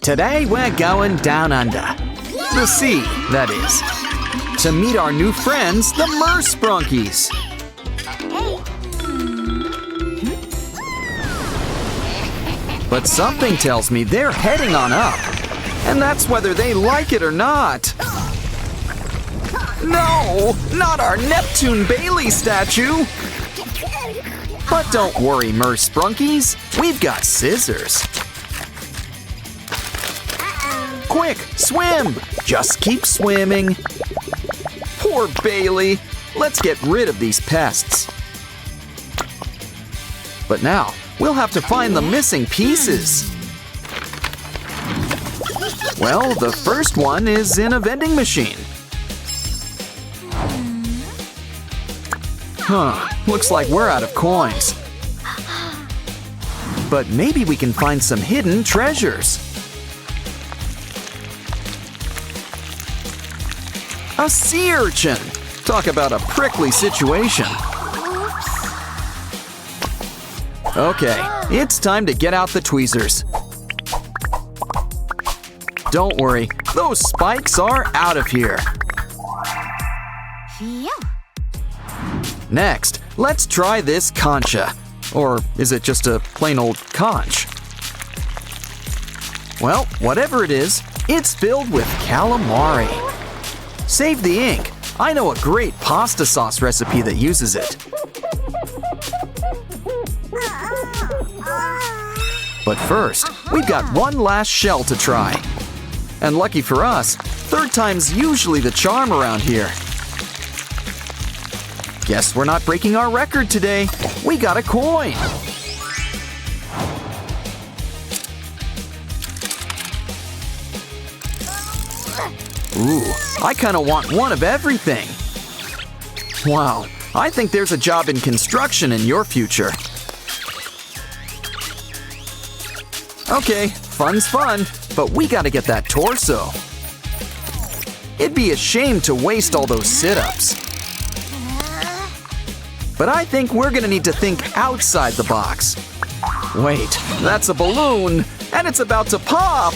Today we're going down under. The sea, that is. To meet our new friends, the Sprunkies. But something tells me they're heading on up. And that's whether they like it or not. No, not our Neptune Bailey statue. But don't worry, Sprunkies. We've got scissors. Quick, swim! Just keep swimming. Poor Bailey. Let's get rid of these pests. But now, we'll have to find the missing pieces. Well, the first one is in a vending machine. Looks like we're out of coins. But maybe we can find some hidden treasures. A sea urchin! Talk about a prickly situation. Okay, it's time to get out the tweezers. Don't worry, those spikes are out of here. Next, let's try this concha. Or is it just a plain old conch? Well, whatever it is, it's filled with calamari. Save the ink. I know a great pasta sauce recipe that uses it. But first, we've got one last shell to try. And lucky for us, third time's usually the charm around here. Guess we're not breaking our record today. We got a coin. Ooh, I kind of want one of everything. Wow, I think there's a job in construction in your future. Okay, fun's fun, but we gotta get that torso. It'd be a shame to waste all those sit-ups. But I think we're gonna need to think outside the box. Wait, that's a balloon, and it's about to pop!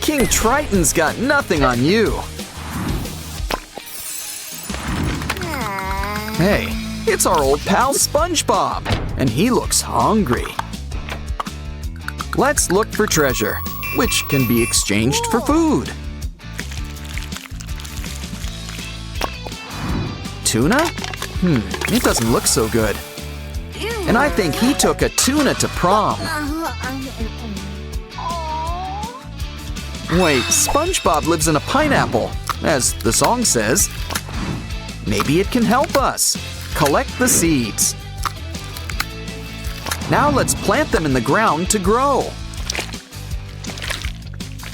King Triton's got nothing on you. Hey, it's our old pal SpongeBob, and he looks hungry. Let's look for treasure, which can be exchanged for food. Tuna? It doesn't look so good. And I think he took a tuna to prom. Wait, SpongeBob lives in a pineapple, as the song says. Maybe it can help us. Collect the seeds. Now let's plant them in the ground to grow.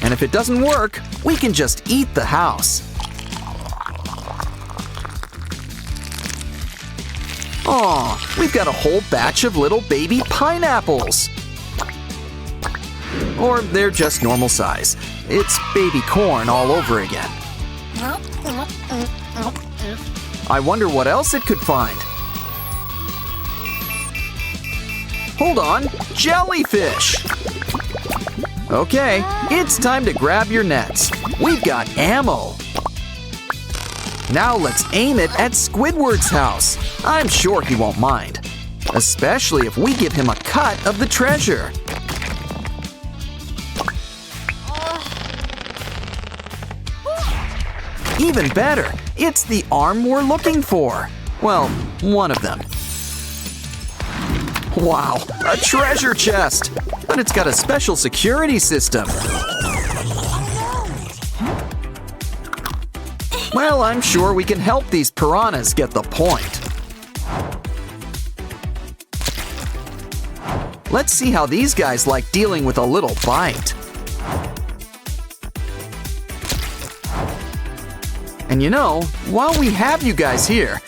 And if it doesn't work, we can just eat the house. Aw, we've got a whole batch of little baby pineapples. Or they're just normal size. It's baby corn all over again. I wonder what else it could find. Hold on, jellyfish! Okay, it's time to grab your nets. We've got ammo. Now let's aim it at Squidward's house. I'm sure he won't mind. Especially if we give him a cut of the treasure. Even better, it's the arm we're looking for. Well, one of them. Wow, a treasure chest! But it's got a special security system. Well, I'm sure we can help these piranhas get the point. Let's see how these guys like dealing with a little bite. And you know, while we have you guys here,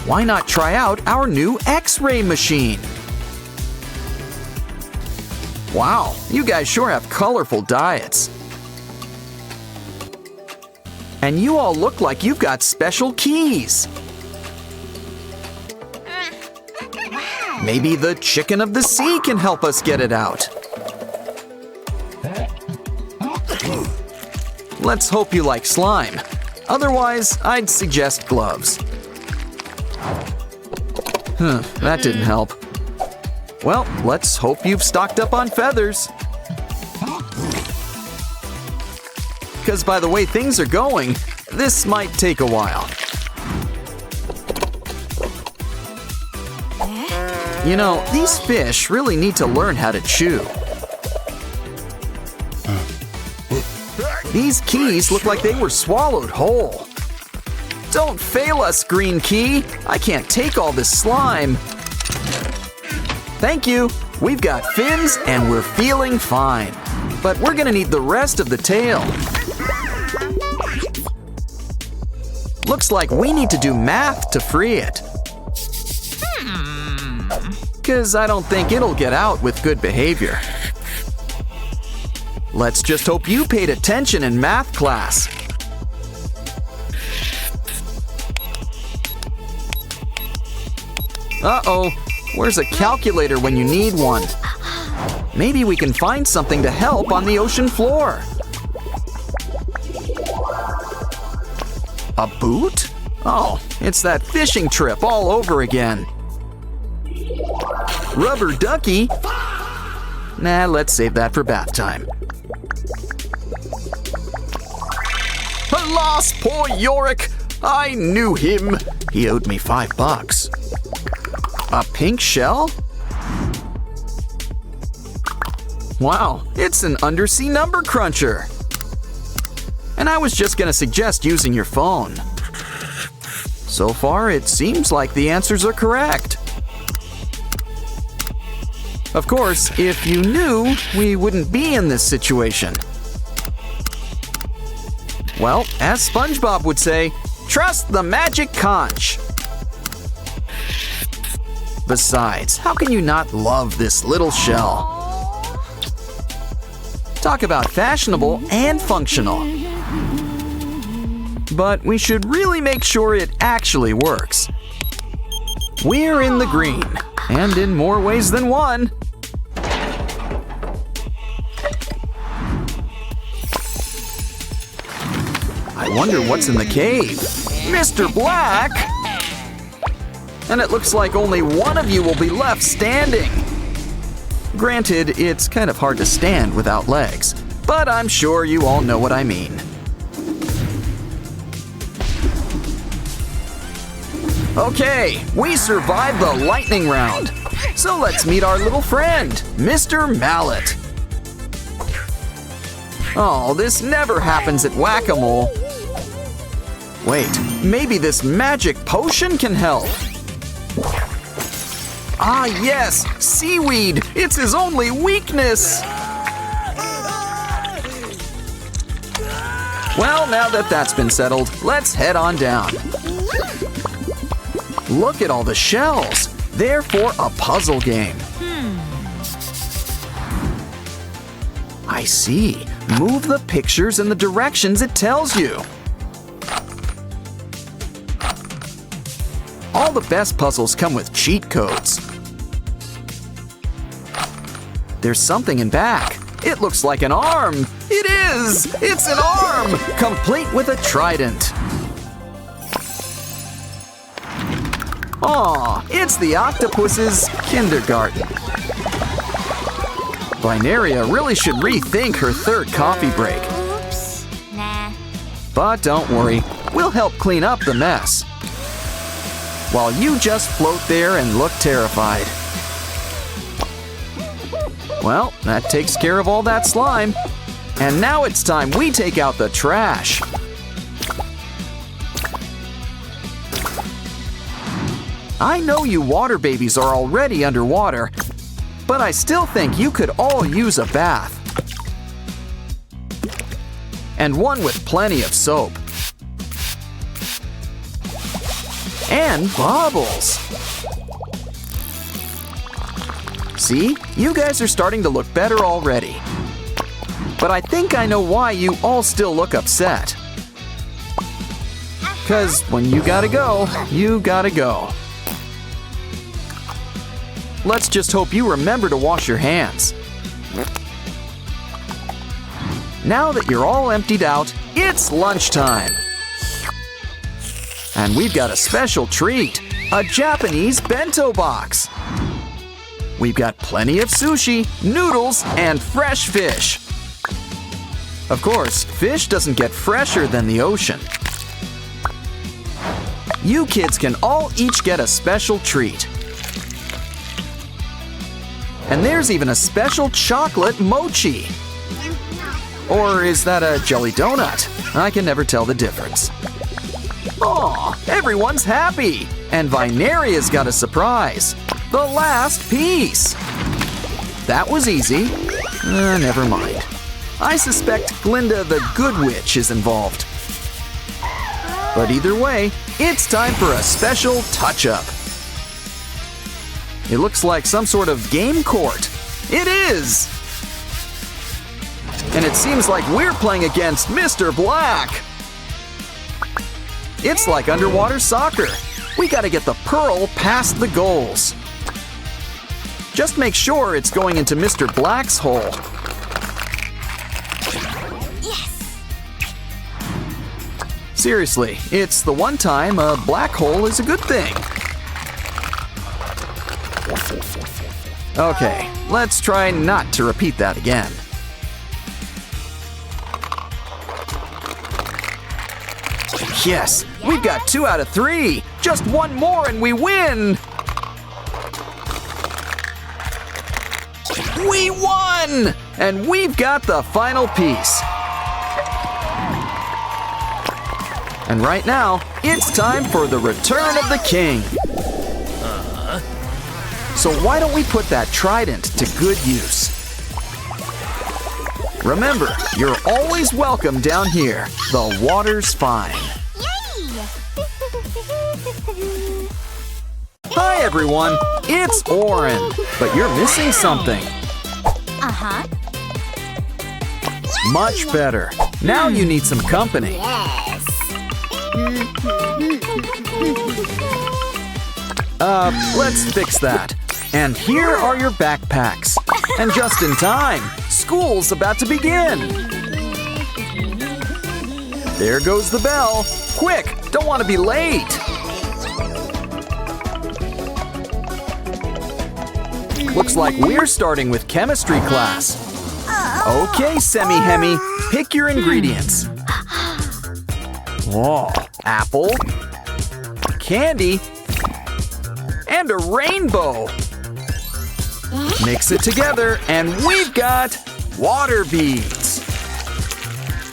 why not try out our new X-ray machine? Wow, you guys sure have colorful diets. And you all look like you've got special keys. Maybe the chicken of the sea can help us get it out. Let's hope you like slime. Otherwise, I'd suggest gloves. That didn't help. Well, let's hope you've stocked up on feathers. Because by the way things are going, this might take a while. You know, these fish really need to learn how to chew. These keys look like they were swallowed whole. Don't fail us, green key! I can't take all this slime. Thank you! We've got fins and we're feeling fine. But we're gonna need the rest of the tail. Looks like we need to do math to free it. 'Cause I don't think it'll get out with good behavior. Let's just hope you paid attention in math class. Uh-oh, where's a calculator when you need one? Maybe we can find something to help on the ocean floor. A boot? Oh, it's that fishing trip all over again. Rubber ducky? Nah, let's save that for bath time. Alas, poor Yorick! I knew him! He owed me $5. A pink shell? Wow, it's an undersea number cruncher! And I was just gonna suggest using your phone. So far, it seems like the answers are correct. Of course, if you knew, we wouldn't be in this situation. Well, as SpongeBob would say, trust the magic conch. Besides, how can you not love this little shell? Talk about fashionable and functional. But we should really make sure it actually works. We're in the green, and in more ways than one. I wonder what's in the cave. Mr. Black! And it looks like only one of you will be left standing. Granted, it's kind of hard to stand without legs, but I'm sure you all know what I mean. Okay, we survived the lightning round. So let's meet our little friend, Mr. Mallet. Oh, this never happens at Whack-A-Mole. Wait, maybe this magic potion can help. Ah yes, seaweed! It's his only weakness! Well, now that that's been settled, let's head on down. Look at all the shells. They're for a puzzle game. I see. Move the pictures in the directions it tells you. All the best puzzles come with cheat codes. There's something in back. It looks like an arm. It is! It's an arm! Complete with a trident. Aw, it's the octopus's kindergarten. Binaria really should rethink her third coffee break. Oops. Nah. But don't worry, we'll help clean up the mess. While you just float there and look terrified. Well, that takes care of all that slime. And now it's time we take out the trash. I know you water babies are already underwater, but I still think you could all use a bath. And one with plenty of soap. And bubbles. See, you guys are starting to look better already. But I think I know why you all still look upset. 'Cause when you gotta go, you gotta go. Let's just hope you remember to wash your hands. Now that you're all emptied out, it's lunchtime. And we've got a special treat, a Japanese bento box. We've got plenty of sushi, noodles, and fresh fish. Of course, fish doesn't get fresher than the ocean. You kids can all each get a special treat. And there's even a special chocolate mochi. Or is that a jelly donut? I can never tell the difference. Aw, everyone's happy! And Vineria's got a surprise. The last piece! That was easy. Never mind. I suspect Glinda the Good Witch is involved. But either way, it's time for a special touch-up. It looks like some sort of game court. It is! And it seems like we're playing against Mr. Black. It's like underwater soccer. We gotta get the pearl past the goals. Just make sure it's going into Mr. Black's hole. Yes! Seriously, it's the one time a black hole is a good thing. Okay, let's try not to repeat that again. Yes, we've got 2 out of 3. Just one more and we win! We won! And we've got the final piece. And right now, it's time for the return of the king. So why don't we put that trident to good use? Remember, you're always welcome down here. The water's fine. Hi everyone, it's Oren, but you're missing something. Uh-huh. Much better. Now you need some company. Yes. Let's fix that. And here are your backpacks. And just in time, school's about to begin. There goes the bell. Quick, don't want to be late. Looks like we're starting with chemistry class. Okay, Semi-Hemi, pick your ingredients. Whoa, apple, candy, and a rainbow. Mix it together and we've got water beads.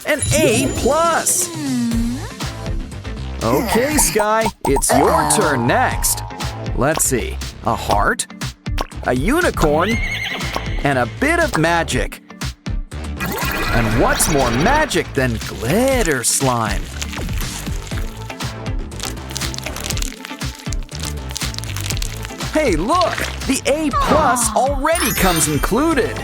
An A+. Okay, Sky, it's your turn next. Let's see, a heart, a unicorn, and a bit of magic. And what's more magic than glitter slime? Hey, look! The A+ already comes included!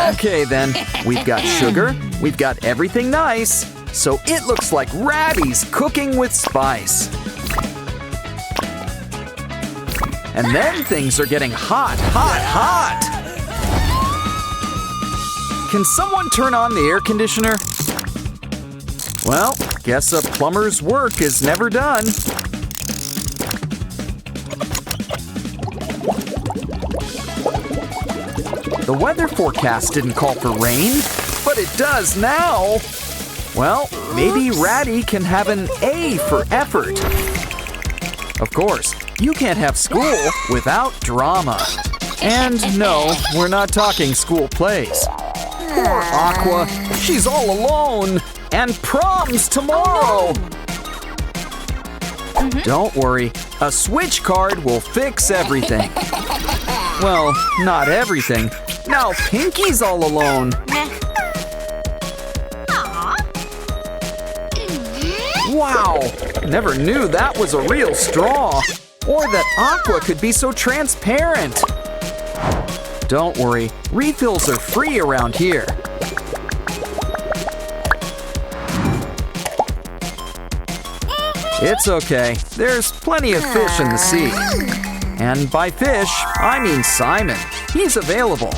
Okay then, we've got sugar, we've got everything nice, so it looks like Ratty's cooking with spice. And then things are getting hot, hot, hot! Can someone turn on the air conditioner? Well, guess a plumber's work is never done. The weather forecast didn't call for rain, but it does now. Well, maybe Ratty can have an A for effort. Of course, you can't have school without drama. And no, we're not talking school plays. Poor Aqua, she's all alone. And prom's tomorrow. Don't worry, a switch card will fix everything. Well, not everything. Now Pinky's all alone. Wow, never knew that was a real straw. Or that Aqua could be so transparent. Don't worry, refills are free around here. It's okay, there's plenty of fish in the sea. And by fish, I mean Simon. He's available.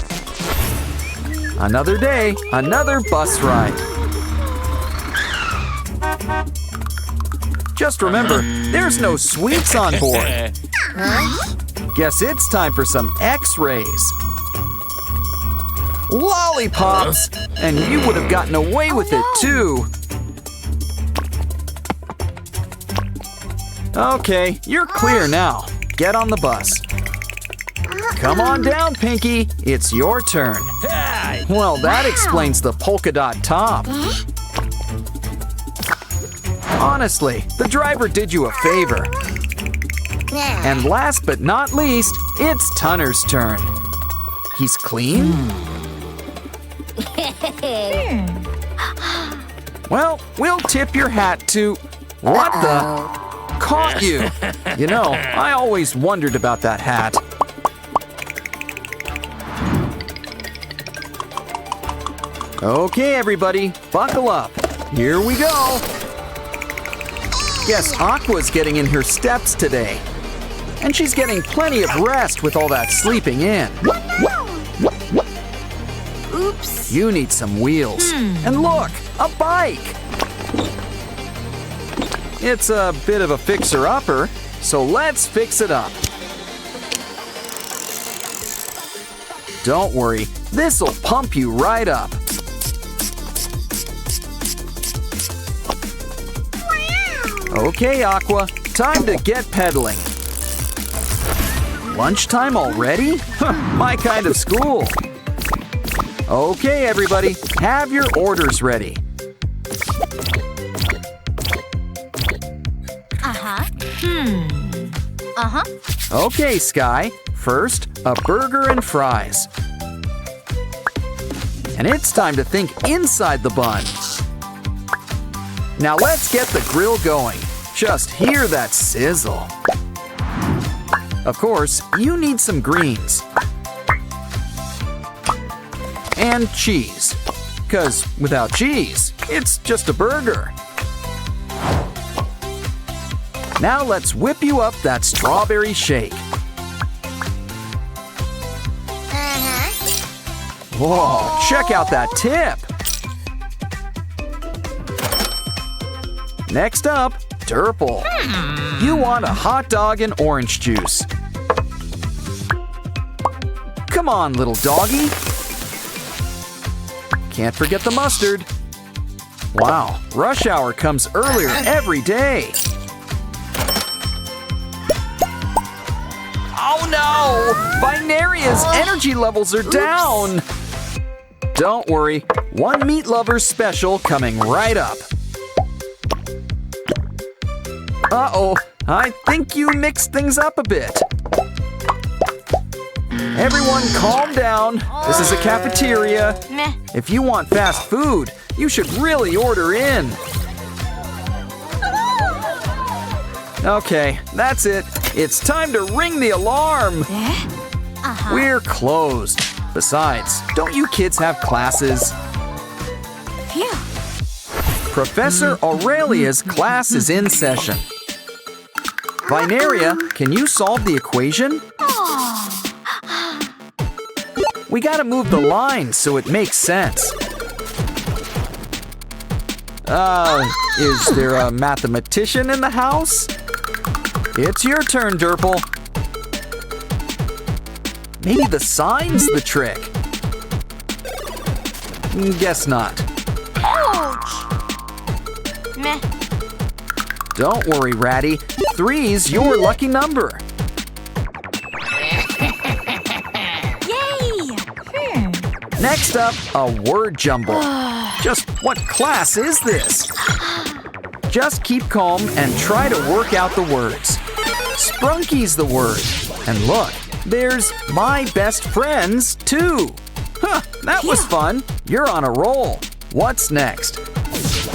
Another day, another bus ride. Just remember, there's no sweets on board. Guess it's time for some X-rays. Lollipops! And you would have gotten away with it too. Okay, you're clear now. Get on the bus. Come on down, Pinky. It's your turn. Well, that explains the polka dot top. Honestly, the driver did you a favor. And last but not least, it's Tunner's turn. He's clean? Well, we'll tip your hat to… What the… Caught you! You know, I always wondered about that hat. Okay, everybody, buckle up. Here we go. Guess Aqua's getting in her steps today. And she's getting plenty of rest with all that sleeping in. Oops. You need some wheels. And look, a bike! It's a bit of a fixer-upper, so let's fix it up. Don't worry, this'll pump you right up. Okay, Aqua, time to get pedaling. Lunchtime already? My kind of school. Okay, everybody, have your orders ready. Okay, Sky. First, a burger and fries. And it's time to think inside the bun. Now let's get the grill going. Just hear that sizzle. Of course, you need some greens. And cheese. 'Cause without cheese, it's just a burger. Now let's whip you up that strawberry shake. Whoa, check out that tip. Next up, Durple. You want a hot dog and orange juice. Come on, little doggy. Can't forget the mustard. Wow, rush hour comes earlier every day. Oh no! Binaria's energy levels are down! Don't worry, one meat lover's special coming right up. Uh-oh, I think you mixed things up a bit. Everyone calm down. This is a cafeteria. If you want fast food, you should really order in. Okay, that's it. It's time to ring the alarm. We're closed. Besides, don't you kids have classes? Professor Aurelia's class is in session. Binaria, can you solve the equation? We gotta move the line so it makes sense. Is there a mathematician in the house? It's your turn, Durple. Maybe the sign's the trick. Guess not. Ouch! Meh. Don't worry, Ratty. 3's your lucky number. Yay! Next up, a word jumble. Just what class is this? Just keep calm and try to work out the words. Sprunki's the word. And look, there's my best friends, too. Huh, that was fun. You're on a roll. What's next?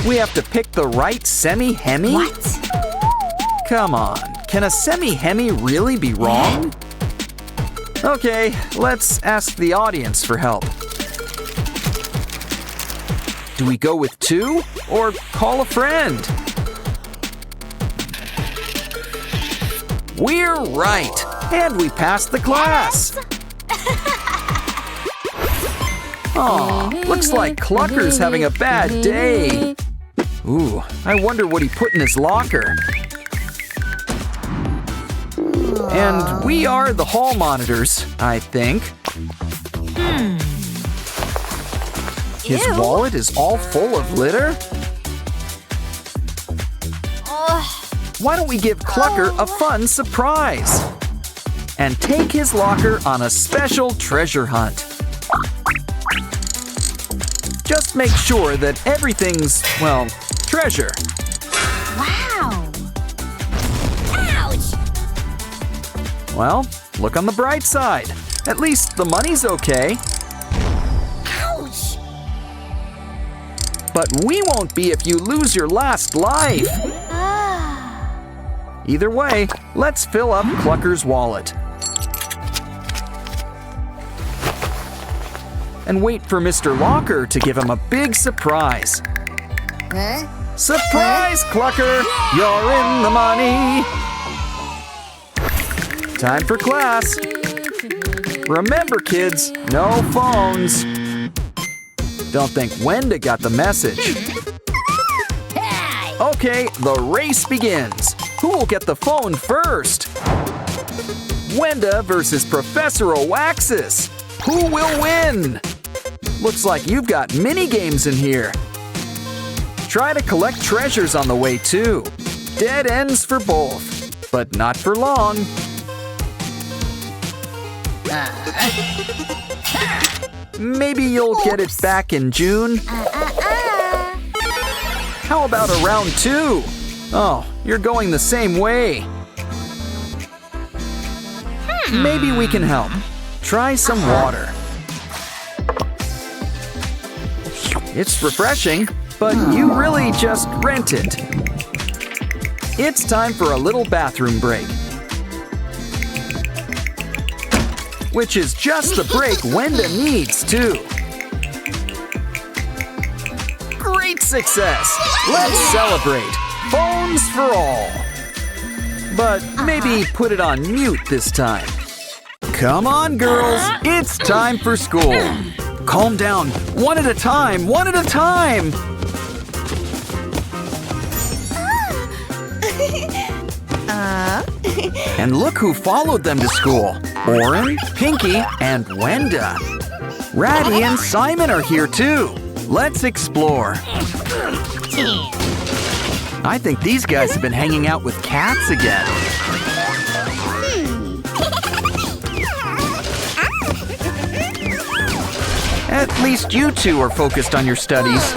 We have to pick the right semi-hemi? What? Come on, can a semi-hemi really be wrong? Okay, let's ask the audience for help. Do we go with 2 or call a friend? We're right, and we passed the class. Aw, looks like Clucker's having a bad day. Ooh, I wonder what he put in his locker. And we are the hall monitors, I think. His Ew. wallet is all full of litter? Why don't we give Clucker a fun surprise? And take his locker on a special treasure hunt. Just make sure that everything's, well, treasure. Wow. Ouch. Well, look on the bright side. At least the money's okay. Ouch. But we won't be if you lose your last life. Either way, let's fill up Clucker's wallet. And wait for Mr. Locker to give him a big surprise. Huh? Surprise, Clucker! You're in the money! Time for class. Remember, kids, no phones. Don't think Wenda got the message. Okay, the race begins. Who will get the phone first? Wenda versus Professor Oaxis. Who will win? Looks like you've got mini games in here. Try to collect treasures on the way too. Dead ends for both, but not for long. Maybe you'll get it back in June. How about a round 2? Oh, you're going the same way. Maybe we can help. Try some water. It's refreshing, but you really just rent it. It's time for a little bathroom break. Which is just the break Wenda needs, too. Great success! Let's celebrate! Phones for all! But maybe put it on mute this time. Come on, girls! It's time for school! Calm down! One at a time! One at a time! And look who followed them to school. Oren, Pinky, and Wenda. Ratty and Simon are here too. Let's explore. I think these guys have been hanging out with cats again. At least you two are focused on your studies.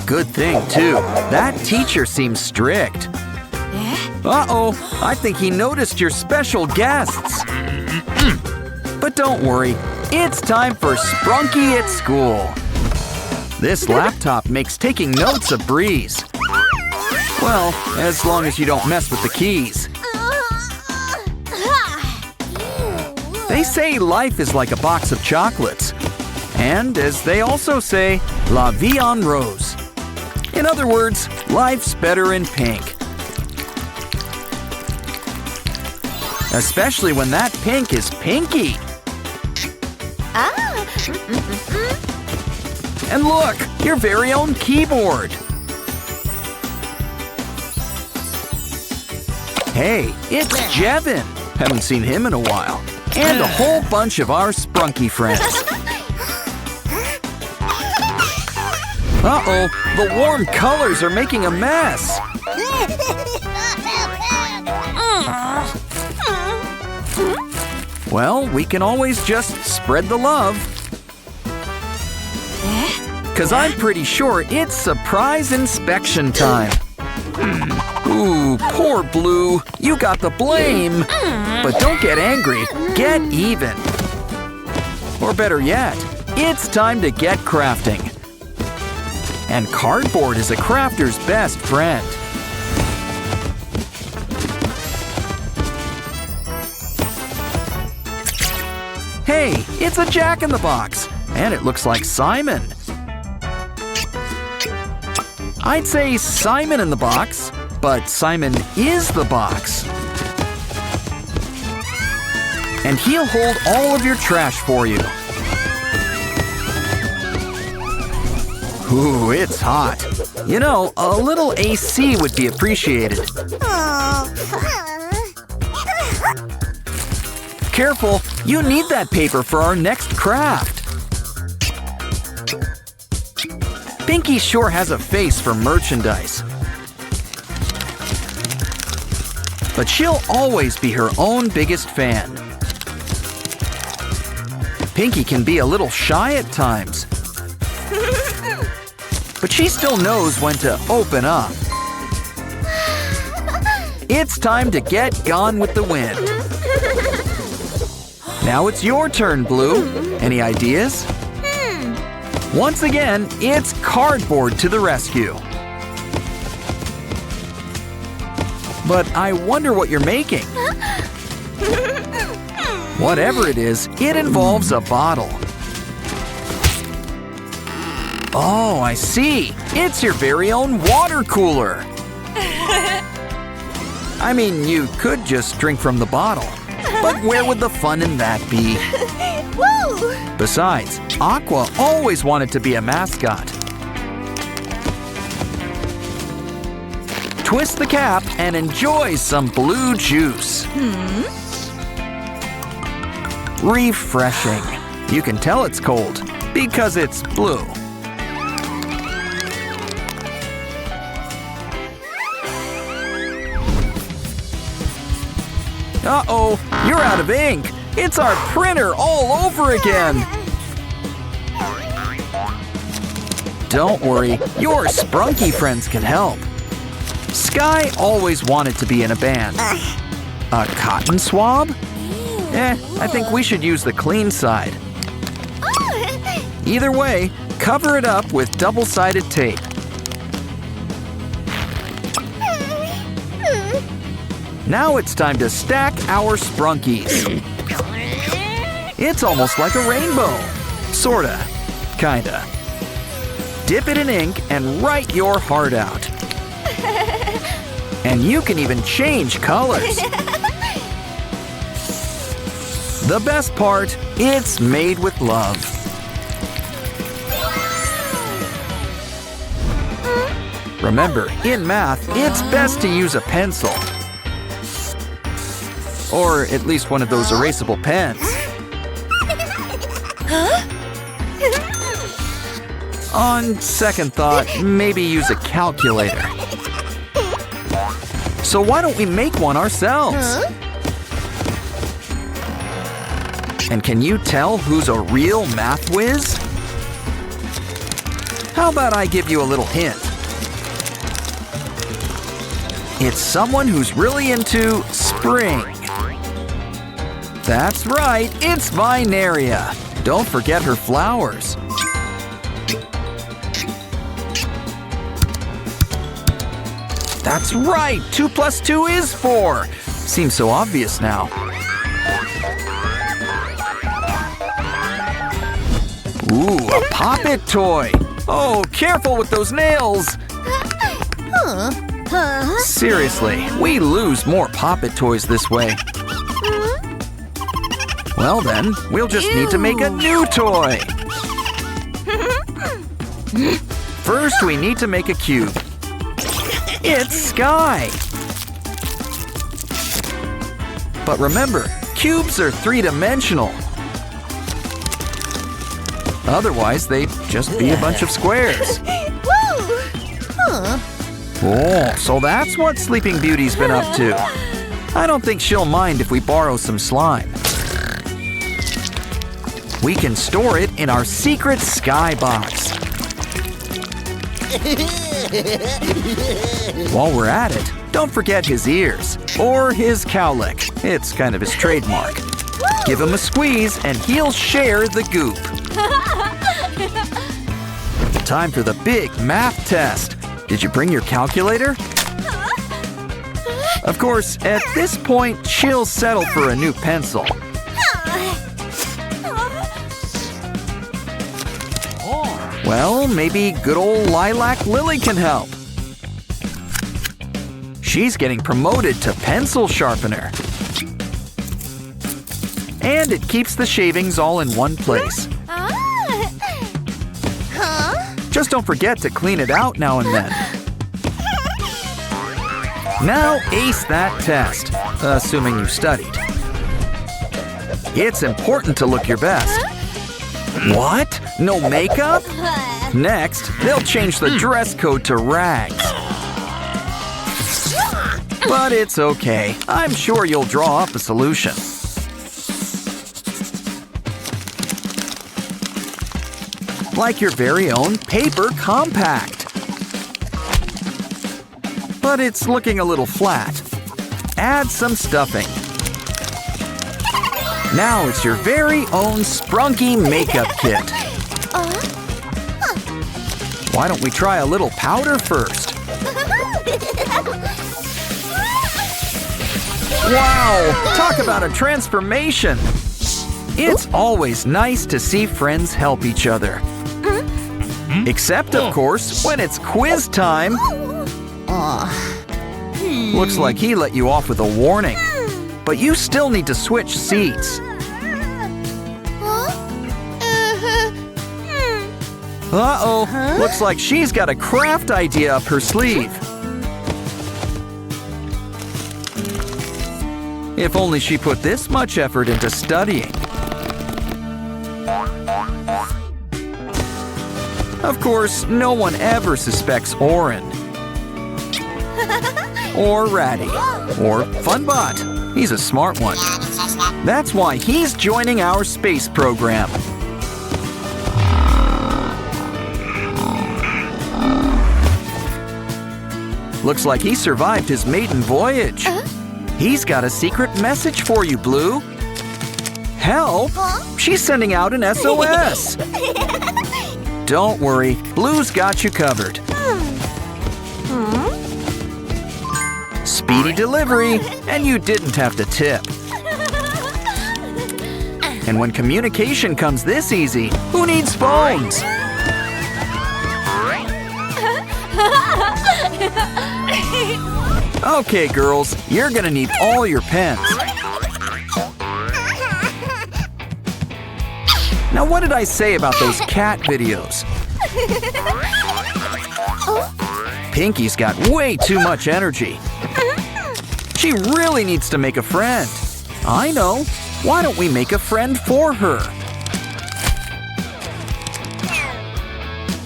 Good thing, too. That teacher seems strict. Uh-oh, I think he noticed your special guests. But don't worry, it's time for Sprunki at school. This laptop makes taking notes a breeze. Well, as long as you don't mess with the keys. They say life is like a box of chocolates. And as they also say, la vie en rose. In other words, life's better in pink. Especially when that pink is pinky. And look, your very own keyboard. Hey, it's Jevin. Haven't seen him in a while. And a whole bunch of our Sprunki friends. Uh-oh, the warm colors are making a mess. Well, we can always just spread the love. 'Cause I'm pretty sure it's surprise inspection time. Ooh, poor Blue. You got the blame. But don't get angry. Get even. Or better yet, it's time to get crafting. And cardboard is a crafter's best friend. Hey, it's a Jack-in-the-Box. And it looks like Simon. I'd say Simon in the box, but Simon is the box. And he'll hold all of your trash for you. Ooh, it's hot. You know, a little AC would be appreciated. Careful, you need that paper for our next craft. Pinky sure has a face for merchandise. But she'll always be her own biggest fan. Pinky can be a little shy at times. But she still knows when to open up. It's time to get gone with the wind. Now it's your turn, Blue. Any ideas? Once again, it's cardboard to the rescue. But I wonder what you're making. Whatever it is, it involves a bottle. Oh, I see. It's your very own water cooler. I mean, you could just drink from the bottle. But where would the fun in that be? Besides, Aqua always wanted to be a mascot. Twist the cap and enjoy some blue juice. Refreshing. You can tell it's cold because it's blue. Uh-oh, you're out of ink. It's our printer all over again. Don't worry, your Sprunki friends can help. Sky always wanted to be in a band. A cotton swab? I think we should use the clean side. Either way, cover it up with double-sided tape. Now it's time to stack our Sprunkies. It's almost like a rainbow. Sorta. Kinda. Dip it in ink and write your heart out. And you can even change colors. The best part, it's made with love. Remember, in math, it's best to use a pencil. Or at least one of those erasable pens. On second thought, maybe use a calculator. So why don't we make one ourselves? And can you tell who's a real math whiz? How about I give you a little hint? It's someone who's really into spring. That's right, it's Vinaria. Don't forget her flowers. That's right, 2 plus 2 is 4. Seems so obvious now. Ooh, a Pop-It toy. Oh, careful with those nails. Seriously, we lose more Pop-It toys this way. Well then, we'll just need to make a new toy. First, we need to make a cube. It's Sky. But remember, cubes are three-dimensional. Otherwise, they'd just be a bunch of squares. Oh, so that's what Sleeping Beauty's been up to. I don't think she'll mind if we borrow some slime. We can store it in our secret Sky box. While we're at it, don't forget his ears, or his cowlick. It's kind of his trademark. Give him a squeeze and he'll share the goop. Time for the big math test. Did you bring your calculator? Of course, at this point, she'll settle for a new pencil. Well, maybe good old Lilac Lily can help. She's getting promoted to pencil sharpener. And it keeps the shavings all in one place. Just Just don't forget to clean it out now and then. Now ace that test, assuming you studied. It's important to look your best. What? No makeup? Next, they'll change the dress code to rags. But it's okay. I'm sure you'll draw up a solution. Like your very own paper compact. But it's looking a little flat. Add some stuffing. Now it's your very own Sprunki makeup kit. Why don't we try a little powder first? Wow! Talk about a transformation! It's always nice to see friends help each other. Except, of course, when it's quiz time. Looks like he let you off with a warning. But you still need to switch seats. Uh-oh, looks like she's got a craft idea up her sleeve. If only she put this much effort into studying. Of course, no one ever suspects Oren. Or Ratty. Or Funbot. He's a smart one. That's why he's joining our space program. Looks like he survived his maiden voyage. He's got a secret message for you, Blue. Help! She's sending out an SOS. Don't worry, Blue's got you covered. Speedy delivery, and you didn't have to tip. And when communication comes this easy, who needs phones? Okay, girls, you're gonna need all your pens. Now, what did I say about those cat videos? Pinky's got way too much energy. She really needs to make a friend. I know. Why don't we make a friend for her?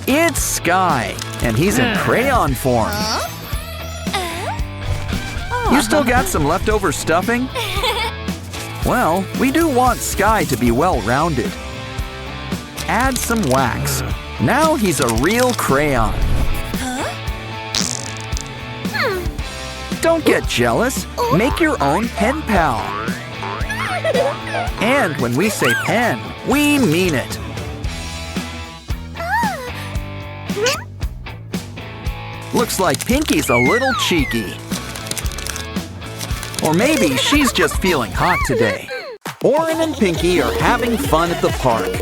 It's Sky, and he's in crayon form. You still got some leftover stuffing? Well, we do want Sky to be well-rounded. Add some wax. Now he's a real crayon. Don't get jealous. Make your own pen pal. And when we say pen, we mean it. Looks like Pinky's a little cheeky. Or maybe she's just feeling hot today. Oren and Pinky are having fun at the park.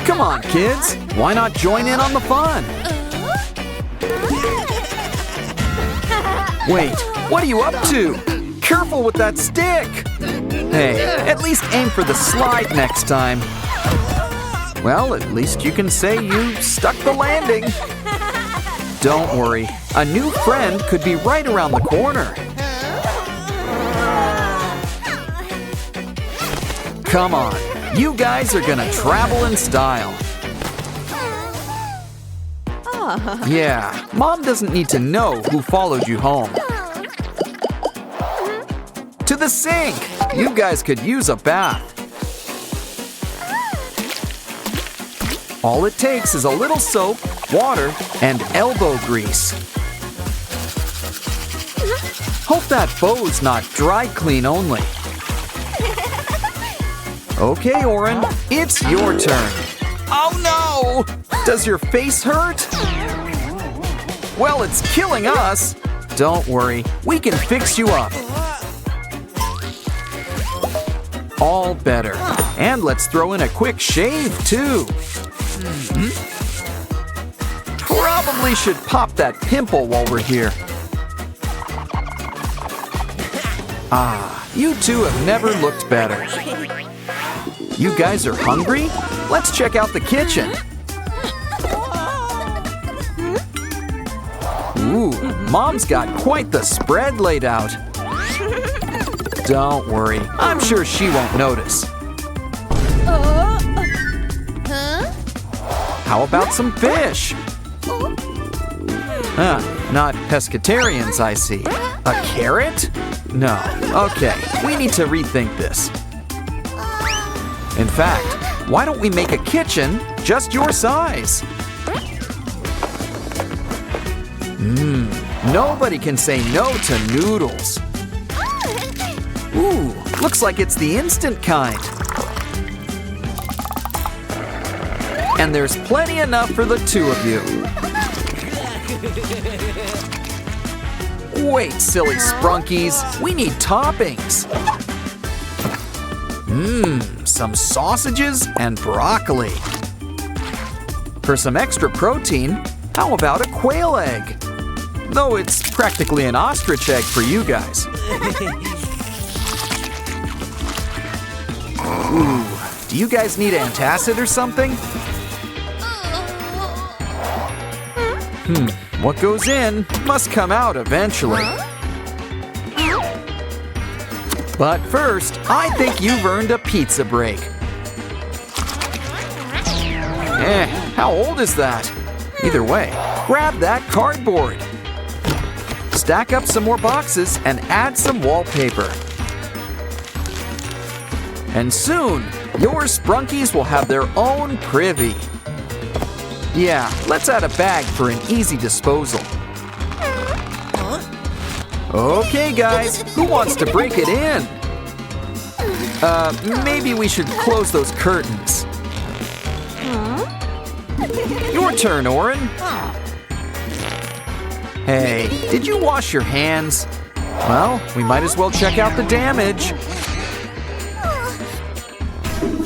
Come on, kids. Why not join in on the fun? Wait, what are you up to? Careful with that stick! Hey, at least aim for the slide next time. Well, at least you can say you stuck the landing. Don't worry, a new friend could be right around the corner. Come on, you guys are gonna travel in style. Yeah, Mom doesn't need to know who followed you home. To the sink! You guys could use a bath. All it takes is a little soap, water, and elbow grease. Hope that bow's not dry clean only. Okay, Oren, it's your turn. Oh no! Does your face hurt? Well, it's killing us. Don't worry, we can fix you up. All better. And let's throw in a quick shave, too. Probably should pop that pimple while we're here. Ah, you two have never looked better. You guys are hungry? Let's check out the kitchen. Ooh, Mom's got quite the spread laid out. Don't worry, I'm sure she won't notice. How about some fish? Not pescatarians, I see. A carrot? No. Okay, we need to rethink this. In fact, why don't we make a kitchen just your size? Nobody can say no to noodles. Ooh, looks like it's the instant kind. And there's plenty enough for the two of you. Wait, silly Sprunkies, we need toppings. Some sausages and broccoli. For some extra protein, how about a quail egg? Though it's practically an ostrich egg for you guys. Ooh, do you guys need antacid or something? What goes in must come out eventually. But first, I think you've earned a pizza break. How old is that? Either way, grab that cardboard. Stack up some more boxes and add some wallpaper. And soon, your Sprunkies will have their own privy. Yeah, let's add a bag for an easy disposal. Okay, guys, who wants to break it in? Maybe we should close those curtains. Your turn, Oren. Hey, did you wash your hands? Well, we might as well check out the damage.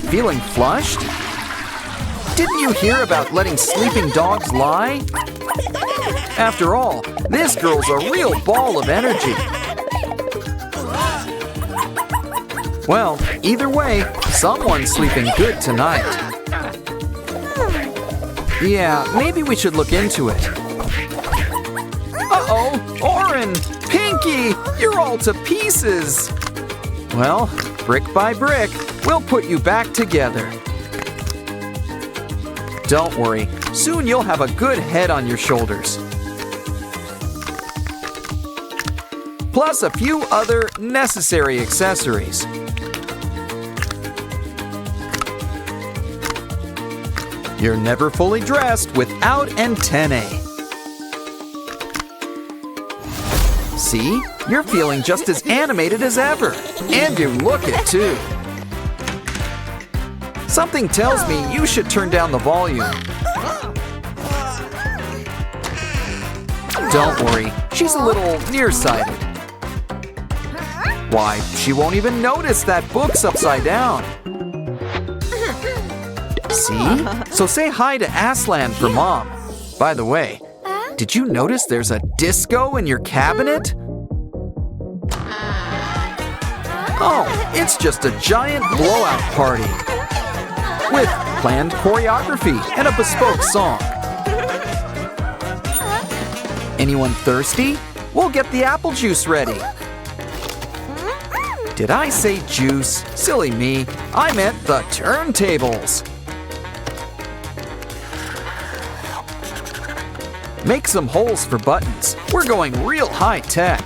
Feeling flushed? Didn't you hear about letting sleeping dogs lie? After all, this girl's a real ball of energy. Well, either way, someone's sleeping good tonight. Yeah, maybe we should look into it. Uh-oh, Oren, Pinky, you're all to pieces. Well, brick by brick, we'll put you back together. Don't worry, soon you'll have a good head on your shoulders. Plus a few other necessary accessories. You're never fully dressed without antennae. See? You're feeling just as animated as ever. And you look it too. Something tells me you should turn down the volume. Don't worry, she's a little nearsighted. Why, she won't even notice that book's upside down. See? So say hi to Aslan for Mom. By the way, did you notice there's a disco in your cabinet? Oh, it's just a giant blowout party with planned choreography and a bespoke song. Anyone thirsty? We'll get the apple juice ready. Did I say juice? Silly me. I meant the turntables. Make some holes for buttons. We're going real high tech.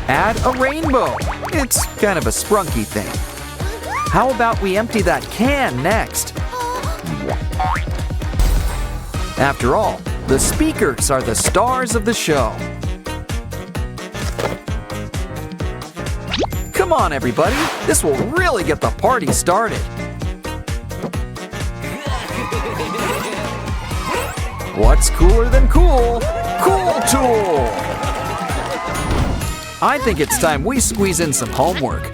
Add a rainbow. It's kind of a Sprunki thing. How about we empty that can next? After all, the speakers are the stars of the show. Come on, everybody. This will really get the party started. What's cooler than cool? Cool Tool! I think it's time we squeeze in some homework.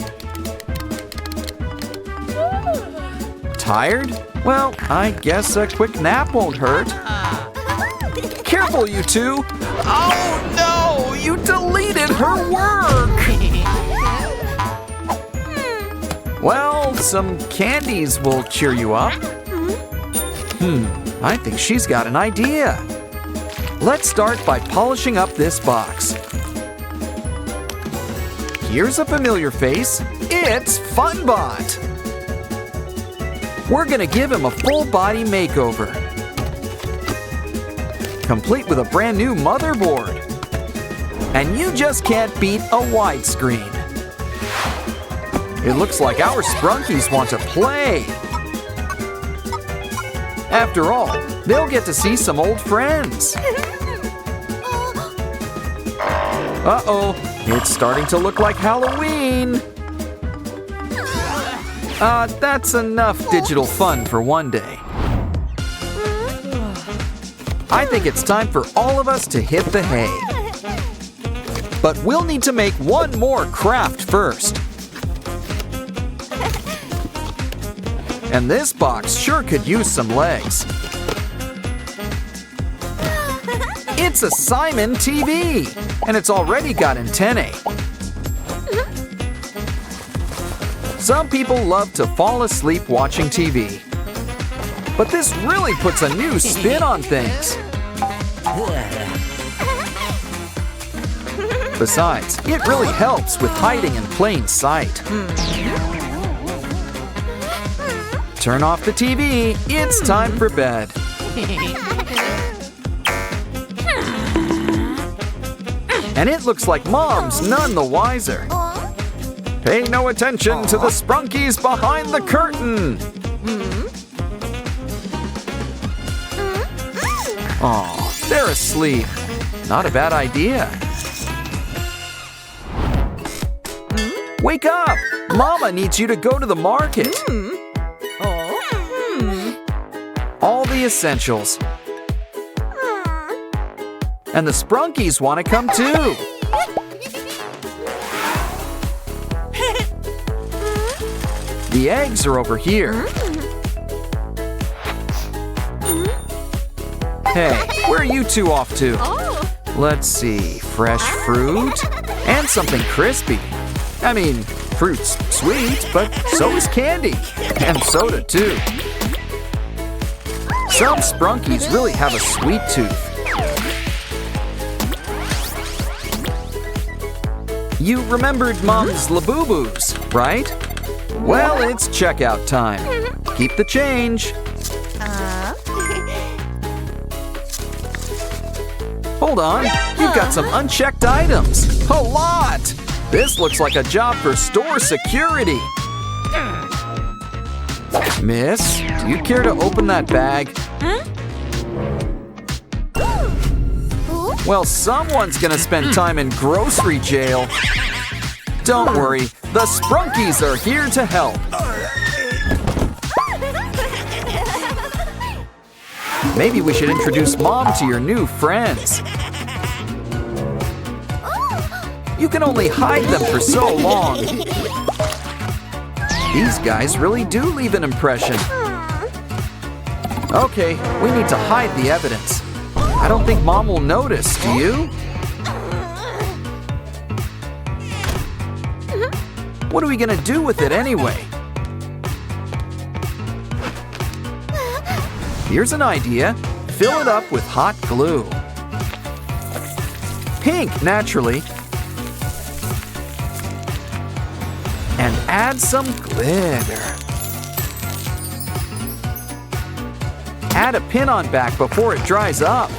Tired? Well, I guess a quick nap won't hurt. Careful, you two! Oh no! You deleted her work! Well, some candies will cheer you up. I think she's got an idea. Let's start by polishing up this box. Here's a familiar face. It's Funbot. We're gonna give him a full body makeover, complete with a brand new motherboard. And you just can't beat a widescreen. It looks like our Sprunkies want to play. After all, they'll get to see some old friends. Uh-oh, it's starting to look like Halloween. That's enough digital fun for one day. I think it's time for all of us to hit the hay. But we'll need to make one more craft first. And this box sure could use some legs. It's a Simon TV, and it's already got antennae. Some people love to fall asleep watching TV. But this really puts a new spin on things. Besides, it really helps with hiding in plain sight. Turn off the TV. It's time for bed. And it looks like Mom's none the wiser. Pay no attention to the Sprunkies behind the curtain. Aw, they're asleep. Not a bad idea. Wake up! Mama needs you to go to the market. All the essentials. And the Sprunkies want to come too. The eggs are over here. Hey, where are you two off to? Let's see, fresh fruit and something crispy. I mean, fruit's sweet, but so is candy. And soda too. Some Sprunkies really have a sweet tooth. You remembered Mom's Labubu's, right? Well, it's checkout time. Keep the change. Hold on, you've got some unchecked items. A lot! This looks like a job for store security. Miss, do you care to open that bag? Well, someone's gonna spend time in grocery jail. Don't worry, the Sprunkies are here to help. Maybe we should introduce Mom to your new friends. You can only hide them for so long. These guys really do leave an impression. Okay, we need to hide the evidence. I don't think Mom will notice, do you? What are we gonna do with it anyway? Here's an idea. Fill it up with hot glue. Pink, naturally. And add some glitter. Add a pin-on back before it dries up.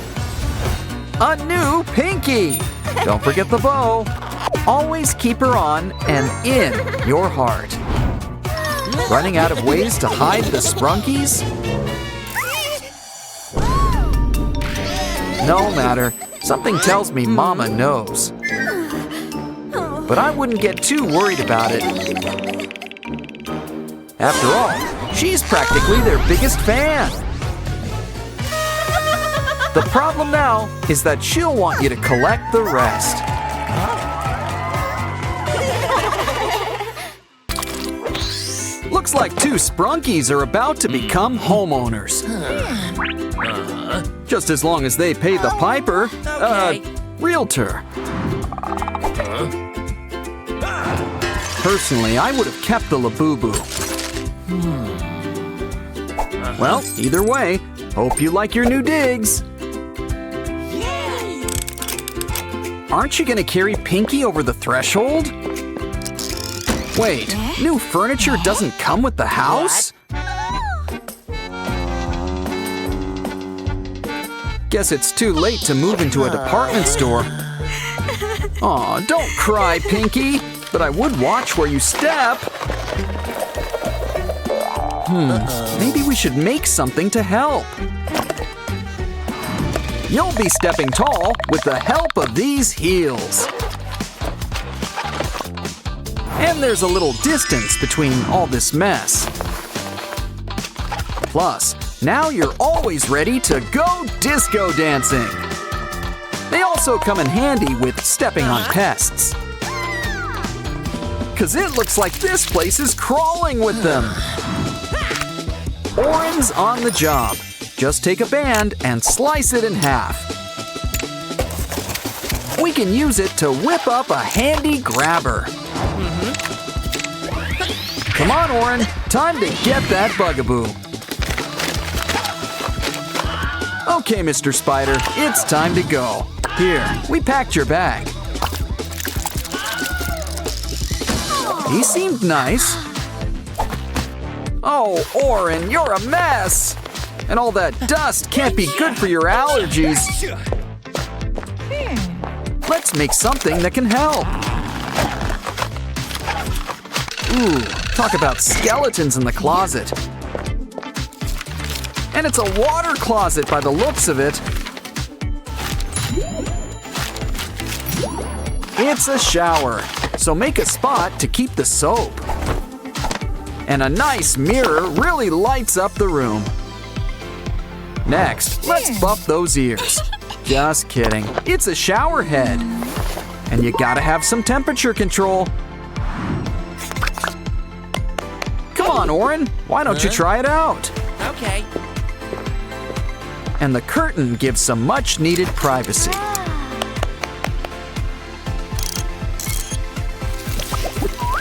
A new pinky! Don't forget the bow. Always keep her on and in your heart. Running out of ways to hide the Sprunkies? No matter. Something tells me Mama knows. But I wouldn't get too worried about it. After all, she's practically their biggest fan. The problem now is that she'll want you to collect the rest. Looks like two Sprunkies are about to become homeowners. Just as long as they pay the piper, realtor. Personally, I would have kept the Labubu. Well, either way, hope you like your new digs. Aren't you gonna carry Pinky over the threshold? Wait, new furniture doesn't come with the house? Guess it's too late to move into a department store. Aw, don't cry, Pinky, but I would watch where you step. Maybe we should make something to help. You'll be stepping tall with the help of these heels. And there's a little distance between all this mess. Plus, now you're always ready to go disco dancing. They also come in handy with stepping on pests. 'Cause it looks like this place is crawling with them. Oren's on the job. Just take a band and slice it in half. We can use it to whip up a handy grabber. Come on, Oren. Time to get that bugaboo. Okay, Mr. Spider, it's time to go. Here, we packed your bag. He seemed nice. Oh, Oren, you're a mess. And all that dust can't be good for your allergies. Let's make something that can help. Ooh, talk about skeletons in the closet. And it's a water closet by the looks of it. It's a shower, so make a spot to keep the soap. And a nice mirror really lights up the room. Next, let's buff those ears. Just kidding, it's a shower head. And you gotta have some temperature control. Come on, Oren, why don't you try it out? Okay. And the curtain gives some much needed privacy.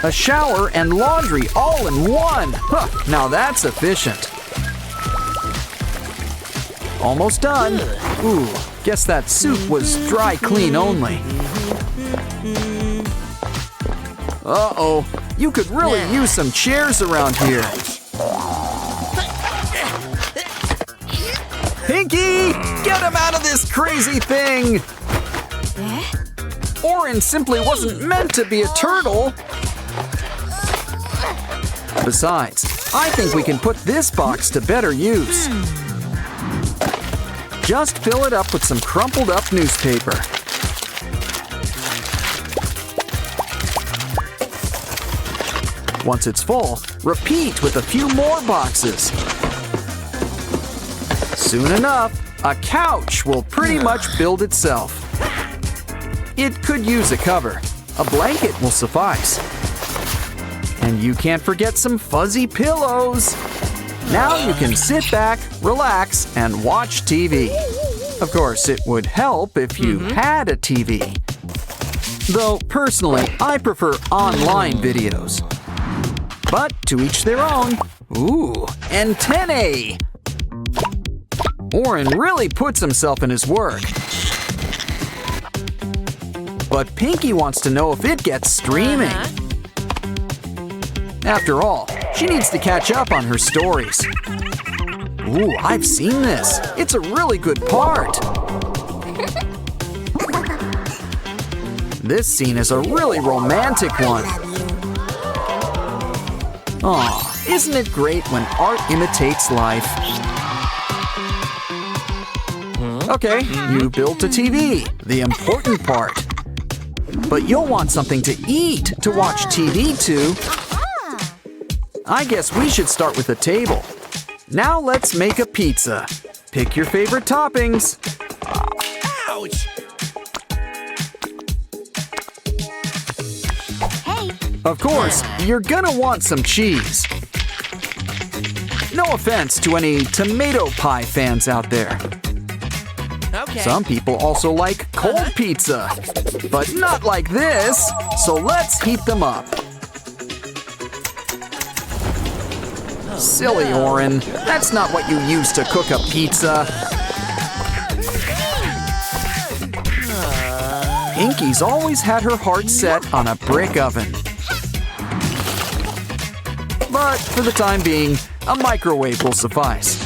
A shower and laundry all in one. Huh, now that's efficient. Almost done. Ooh, guess that soup was dry clean only. Uh-oh, you could really use some chairs around here. Pinky, get him out of this crazy thing! Oren simply wasn't meant to be a turtle. Besides, I think we can put this box to better use. Just fill it up with some crumpled up newspaper. Once it's full, repeat with a few more boxes. Soon enough, a couch will pretty much build itself. It could use a cover. A blanket will suffice. And you can't forget some fuzzy pillows. Now you can sit back, relax, and watch TV. Of course, it would help if you had a TV. Though, personally, I prefer online videos. But to each their own. Ooh, antennae! Oren really puts himself in his work. But Pinky wants to know if it gets streaming. After all, she needs to catch up on her stories. Ooh, I've seen this. It's a really good part. This scene is a really romantic one. Aw, isn't it great when art imitates life? Okay, you built a TV, the important part. But you'll want something to eat to watch TV to. I guess we should start with a table. Now let's make a pizza. Pick your favorite toppings. Ouch! Hey. Of course, you're gonna want some cheese. No offense to any tomato pie fans out there. Okay. Some people also like cold pizza, but not like this, so let's heat them up. Silly Oren, that's not what you use to cook a pizza. Pinky's always had her heart set on a brick oven. But for the time being, a microwave will suffice.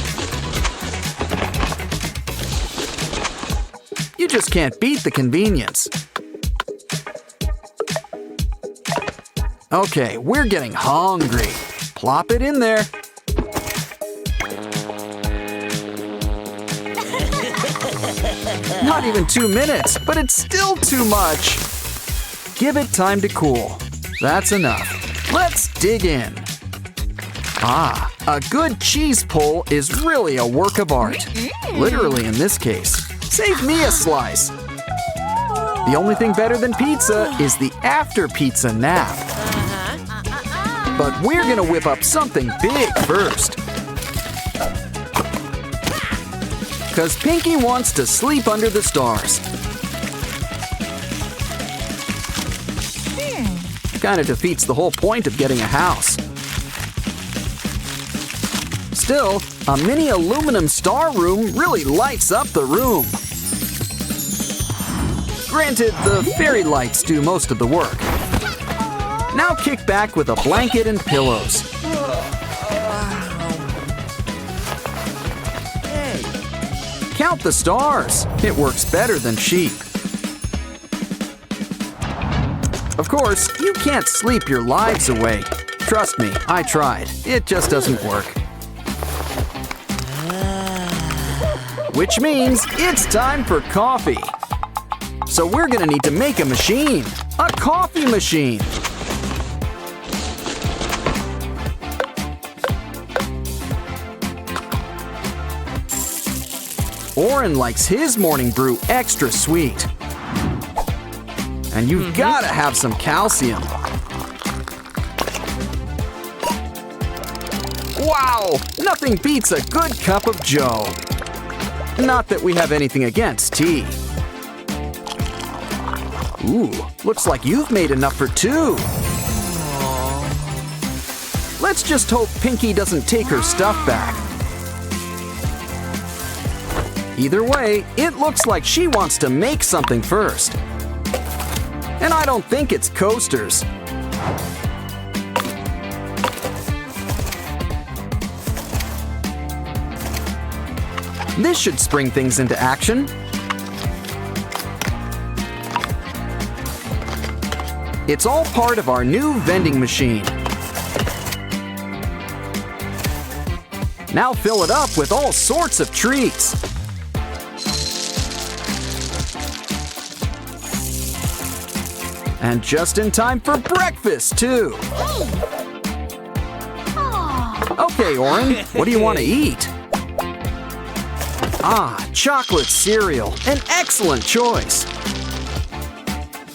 You just can't beat the convenience. Okay, we're getting hungry. Plop it in there. Not even 2 minutes, but it's still too much. Give it time to cool. That's enough. Let's dig in. Ah, a good cheese pull is really a work of art. Literally in this case. Save me a slice. The only thing better than pizza is the after pizza nap. But we're gonna whip up something big first. 'Cause Pinky wants to sleep under the stars. Kinda defeats the whole point of getting a house. Still, a mini aluminum star room really lights up the room. Granted, the fairy lights do most of the work. Now kick back with a blanket and pillows. Count the stars. It works better than sheep. Of course, you can't sleep your lives away. Trust me, I tried. It just doesn't work. Which means it's time for coffee. So we're gonna need to make a machine. A coffee machine. Oren likes his morning brew extra sweet. And you've gotta have some calcium. Wow! Nothing beats a good cup of joe. Not that we have anything against tea. Ooh, looks like you've made enough for 2. Let's just hope Pinky doesn't take her stuff back. Either way, it looks like she wants to make something first. And I don't think it's coasters. This should spring things into action. It's all part of our new vending machine. Now fill it up with all sorts of treats. And just in time for breakfast, too. Okay, Oren, what do you want to eat? Ah, chocolate cereal, an excellent choice.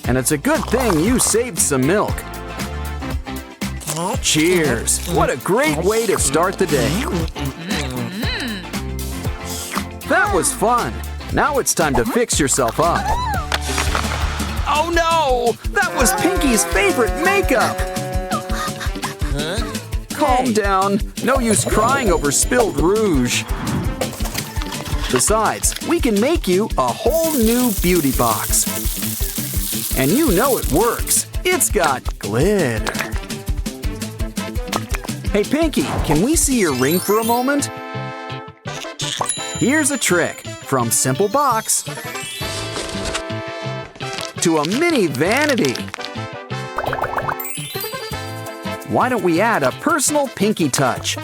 And it's a good thing you saved some milk. Cheers! What a great way to start the day. That was fun. Now it's time to fix yourself up. Oh no! That was Pinky's favorite makeup! Calm down. No use crying over spilled rouge. Besides, we can make you a whole new beauty box. And you know it works. It's got glitter. Hey Pinky, can we see your ring for a moment? Here's a trick. From simple box to a mini vanity. Why don't we add a personal Pinky touch?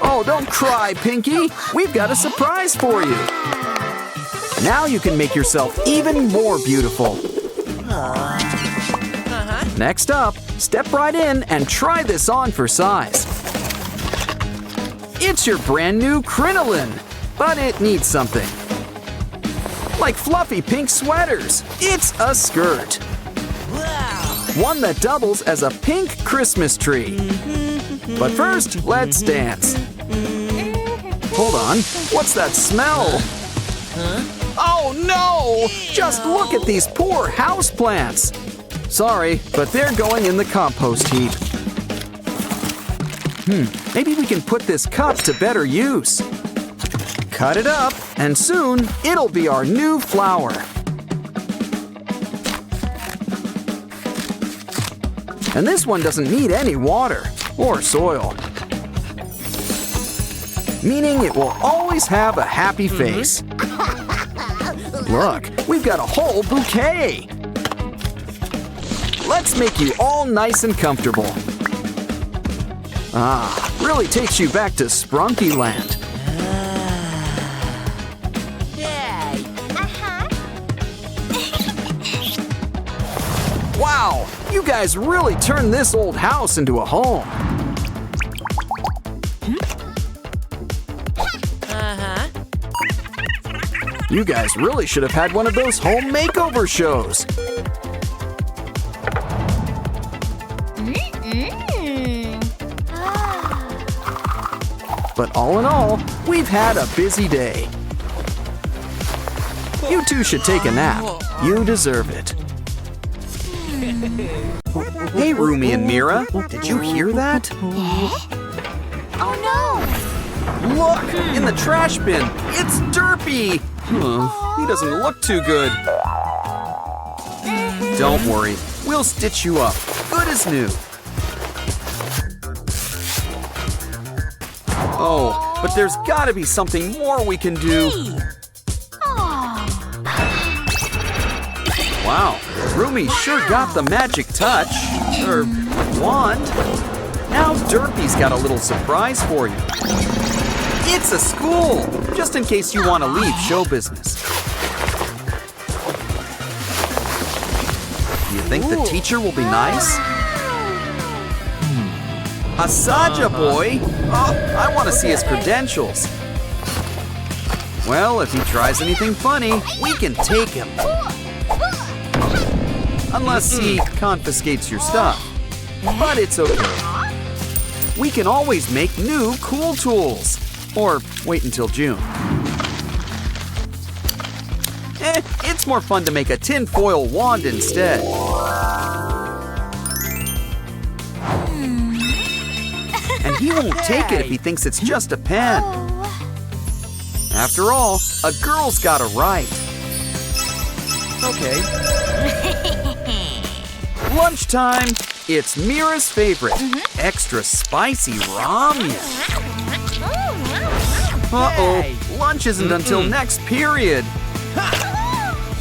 Oh, don't cry, Pinky. We've got a surprise for you. Now you can make yourself even more beautiful. Next up, step right in and try this on for size. It's your brand new crinoline, but it needs something. Like fluffy pink sweaters, it's a skirt. One that doubles as a pink Christmas tree. But first, let's dance. Hold on, what's that smell? Oh no! Just look at these poor houseplants. Sorry, but they're going in the compost heap. Maybe we can put this cup to better use. Cut it up, and soon it'll be our new flower. And this one doesn't need any water or soil, meaning it will always have a happy face. Look, we've got a whole bouquet. Let's make you all nice and comfortable. Ah, really takes you back to Sprunki land. Yay! Wow, you guys really turned this old house into a home. You guys really should have had one of those home makeover shows. But all in all, we've had a busy day. You two should take a nap. You deserve it. Hey, Rumi and Mira, did you hear that? Oh no! Look, in the trash bin, it's Derpy. He doesn't look too good. Don't worry, we'll stitch you up, good as new. Oh, but there's gotta be something more we can do. Wow, Rumi sure got the magic touch, or wand. Now Derpy's got a little surprise for you. It's a school, just in case you want to leave show business. Do you think the teacher will be nice? A Saja boy? Oh, I want to see his credentials. Well, if he tries anything funny, we can take him. Unless he confiscates your stuff. But it's okay. We can always make new cool tools. Or wait until June. It's more fun to make a tinfoil wand instead. And he won't take it if he thinks it's just a pen. After all, a girl's got a right. Okay. Lunchtime. It's Mira's favorite. Extra spicy ramen. Uh-oh, lunch isn't until next period.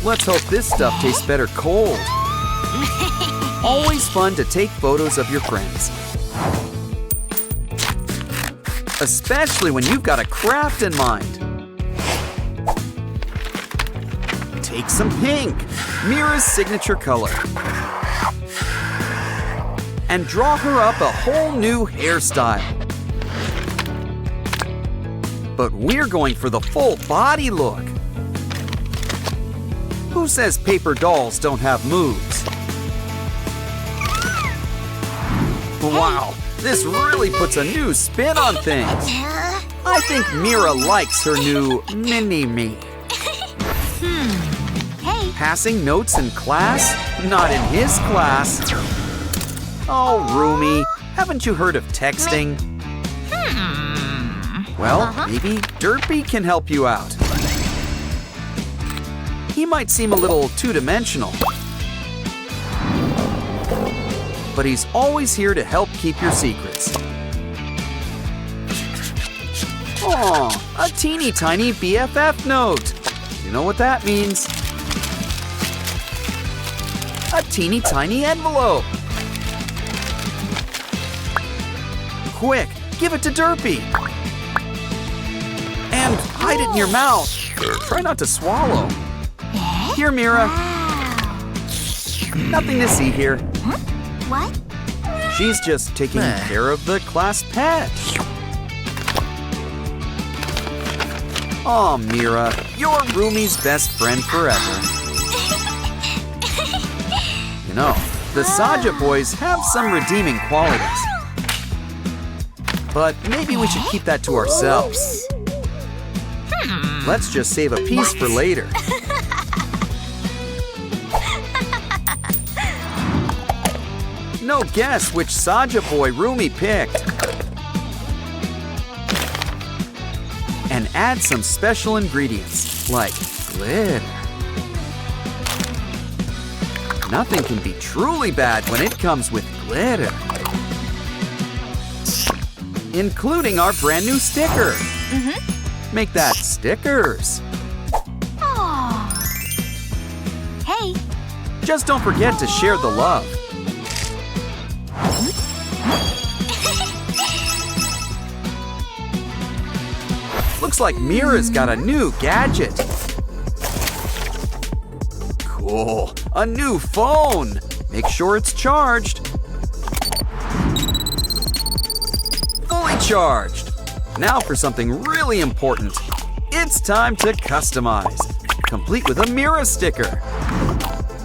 Let's hope this stuff tastes better cold. Always fun to take photos of your friends. Especially when you've got a craft in mind. Take some pink, Mira's signature color. And draw her up a whole new hairstyle. But we're going for the full body look. Who says paper dolls don't have moves? Wow, this really puts a new spin on things. I think Mira likes her new mini-me. Hey. Passing notes in class? Not in his class. Oh, Rumi, haven't you heard of texting? Well, maybe Derpy can help you out. He might seem a little two-dimensional, but he's always here to help keep your secrets. Aw, a teeny tiny BFF note. You know what that means? A teeny tiny envelope. Quick, give it to Derpy. And hide it in your mouth. Try not to swallow. Here, Mira. Nothing to see here. What? She's just taking care of the class pet. Aw, Mira, you're Rumi's best friend forever. You know, the Saja boys have some redeeming qualities. But maybe we should keep that to ourselves. Let's just save a piece for later. No guess which Saja boy Rumi picked. add some special ingredients like glitter. Nothing can be truly bad when it comes with glitter. Including our brand new sticker. Make that stickers. Aw. Hey. Just don't forget to share the love. Looks like Mira's got a new gadget. Cool, a new phone. Make sure it's charged. Fully charged. Now for something really important. It's time to customize, complete with a Mira sticker.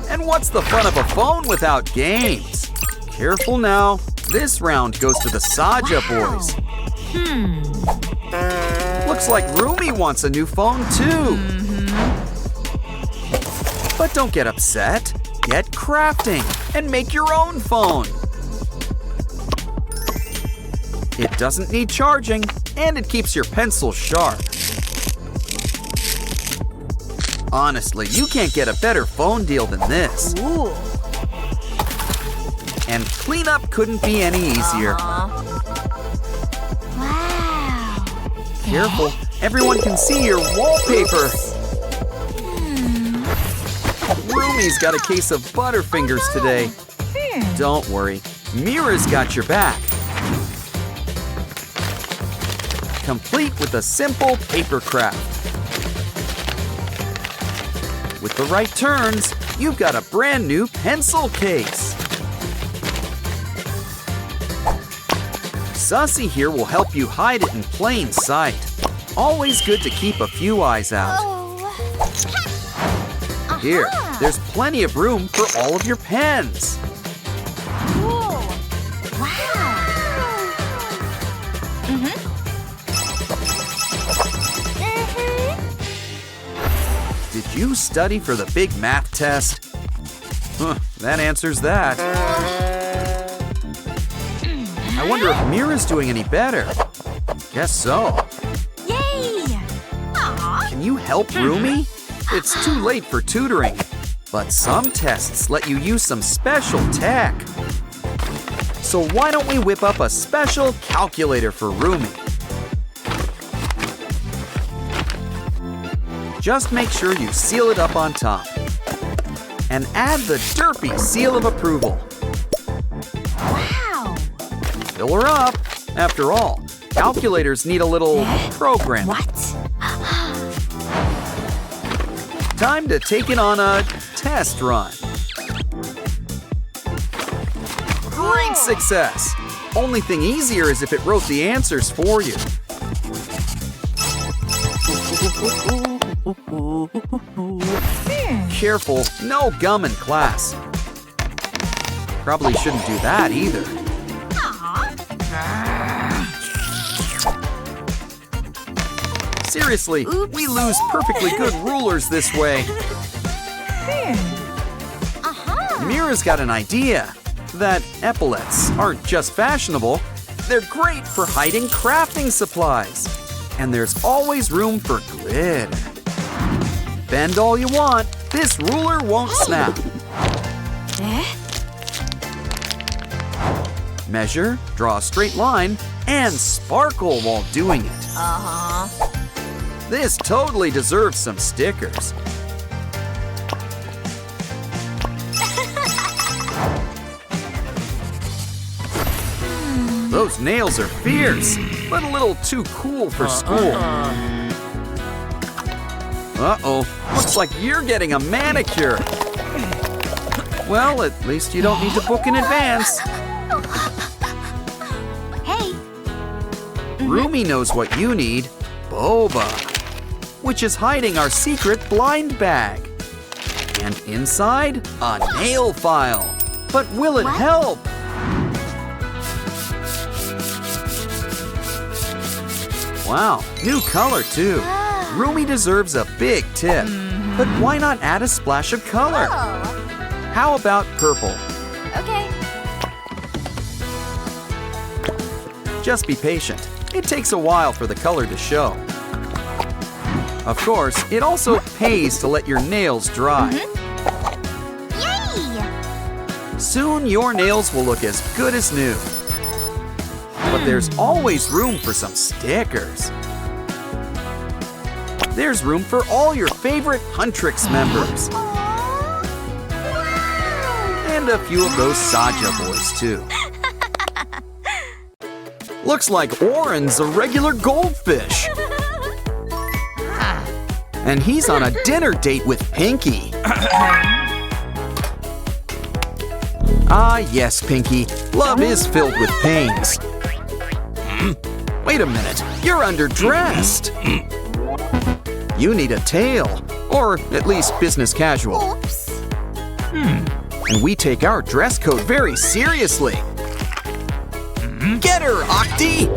And what's the fun of a phone without games? Careful now. This round goes to the Saja boys. Looks like Rumi wants a new phone too. But don't get upset. Get crafting and make your own phone. It doesn't need charging and it keeps your pencil sharp. Honestly, you can't get a better phone deal than this. Ooh. And cleanup couldn't be any easier. Wow. Careful, everyone can see your wallpaper. Rumi's got a case of Butterfingers today. Don't worry, Mira's got your back. Complete with a simple paper craft. With the right turns, you've got a brand new pencil case. Sussy here will help you hide it in plain sight. Always good to keep a few eyes out. Here, there's plenty of room for all of your pens. Cool. Wow. Did you study for the big math test? That answers that. I wonder if Mira's doing any better. Guess so. Yay. Aw. Can you help Rumi? It's too late for tutoring, but some tests let you use some special tech. So why don't we whip up a special calculator for Rumi? Just make sure you seal it up on top. And add the derpy seal of approval. Wow. Fill her up. After all, calculators need a little programming. What? Time to take it on a test run. Great success! Only thing easier is if it wrote the answers for you. Careful, no gum in class. Probably shouldn't do that either. Seriously, we lose perfectly good rulers this way. Mira's got an idea that epaulets aren't just fashionable, they're great for hiding crafting supplies. And there's always room for glitter. Bend all you want, this ruler won't snap. Measure, draw a straight line, and sparkle while doing it. This totally deserves some stickers. Those nails are fierce, but a little too cool for school. Uh-oh, looks like you're getting a manicure. Well, at least you don't need to book in advance. Hey. Rumi knows what you need, boba, which is hiding our secret blind bag. And inside, a nail file. But will it help? Wow, new color too. Rumi deserves a big tip. But why not add a splash of color? How about purple? Okay. Just be patient. It takes a while for the color to show. Of course, it also pays to let your nails dry. Yay! Soon your nails will look as good as new. But there's always room for some stickers. There's room for all your favorite Huntrix members. Wow! And a few of those Saja boys, too. Looks like Oren's a regular goldfish. And he's on a dinner date with Pinky. Ah, yes, Pinky. Love is filled with pains. Wait a minute. You're underdressed. You need a tail, or at least business casual. Oops. And we take our dress code very seriously. Get her, Octi!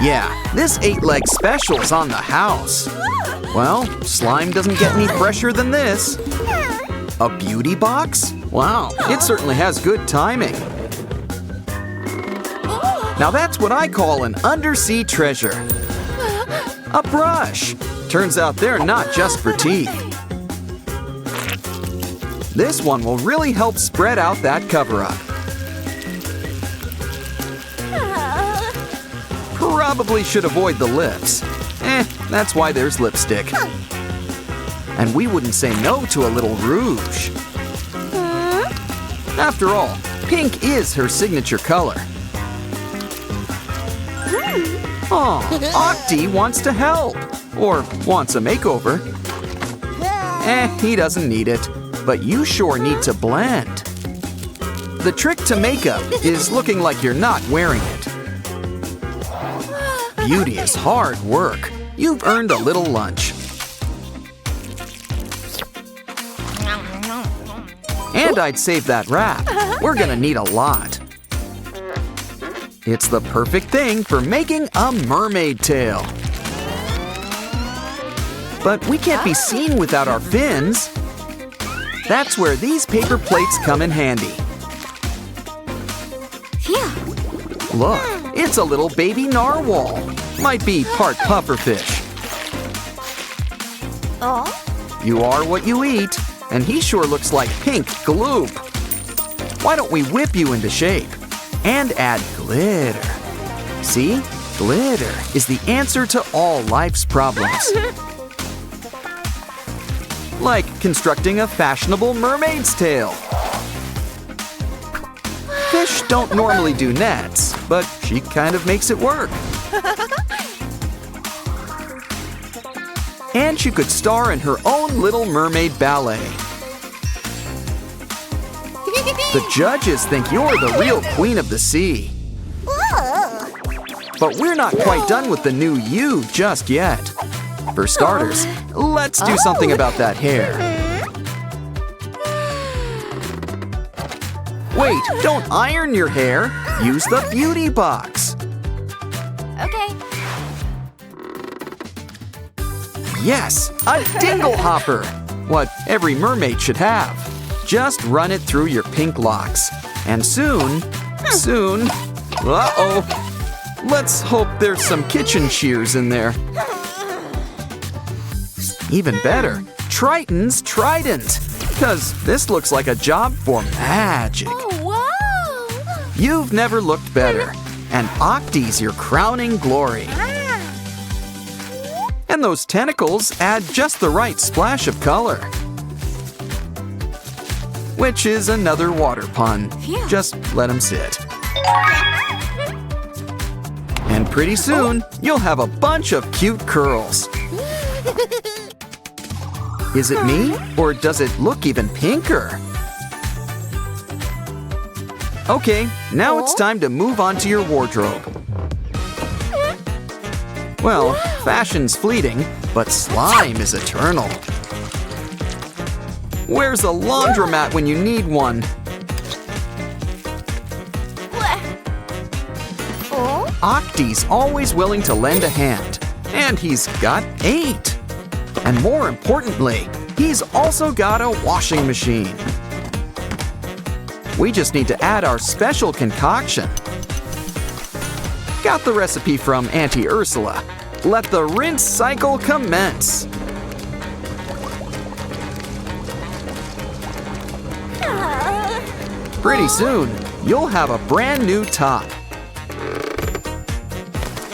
Yeah, this 8-leg special's on the house. Well, slime doesn't get any fresher than this. A beauty box? Wow, it certainly has good timing. Now that's what I call an undersea treasure. A brush. Turns out they're not just for teeth. This one will really help spread out that cover-up. Probably should avoid the lips. That's why there's lipstick. And we wouldn't say no to a little rouge. After all, pink is her signature color. Oh, Octi wants to help. Or wants a makeover. He doesn't need it. But you sure need to blend. The trick to makeup is looking like you're not wearing it. Beauty is hard work. You've earned a little lunch. And I'd save that wrap. We're gonna need a lot. It's the perfect thing for making a mermaid tail. But we can't be seen without our fins. That's where these paper plates come in handy. Look, it's a little baby narwhal. Might be part pufferfish. Oh? You are what you eat, and he sure looks like pink gloop. Why don't we whip you into shape? And add glitter. See? Glitter is the answer to all life's problems. Like constructing a fashionable mermaid's tail. Fish don't normally do nets, but she kind of makes it work. And she could star in her own Little Mermaid ballet. The judges think you're the real queen of the sea. But we're not quite done with the new you just yet. For starters, let's do something about that hair. Wait, don't iron your hair. Use the beauty box. Okay. Yes, a dingle hopper. What every mermaid should have. Just run it through your pink locks. And soon, uh-oh. Let's hope there's some kitchen shears in there. Even better, Triton's trident. Because this looks like a job for magic. Oh, wow! You've never looked better. And Octi's your crowning glory. And those tentacles add just the right splash of color. Which is another water pun. Phew. Just let them sit. And pretty soon, you'll have a bunch of cute curls. Is it me, or does it look even pinker? Okay, now it's time to move on to your wardrobe. Well, fashion's fleeting, but slime is eternal. Where's a laundromat when you need one? Oh? Octi's always willing to lend a hand. And he's got 8. And more importantly, he's also got a washing machine. We just need to add our special concoction. Got the recipe from Auntie Ursula. Let the rinse cycle commence. Pretty soon, you'll have a brand new top.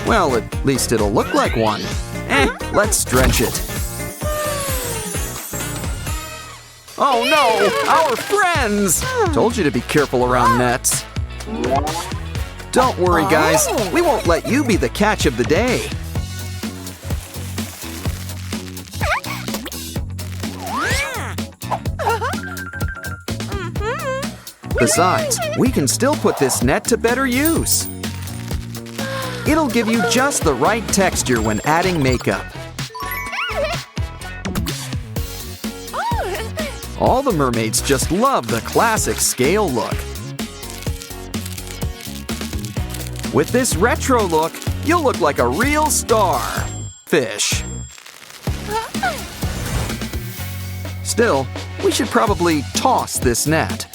Well, at least it'll look like one. Let's stretch it. Oh no, our friends! Told you to be careful around nets. Don't worry, guys. We won't let you be the catch of the day. Besides, we can still put this net to better use. It'll give you just the right texture when adding makeup. All the mermaids just love the classic scale look. With this retro look, you'll look like a real star fish. Still, we should probably toss this net.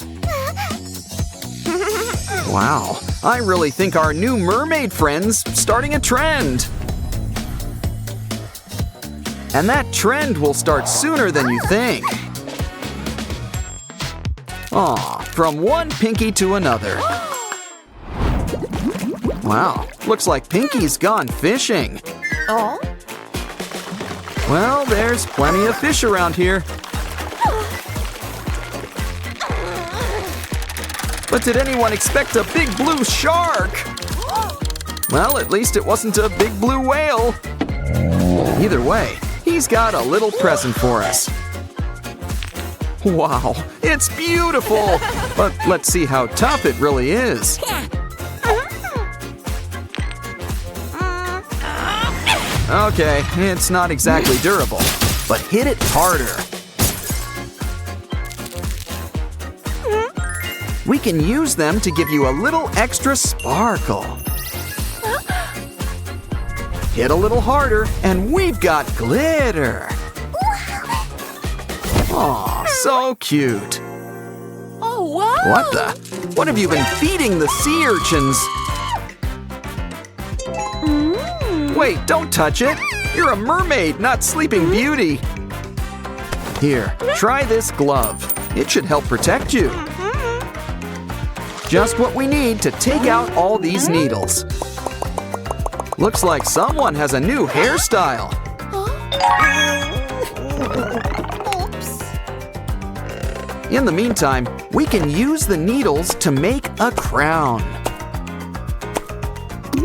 Wow, I really think our new mermaid friend's starting a trend. And that trend will start sooner than you think. Aw, from one Pinky to another. Wow, looks like Pinky's gone fishing. Oh? Well, there's plenty of fish around here. But did anyone expect a big blue shark? Well, at least it wasn't a big blue whale. Either way, he's got a little present for us. Wow, it's beautiful! But let's see how tough it really is. Okay, it's not exactly durable, but hit it harder. We can use them to give you a little extra sparkle. Hit a little harder, and we've got glitter. Aw, so cute. Oh, wow! What the? What have you been feeding the sea urchins? Wait, don't touch it. You're a mermaid, not Sleeping Beauty. Here, try this glove. It should help protect you. Just what we need to take out all these needles. Looks like someone has a new hairstyle. In the meantime, we can use the needles to make a crown.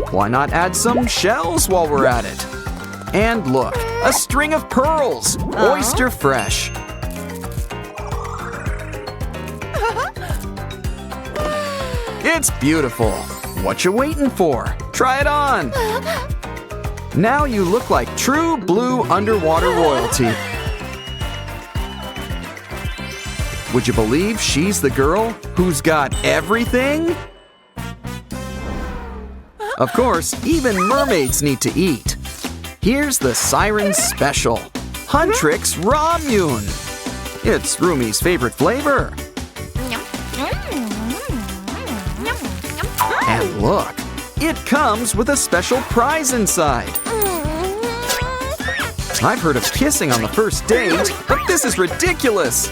Why not add some shells while we're at it? And look, a string of pearls, oyster fresh. It's beautiful. What you waiting for? Try it on. Now you look like true blue underwater royalty. Would you believe she's the girl who's got everything? Of course, even mermaids need to eat. Here's the Siren Special, Huntrix Ramune. It's Rumi's favorite flavor. And look, it comes with a special prize inside. I've heard of kissing on the first date, but this is ridiculous.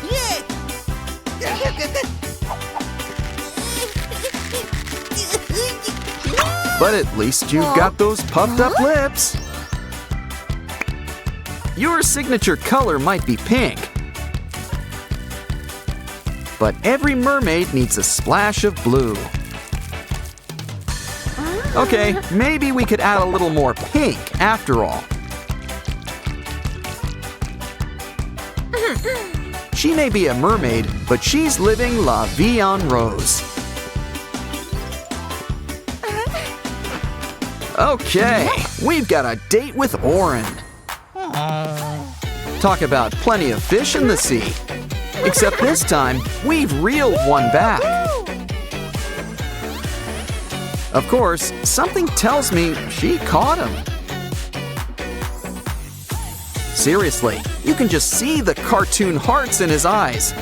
But at least you've got those puffed up lips. Your signature color might be pink, but every mermaid needs a splash of blue. Okay, maybe we could add a little more pink after all. She may be a mermaid, but she's living la vie en rose. Okay, we've got a date with Oren. Talk about plenty of fish in the sea. Except this time, we've reeled one back. Of course, something tells me she caught him. Seriously, you can just see the cartoon hearts in his eyes.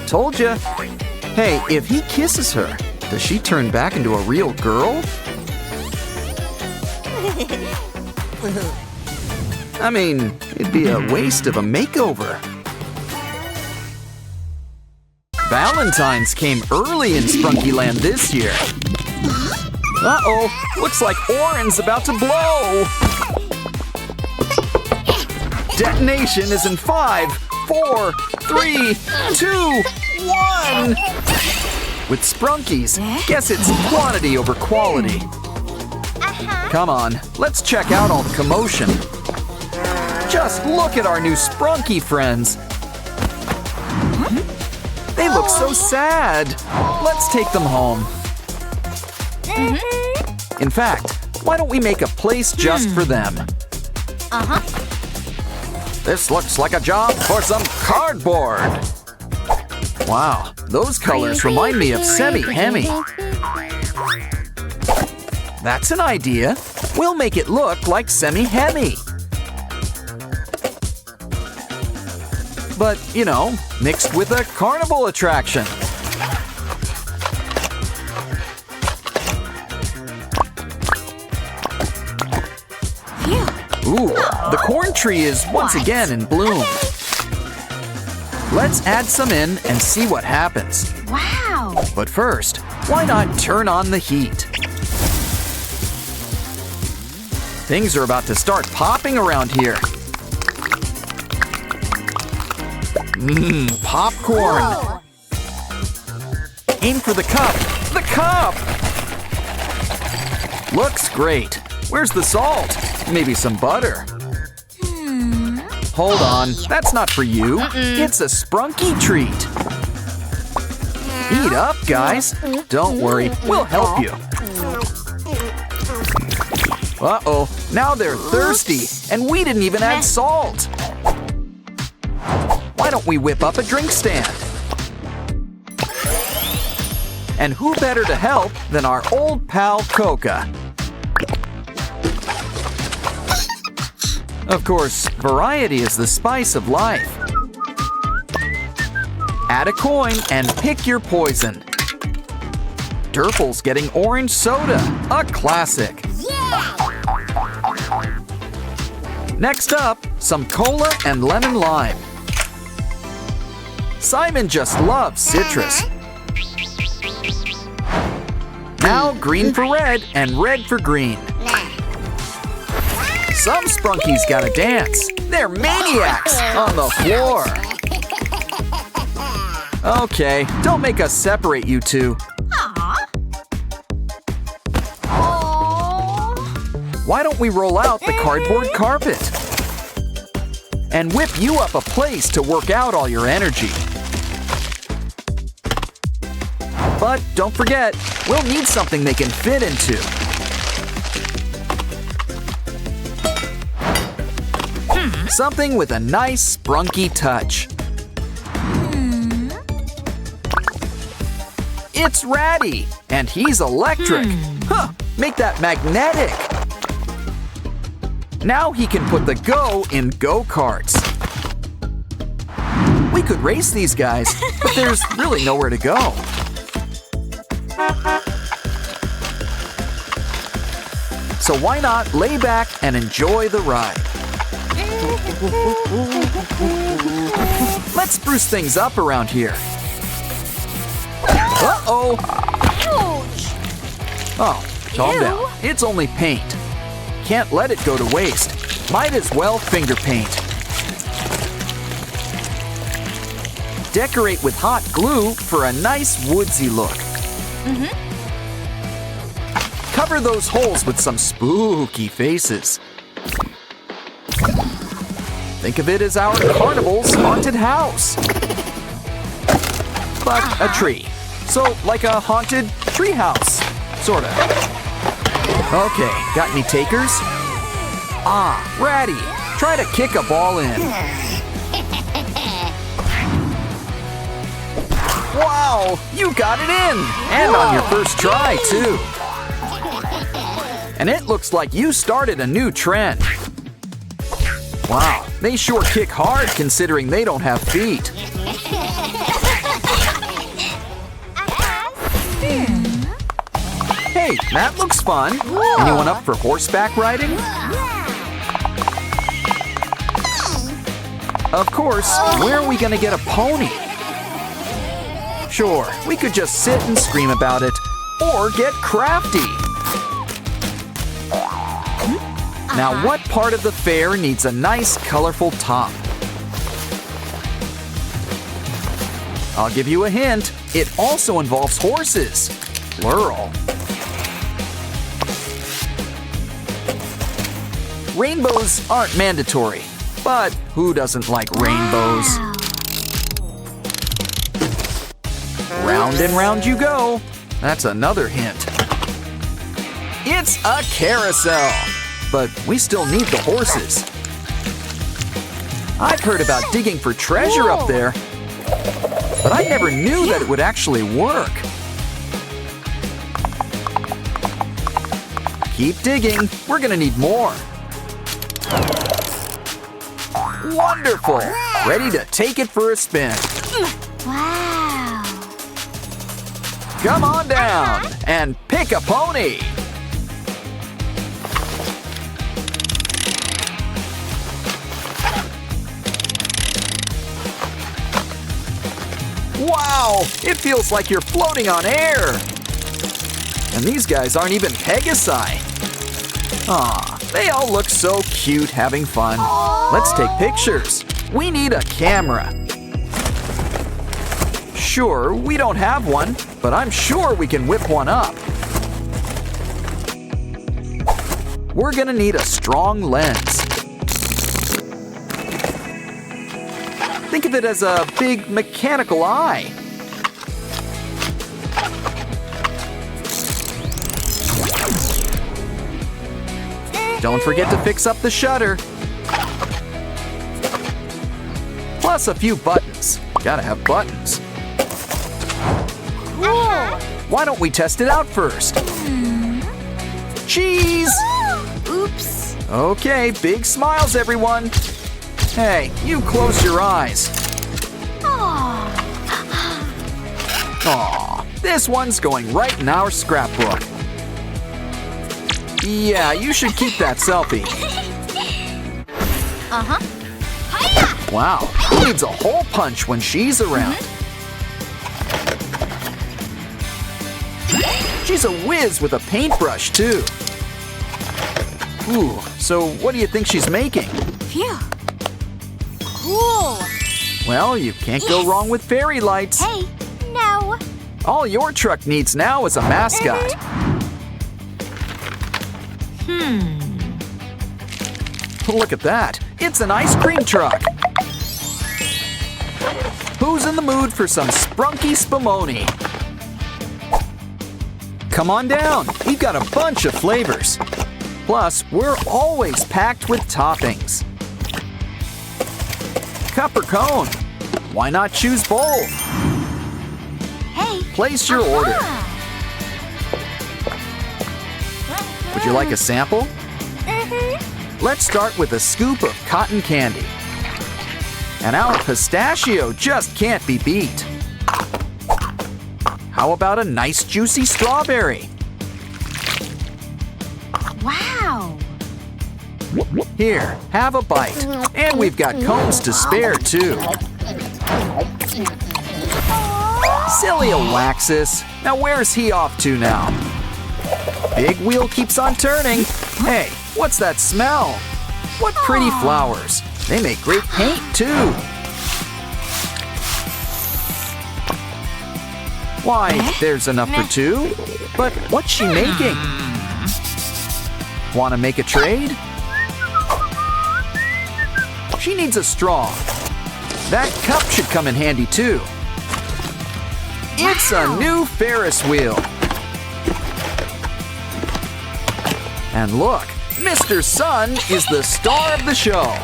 Told ya. Hey, if he kisses her, does she turn back into a real girl? I mean, it'd be a waste of a makeover. Valentine's came early in Sprunky Land this year. Uh-oh, looks like Oren's about to blow. Detonation is in 5, 4, 3, 2, 1. With Sprunkies, guess it's quantity over quality. Come on, let's check out all the commotion. Just look at our new Sprunky friends. They look so sad. Let's take them home. In fact, why don't we make a place just for them? This looks like a job for some cardboard. Wow, those colors remind me of Semi-Hemi. That's an idea. We'll make it look like Semi-Hemi. But, you know, mixed with a carnival attraction. Ooh, the corn tree is once again in bloom. Let's add some in and see what happens. Wow! But first, why not turn on the heat? Things are about to start popping around here. Popcorn! Whoa. Aim for the cup! The cup! Looks great. Where's the salt? Maybe some butter. Hold on, that's not for you. It's a Sprunky treat. Eat up, guys. Don't worry, we'll help you. Uh-oh, now they're thirsty, and we didn't even add salt. Why don't we whip up a drink stand? And who better to help than our old pal Coca? Of course, variety is the spice of life. Add a coin and pick your poison. Durple's getting orange soda, a classic. Next up, some cola and lemon lime. Simon just loves citrus. Now green for red and red for green. Some Sprunkies gotta dance. They're maniacs on the floor. Okay, don't make us separate you two. Why don't we roll out the cardboard carpet? And whip you up a place to work out all your energy. But don't forget, we'll need something they can fit into. Something with a nice Sprunky touch. It's Ratty, and he's electric. Huh, make that magnetic. Now he can put the go in go-karts. We could race these guys, but there's really nowhere to go. So why not lay back and enjoy the ride? Let's spruce things up around here. Uh-oh! Ouch! Oh, calm Ew. down. It's only paint. Can't let it go to waste. Might as well finger paint. Decorate with hot glue for a nice woodsy look. Cover those holes with some spooky faces. Think of it as our carnival's haunted house. But a tree. So like a haunted tree house, sorta. Okay, got any takers? Ah, Ratty, try to kick a ball in. Wow, you got it in! And on your first try, too. And it looks like you started a new trend. Wow, they sure kick hard considering they don't have feet. Hey, that looks fun. Anyone up for horseback riding? Of course, where are we gonna get a pony? Sure, we could just sit and scream about it, or get crafty. Now, what part of the fair needs a nice, colorful top? I'll give you a hint. It also involves horses. Plural. Rainbows aren't mandatory, but who doesn't like rainbows? Wow. Round and round you go. That's another hint. It's a carousel, but we still need the horses. I've heard about digging for treasure up there, but I never knew that it would actually work. Keep digging. We're gonna need more. Wonderful! Ready to take it for a spin. Wow. Come on down and pick a pony. Wow! It feels like you're floating on air. And these guys aren't even Pegasi. Aw, they all look so cute having fun. Let's take pictures. We need a camera. Sure, we don't have one, but I'm sure we can whip one up. We're gonna need a strong lens. Think of it as a big mechanical eye. Don't forget to fix up the shutter. Plus a few buttons. Gotta have buttons. Why don't we test it out first? Cheese! Oops. Okay, big smiles, everyone. Hey, you close your eyes. Aw. Aw, this one's going right in our scrapbook. Yeah, you should keep that selfie. Uh-huh. Wow, who needs a hole punch when she's around? She's a whiz with a paintbrush, too. Ooh, so what do you think she's making? Phew. Cool. Well, you can't go wrong with fairy lights. Hey, no. All your truck needs now is a mascot. Look at that. It's an ice cream truck. Who's in the mood for some Sprunki spumoni? Come on down. We've got a bunch of flavors. Plus, we're always packed with toppings. Cup or cone? Why not choose both? Hey. Place your order. Would you like a sample? Let's start with a scoop of cotton candy. And our pistachio just can't be beat. How about a nice juicy strawberry? Wow. Here, have a bite. And we've got cones to spare, too. Silly Alexis. Now where's he off to now? Big wheel keeps on turning. Hey, what's that smell? What pretty flowers. They make great paint, too. Why, there's enough for two. But what's she making? Want to make a trade? She needs a straw. That cup should come in handy, too. It's a new Ferris wheel. And look, Mr. Sun is the star of the show.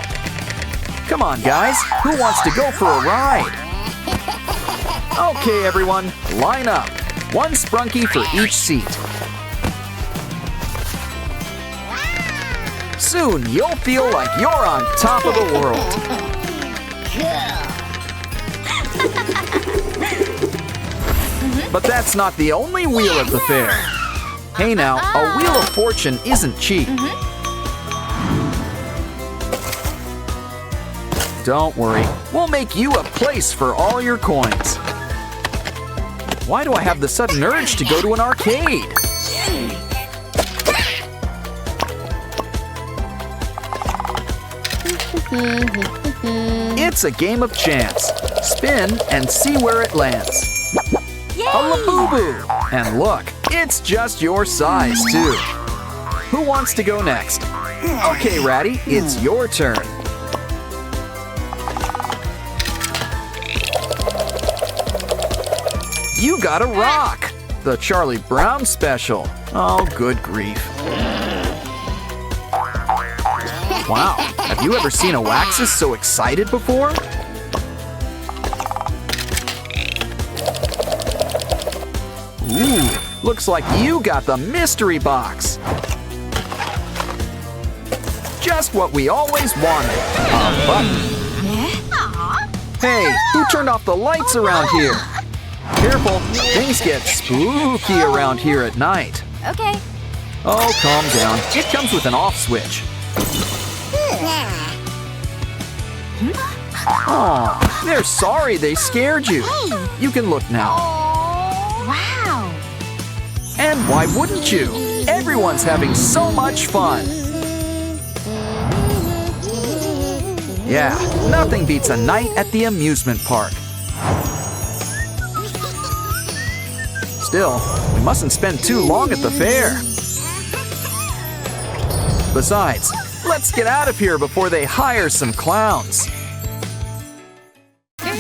Come on, guys. Who wants to go for a ride? Okay, everyone, line up. One Sprunki for each seat. Soon, you'll feel like you're on top of the world. But that's not the only wheel at the fair. Hey now, a wheel of fortune isn't cheap. Don't worry, we'll make you a place for all your coins. Why do I have the sudden urge to go to an arcade? It's a game of chance. Spin and see where it lands. Yay! A Labubu! And look, it's just your size, too. Who wants to go next? Okay, Ratty, it's your turn. You got a rock! The Charlie Brown special. Oh, good grief. Wow, have you ever seen a Waxus so excited before? Ooh, looks like you got the mystery box. Just what we always wanted. A button. Hey, who turned off the lights around here? Careful, things get spooky around here at night. Okay. Oh, calm down. It comes with an off switch. Aw, they're sorry they scared you. You can look now. Wow. And why wouldn't you? Everyone's having so much fun. Yeah, nothing beats a night at the amusement park. Still, we mustn't spend too long at the fair. Besides, let's get out of here before they hire some clowns.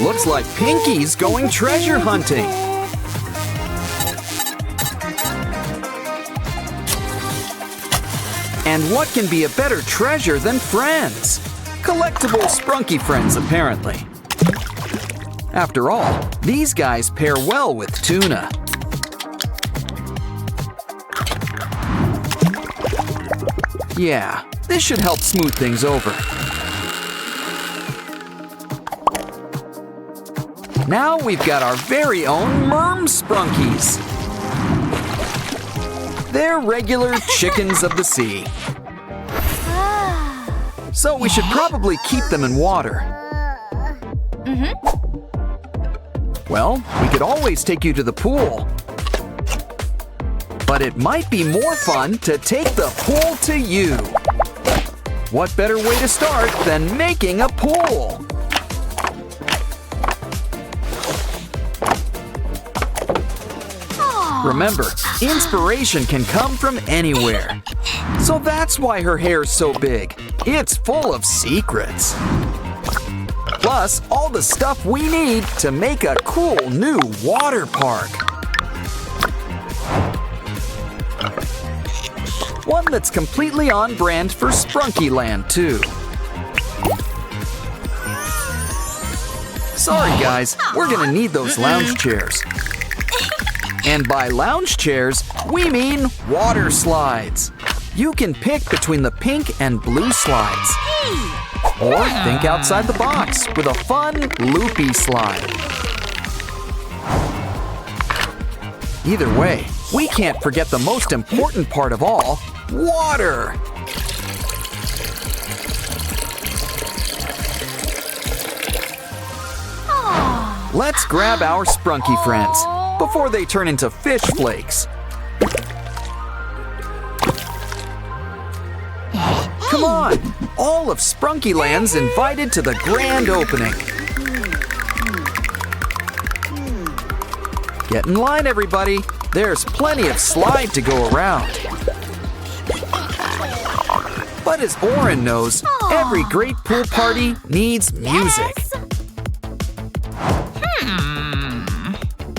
Looks like Pinky's going treasure hunting. And what can be a better treasure than friends? Collectible Sprunki friends, apparently. After all, these guys pair well with tuna. Yeah, this should help smooth things over. Now we've got our very own Merm Sprunkies. They're regular chickens of the sea. So we should probably keep them in water. Well, we could always take you to the pool. But it might be more fun to take the pool to you. What better way to start than making a pool? Remember, inspiration can come from anywhere. So that's why her hair's so big. It's full of secrets. Plus, all the stuff we need to make a cool new water park. One that's completely on brand for Sprunki Land, too. Sorry, guys, we're gonna need those lounge chairs. And by lounge chairs, we mean water slides. You can pick between the pink and blue slides. Or think outside the box with a fun, loopy slide. Either way, we can't forget the most important part of all, water. Let's grab our Sprunki friends before they turn into fish flakes. Come on! All of Sprunki Land's invited to the grand opening. Get in line, everybody. There's plenty of slide to go around. But as Oren knows, every great pool party needs music.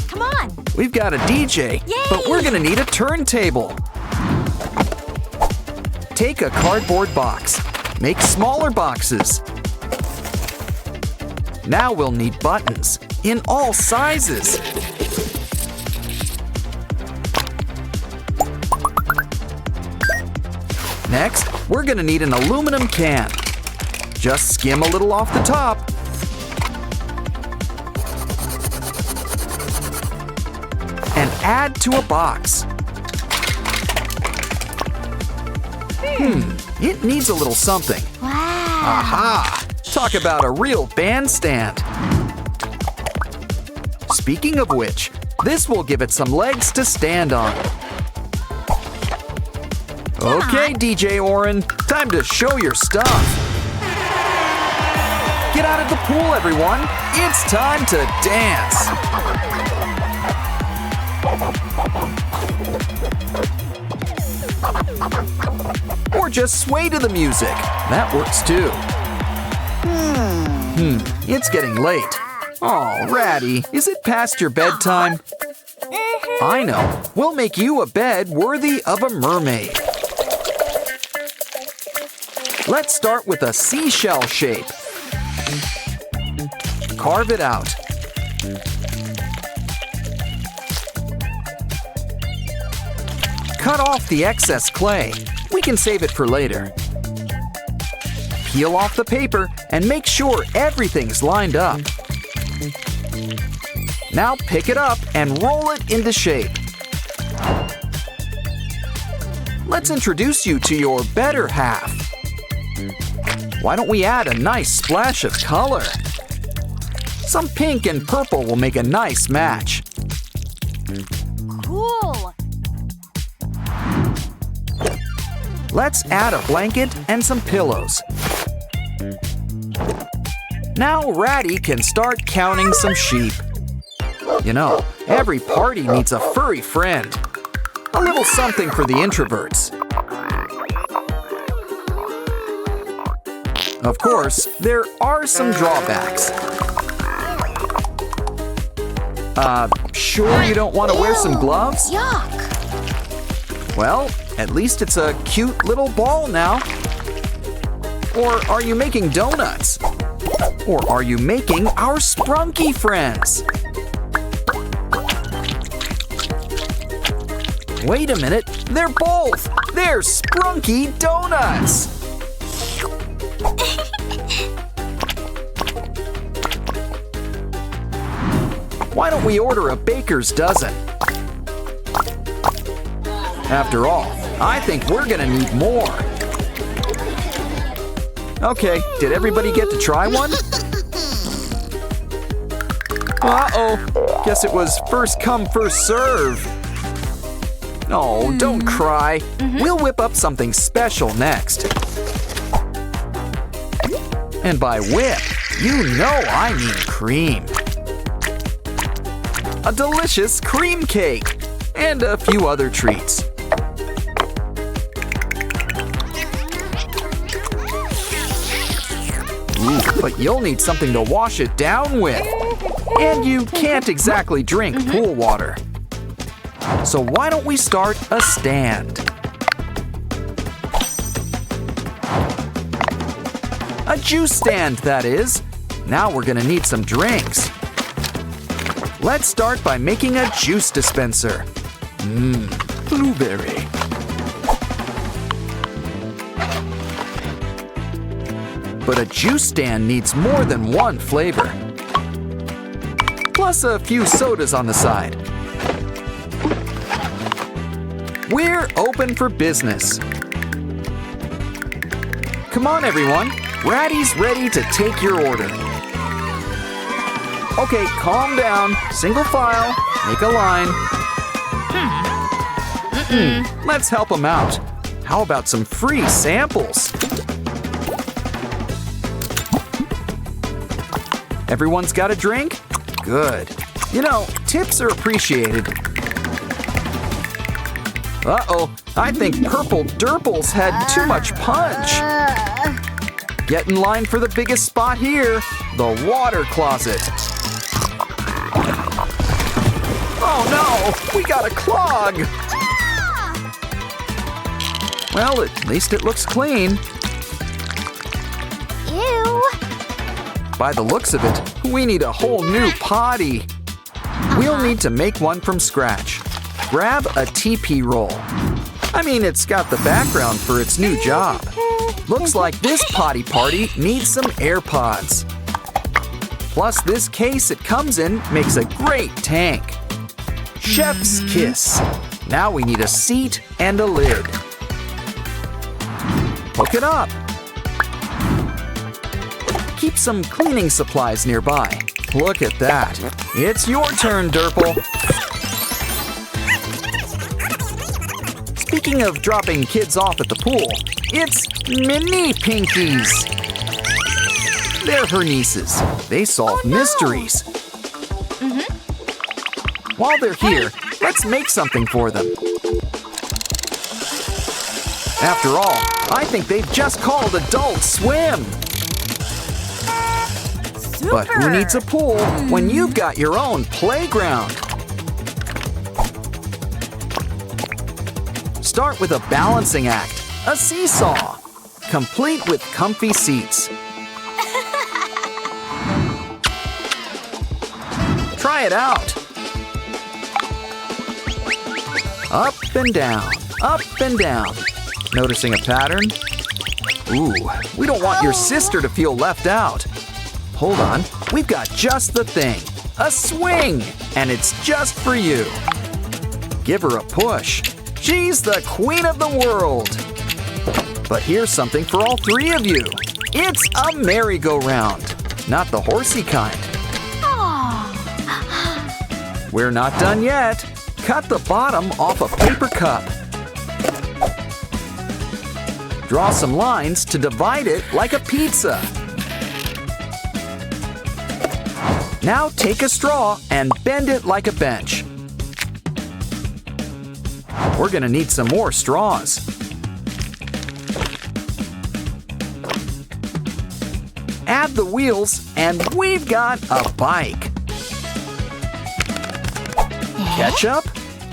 Come on. We've got a DJ, but we're gonna need a turntable. Take a cardboard box. Make smaller boxes. Now we'll need buttons in all sizes. Next, we're gonna need an aluminum can. Just skim a little off the top. And add to a box. It needs a little something. Wow. Aha! Talk about a real bandstand. Speaking of which, This will give it some legs to stand on. Okay, DJ Oren, time to show your stuff. Get out of the pool, everyone. It's time to dance. Or just sway to the music. That works too. It's getting late. Oh, Ratty, is it past your bedtime? I know. We'll make you a bed worthy of a mermaid. Let's start with a seashell shape. Carve it out. Cut off the excess clay. We can save it for later. Peel off the paper and make sure everything's lined up. Now pick it up and roll it into shape. Let's introduce you to your better half. Why don't we add a nice splash of color? Some pink and purple will make a nice match. Cool. Let's add a blanket and some pillows. Now Ratty can start counting some sheep. You know, every party needs a furry friend. A little something for the introverts. Of course, there are some drawbacks. Sure you don't want to wear some gloves? Yuck. Well, at least it's a cute little ball now. Or are you making donuts? Or are you making our Sprunki friends? Wait a minute, they're both! They're Sprunki donuts! Why don't we order a baker's dozen? After all, I think we're gonna need more. Okay, did everybody get to try one? Uh-oh, guess it was first come, first serve. Oh, don't cry. We'll whip up something special next. And by whip, you know I mean cream. A delicious cream cake and a few other treats. Ooh, but you'll need something to wash it down with. And you can't exactly drink pool water. So why don't we start a stand? A juice stand, that is. Now we're gonna need some drinks. Let's start by making a juice dispenser. Blueberry. But a juice stand needs more than one flavor. Plus a few sodas on the side. We're open for business. Come on, everyone. Ratty's ready to take your order. Okay, calm down. Single file. Make a line. Let's help him out. How about some free samples? Everyone's got a drink? Good. You know, tips are appreciated. Uh-oh, I think Purple Durples had too much punch. Get in line for the biggest spot here, the water closet. Oh no, we got a clog. Well, at least it looks clean. Ew. By the looks of it, we need a whole new potty. We'll need to make one from scratch. Grab a TP roll. I mean, it's got the background for its new job. Looks like this potty party needs some AirPods. Plus, this case it comes in makes a great tank. Chef's kiss. Now we need a seat and a lid. Hook it up. Keep some cleaning supplies nearby. Look at that. It's your turn, Durple. speaking of dropping kids off at the pool, it's Mini Pinkies. They're her nieces. They solve mysteries. While they're here, let's make something for them. After all, I think they've just called Adult Swim. But who needs a pool when you've got your own playground? Start with a balancing act, a seesaw, complete with comfy seats. Try it out. Up and down, up and down. Noticing a pattern? Ooh, we don't want your sister to feel left out. Hold on, we've got just the thing. A swing, and it's just for you. Give her a push. She's the queen of the world. But here's something for all three of you. It's a merry-go-round, not the horsey kind. We're not done yet. Cut the bottom off a paper cup. Draw some lines to divide it like a pizza. Now take a straw and bend it like a bench. We're gonna need some more straws. Add the wheels and we've got a bike. Ketchup?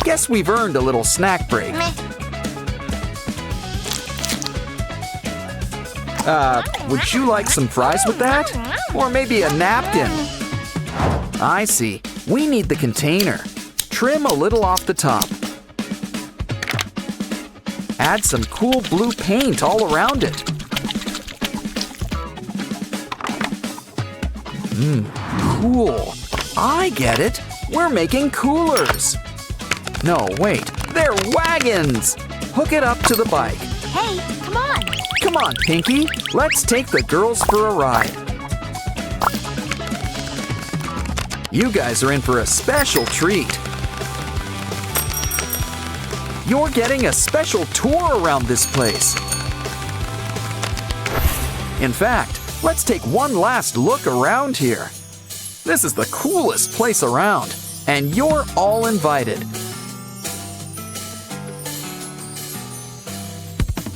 Guess we've earned a little snack break. Would you like some fries with that? Or maybe a napkin? I see. We need the container. Trim a little off the top. Add some cool blue paint all around it. Cool. I get it. We're making coolers. No, wait. They're wagons. Hook it up to the bike. Hey, come on. Come on, Pinky. Let's take the girls for a ride. You guys are in for a special treat. You're getting a special tour around this place. In fact, let's take one last look around here. This is the coolest place around, and you're all invited.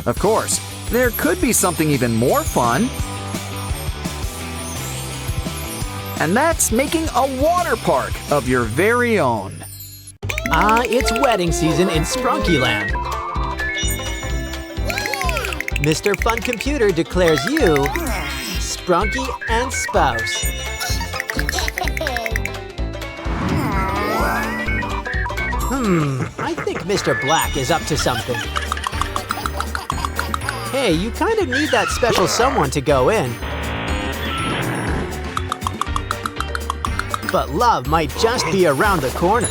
Of course, there could be something even more fun. And that's making a water park of your very own. It's wedding season in Sprunki Land. Mr. Fun Computer declares you Sprunki and spouse. I think Mr. Black is up to something. Hey, you kind of need that special someone to go in. But love might just be around the corner.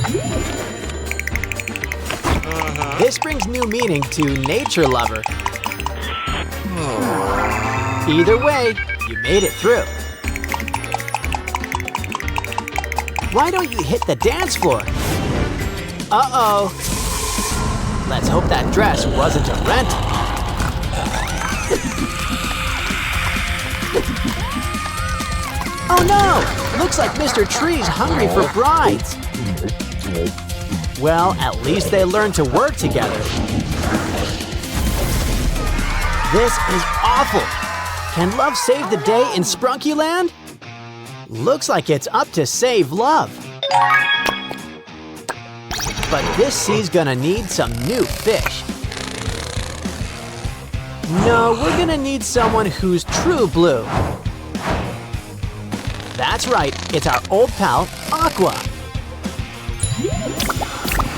This brings new meaning to nature lover. Either way, you made it through. Why don't you hit the dance floor? Uh-oh. Let's hope that dress wasn't a rental. Oh no! Looks like Mr. Tree's hungry for brides. Well, at least they learned to work together. This is awful. Can love save the day in Sprunki Land? Looks like it's up to save love. But this sea's gonna need some new fish. No, we're gonna need someone who's true blue. That's right, it's our old pal, Aqua.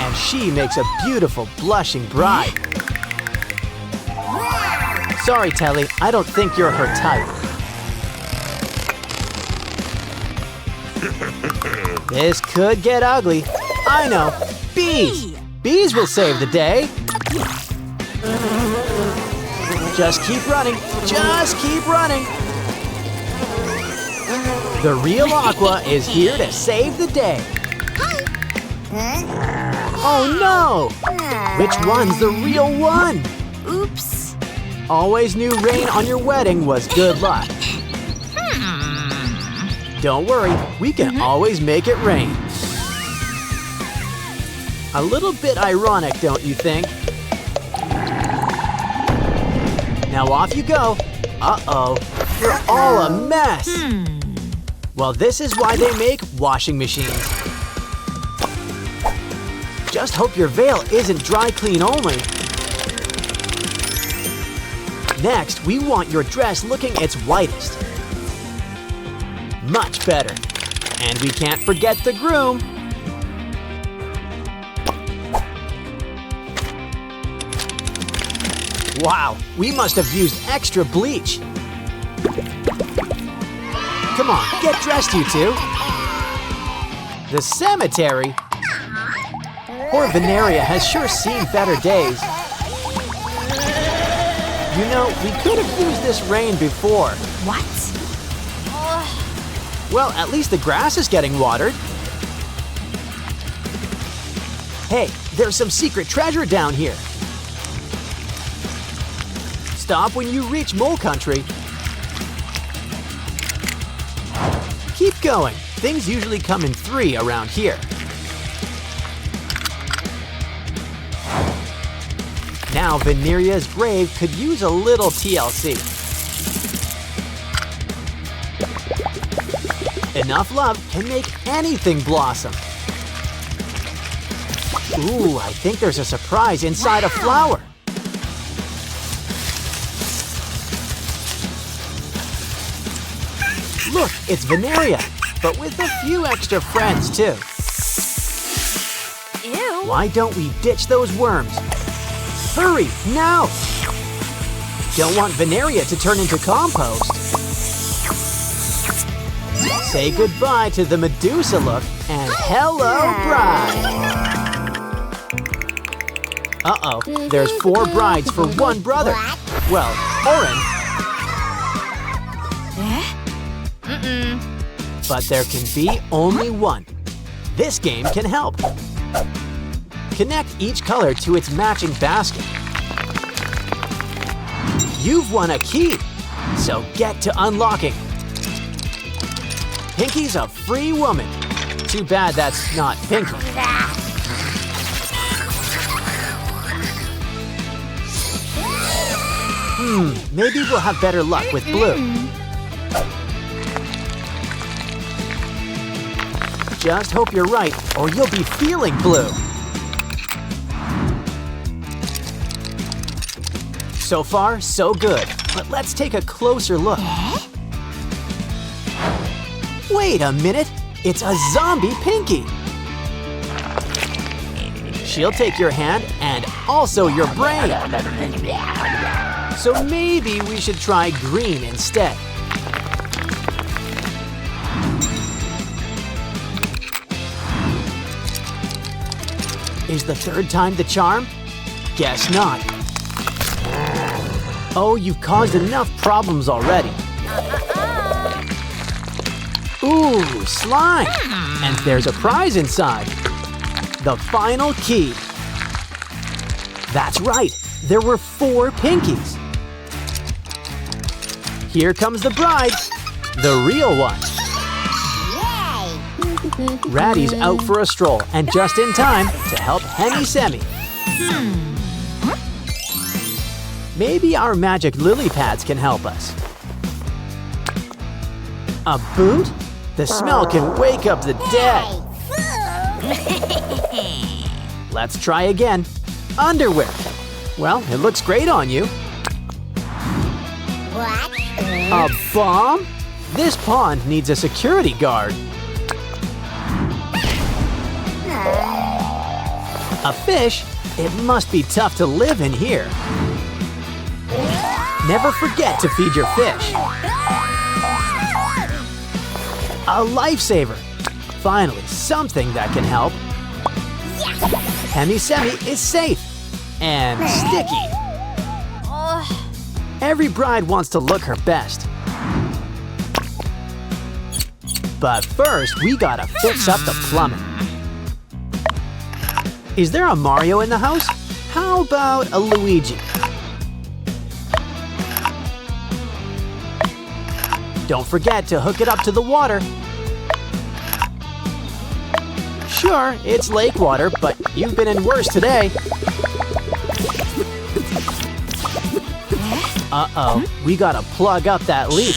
And she makes a beautiful blushing bride. Sorry, Telly, I don't think you're her type. This could get ugly. I know, bees! Bees will save the day. Just keep running, just keep running. The real Aqua is here to save the day. Oh no! Which one's the real one? Oops. Always knew rain on your wedding was good luck. Don't worry, we can always make it rain. A little bit ironic, don't you think? Now off you go. Uh-oh, you're all a mess. Well, this is why they make washing machines. Just hope your veil isn't dry clean only. Next, we want your dress looking its whitest. Much better. And we can't forget the groom. Wow, we must have used extra bleach. Come on, get dressed, you two. The cemetery? Poor Veneria has sure seen better days. You know, we could have used this rain before. What? Well, at least the grass is getting watered. Hey, there's some secret treasure down here. Stop when you reach Mole Country. Keep going. Things usually come in 3 around here. Now Veneria's grave could use a little TLC. Enough love can make anything blossom. Ooh, I think there's a surprise inside a flower. Look, it's Veneria, but with a few extra friends too. Ew. Why don't we ditch those worms? Hurry, now! Don't want Veneria to turn into compost. Say goodbye to the Medusa look and hello, bride! Uh-oh, there's 4 brides for 1 brother. Well, Oren. But there can be only 1. This game can help. Connect each color to its matching basket. You've won a key, so get to unlocking. Pinky's a free woman. Too bad that's not Pinky. Maybe we'll have better luck with blue. Just hope you're right, or you'll be feeling blue. So far, so good. But let's take a closer look. Wait a minute, it's a zombie Pinky. She'll take your hand and also your brain. So maybe we should try green instead. Is the 3rd time the charm? Guess not. Oh, you've caused enough problems already. Ooh, slime! And there's a prize inside. The final key. That's right, there were 4 Pinkies. Here comes the bride, the real one. Ratty's out for a stroll, and just in time to help Hemi Semi. Maybe our magic lily pads can help us. A boot? The smell can wake up the dead. Let's try again. Underwear. Well, it looks great on you. What? A bomb? This pond needs a security guard. A fish? It must be tough to live in here. Never forget to feed your fish. A lifesaver. Finally, something that can help. Hemi Semi is safe and sticky. Every bride wants to look her best. But first, we gotta fix up the plumbing. Is there a Mario in the house? How about a Luigi? Don't forget to hook it up to the water. Sure, it's lake water, but you've been in worse today. Uh-oh, we gotta plug up that leak.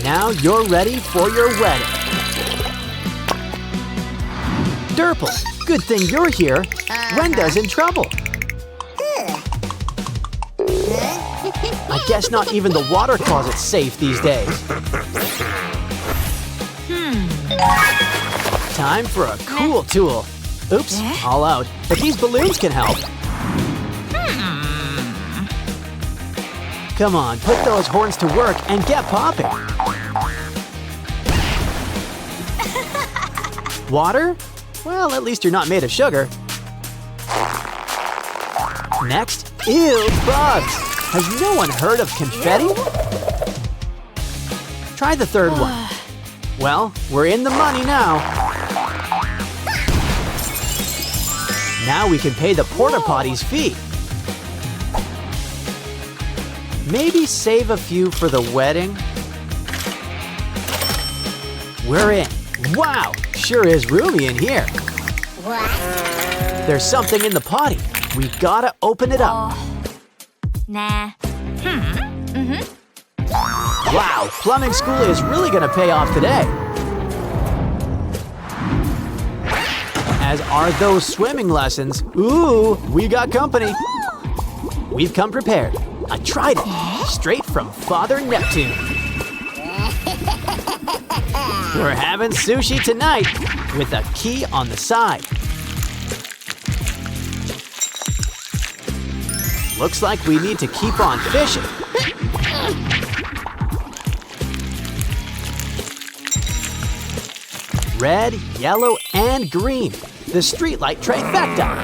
Now you're ready for your wedding. Durple, good thing you're here. Wenda's in trouble. I guess not even the water closet's safe these days. Time for a cool tool. Oops, all out. But these balloons can help. Come on, put those horns to work and get popping. Water? Well, at least you're not made of sugar. Next, ew, bugs. Has no one heard of confetti? Try the third one. Well, we're in the money now. Now we can pay the porta potty's fee. Maybe save a few for the wedding. We're in. Wow, sure is roomy in here. There's something in the potty. We gotta open it up. Nah. Wow, plumbing school is really gonna pay off today. As are those swimming lessons. Ooh, we got company. We've come prepared. A trident, straight from Father Neptune. We're having sushi tonight, with a key on the side. Looks like we need to keep on fishing. Red, yellow, and green. The streetlight trifecta.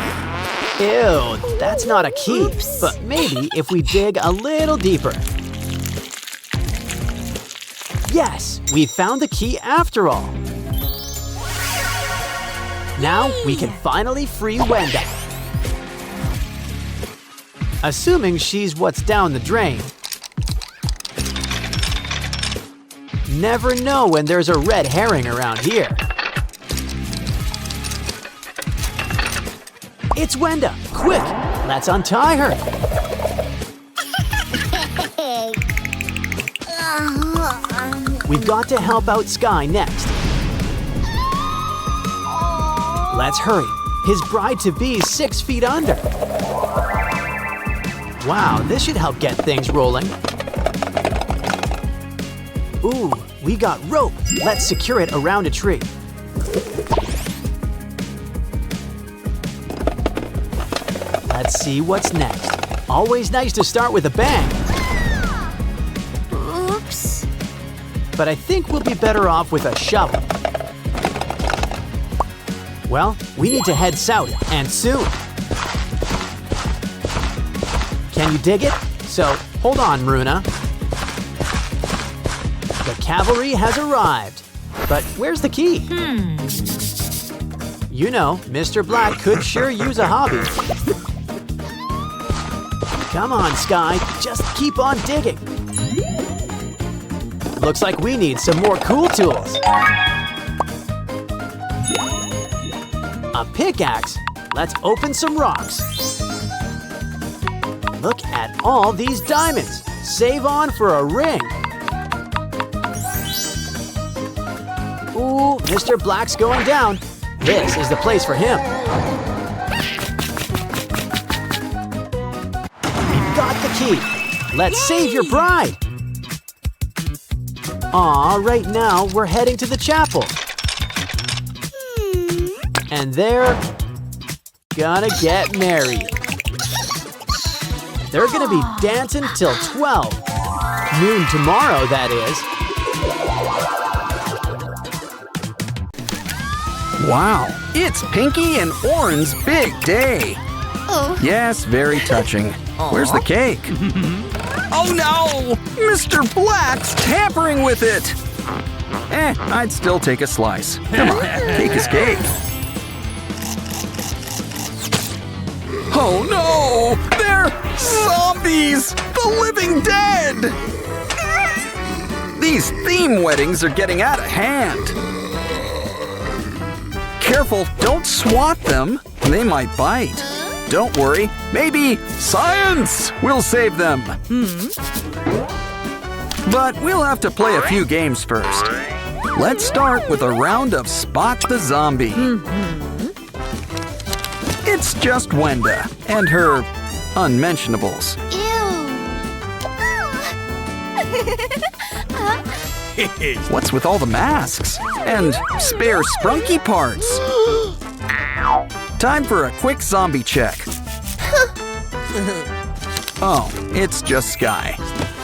Ew, that's not a key. Oops. But maybe if we dig a little deeper. Yes, we found the key after all. Now we can finally free Wenda. Assuming she's what's down the drain. Never know when there's a red herring around here. It's Wenda! Quick! Let's untie her! We've got to help out Sky next. Let's hurry. His bride-to-be's 6 feet under. Wow, this should help get things rolling. Ooh, we got rope. Let's secure it around a tree. Let's see what's next. Always nice to start with a bang. Oops. But I think we'll be better off with a shovel. Well, we need to head south, and soon. Can you dig it? So, hold on, Maruna. The cavalry has arrived. But where's the key? You know, Mr. Black could sure use a hobby. Come on, Sky, just keep on digging. Looks like we need some more cool tools. A pickaxe? Let's open some rocks. Look at all these diamonds. Save on for a ring. Ooh, Mr. Black's going down. This is the place for him. We've got the key. Let's save your bride. Aw, right now we're heading to the chapel. And they're gonna get married. They're gonna be dancing till 12. Noon tomorrow, that is. Wow, it's Pinky and Orin's big day. Oh. Yes, very touching. Where's the cake? Oh no! Mr. Black's tampering with it! I'd still take a slice. Come on, cake is cake. Oh no! They're zombies! The living dead! These theme weddings are getting out of hand. Careful, don't swat them. They might bite. Don't worry, maybe science will save them. But we'll have to play a few games first. Let's start with a round of Spot the Zombie. It's just Wenda and her unmentionables. Ew. What's with all the masks? And spare Sprunki parts? Time for a quick zombie check. Oh, it's just Sky.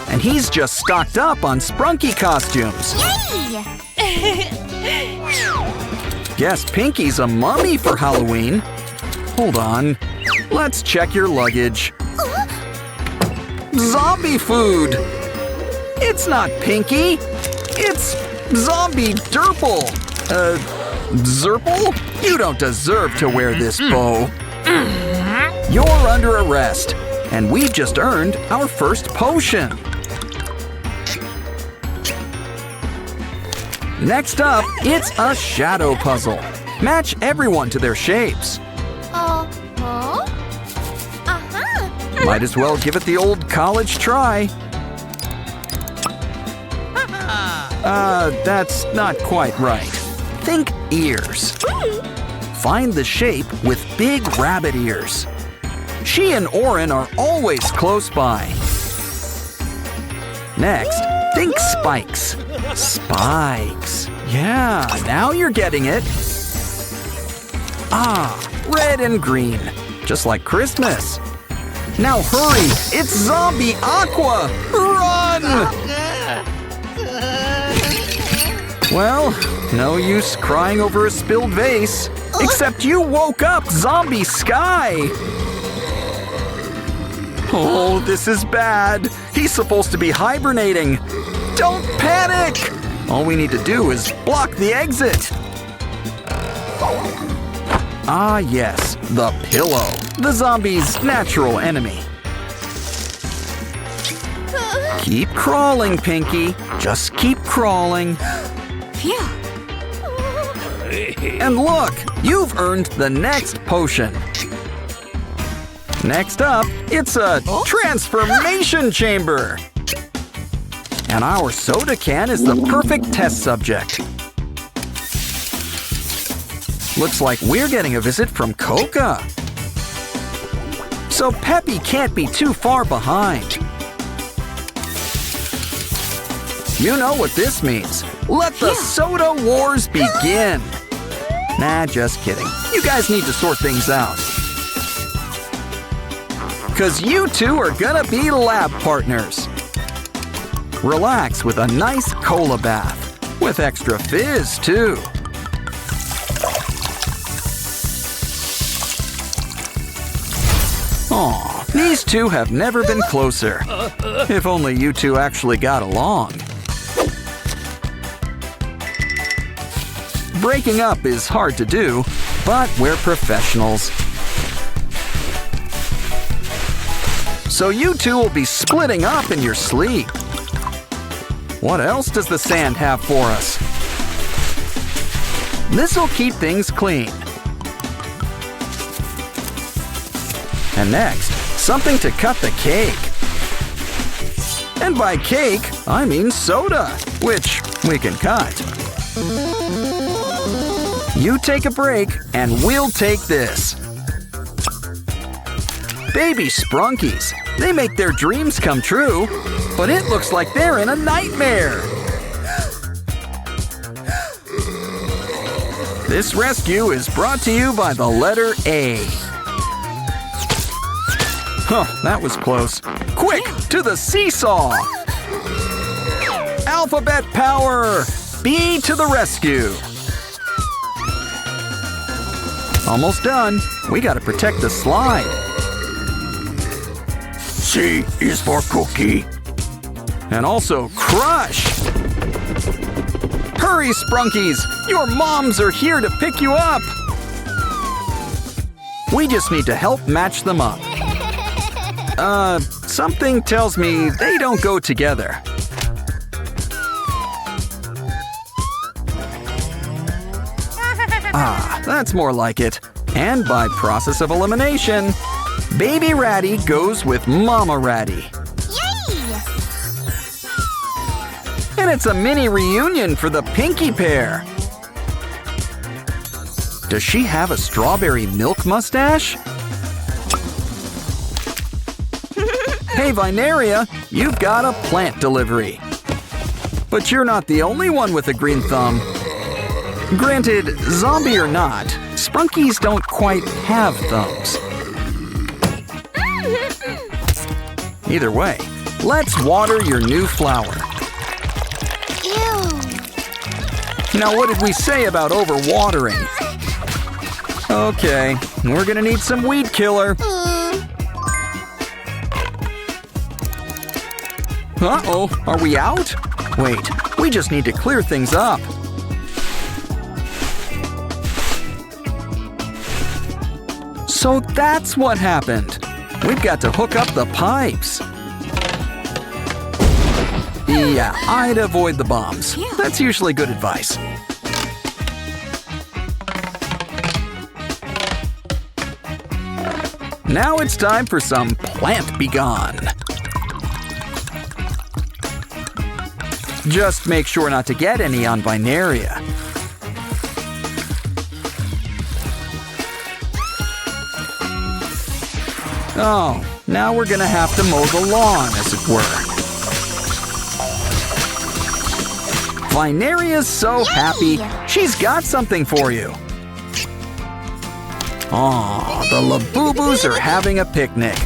And he's just stocked up on Sprunki costumes. Yay! Guess Pinky's a mummy for Halloween. Hold on. Let's check your luggage. Zombie food! It's not Pinky. It's Zombie Derple. Zerple? You don't deserve to wear this bow. You're under arrest, and we've just earned our first potion. Next up, it's a shadow puzzle. Match everyone to their shapes. Might as well give it the old college try. That's not quite right. Think ears. Find the shape with big rabbit ears. She and Orin are always close by. Next, think spikes. Spikes. Yeah, now you're getting it. Ah, red and green. Just like Christmas. Now hurry, it's Zombie Aqua! Run! Well, no use crying over a spilled vase. Except you woke up Zombie Sky! Oh, this is bad. He's supposed to be hibernating. Don't panic! All we need to do is block the exit. Ah, yes, the pillow. The zombie's natural enemy. Keep crawling, Pinky. Just keep crawling. Phew. And look, you've earned the next potion. Next up, it's a transformation chamber. And our soda can is the perfect test subject. Looks like we're getting a visit from Coca. So Peppy can't be too far behind. You know what this means. Let the soda wars begin. Nah, just kidding. You guys need to sort things out. 'Cause you two are gonna be lab partners. Relax with a nice cola bath. With extra fizz, too. Aw, these two have never been closer. If only you two actually got along. Breaking up is hard to do, but we're professionals. So you two will be splitting up in your sleep. What else does the sand have for us? This'll keep things clean. And next, something to cut the cake. And by cake, I mean soda, which we can cut. You take a break, and we'll take this. Baby Sprunkies. They make their dreams come true, but it looks like they're in a nightmare. This rescue is brought to you by the letter A. Huh, that was close. Quick, to the seesaw! Alphabet power! B to the rescue! Almost done. We gotta protect the slide. C is for cookie. And also crush! Hurry, Sprunkies! Your moms are here to pick you up! We just need to help match them up. Something tells me they don't go together. Ah, that's more like it. And by process of elimination, Baby Ratty goes with Mama Ratty. Yay! And it's a mini reunion for the Pinky pair. Does she have a strawberry milk mustache? Hey, Vineria, you've got a plant delivery. But you're not the only one with a green thumb. Granted, zombie or not, Sprunkies don't quite have thumbs. Either way, let's water your new flower. Ew. Now, what did we say about overwatering? Okay, we're gonna need some weed killer. Uh-oh, are we out? Wait, we just need to clear things up. So that's what happened. We've got to hook up the pipes. Yeah, I'd avoid the bombs. That's usually good advice. Now it's time for some Plant Begone. Just make sure not to get any on Vineria. Oh, now we're gonna have to mow the lawn, as it were. Vineria's so happy. She's got something for you. Aw, the Labubu's are having a picnic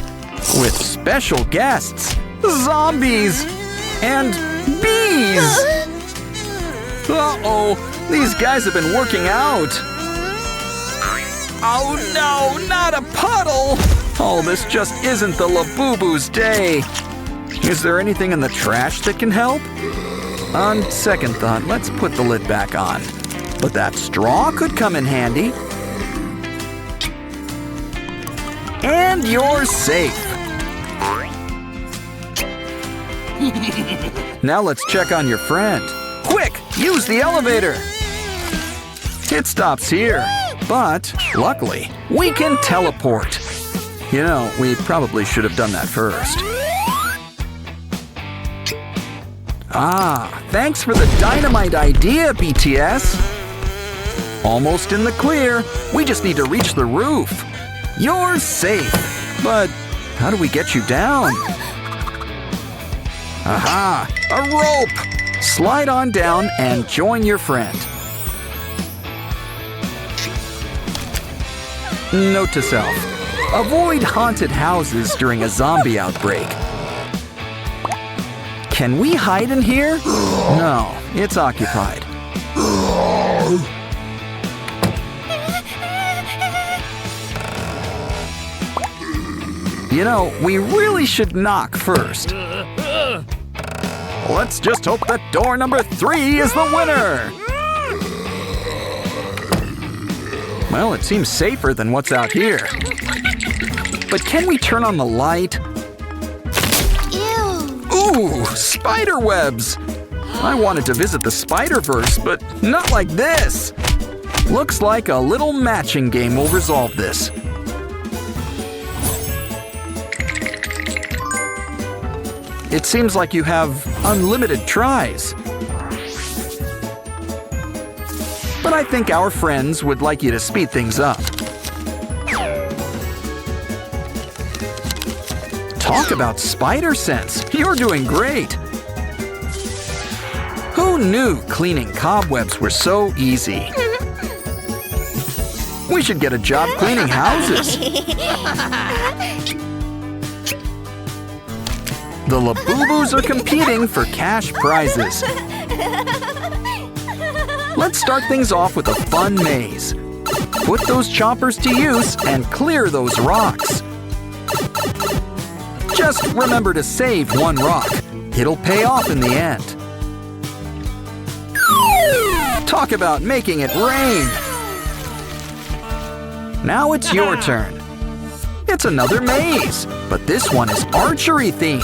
with special guests, zombies, and bees. Uh-oh, these guys have been working out. Oh no, not a puddle! Oh, this just isn't the Labubu's day. Is there anything in the trash that can help? On second thought, let's put the lid back on. But that straw could come in handy. And you're safe. Now let's check on your friend. Quick, use the elevator. It stops here, but luckily, we can teleport. You know, we probably should have done that first. Ah, thanks for the dynamite idea, BTS. Almost in the clear. We just need to reach the roof. You're safe. But how do we get you down? Aha, a rope. Slide on down and join your friend. Note to self. Avoid haunted houses during a zombie outbreak. Can we hide in here? No, it's occupied. You know, we really should knock first. Let's just hope that door number 3 is the winner. Well, it seems safer than what's out here. But can we turn on the light? Ew. Ooh, spider webs! I wanted to visit the Spider-Verse, but not like this. Looks like a little matching game will resolve this. It seems like you have unlimited tries. But I think our friends would like you to speed things up. Talk about spider sense. You're doing great. Who knew cleaning cobwebs were so easy? We should get a job cleaning houses. The Labubus are competing for cash prizes. Let's start things off with a fun maze. Put those choppers to use and clear those rocks. Just remember to save one rock. It'll pay off in the end. Talk about making it rain. Now it's your turn. It's another maze, but this one is archery themed.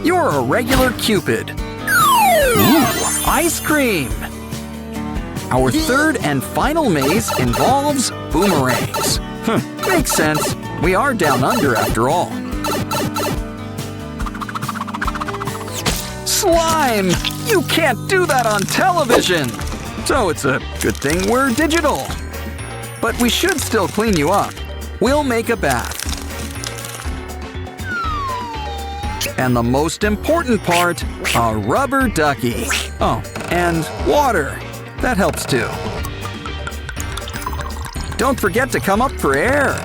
You're a regular Cupid. Ooh, ice cream. Our third and final maze involves boomerangs. Makes sense. We are down under after all. Slime! You can't do that on television! So it's a good thing we're digital. But we should still clean you up. We'll make a bath. And the most important part, a rubber ducky. Oh, and water. That helps too. Don't forget to come up for air.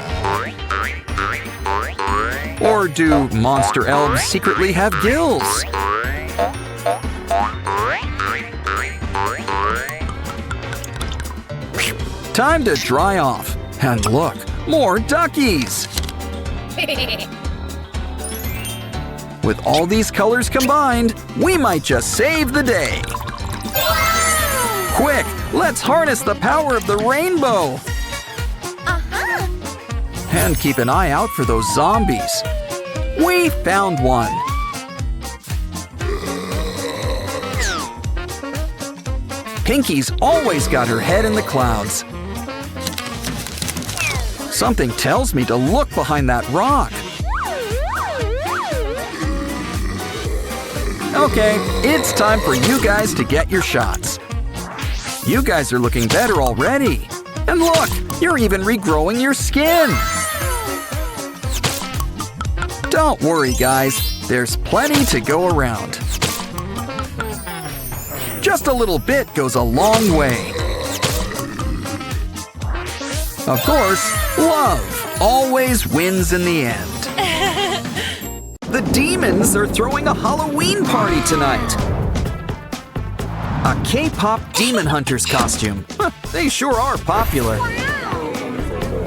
Or do monster elves secretly have gills? Time to dry off. And look, more duckies! With all these colors combined, we might just save the day. Quick, let's harness the power of the rainbow. And keep an eye out for those zombies. We found one. Pinky's always got her head in the clouds. Something tells me to look behind that rock. Okay, it's time for you guys to get your shots. You guys are looking better already. And look, you're even regrowing your skin. Don't worry, guys. There's plenty to go around. Just a little bit goes a long way. Of course, love always wins in the end. The demons are throwing a Halloween party tonight. A K-pop demon hunter's costume. They sure are popular.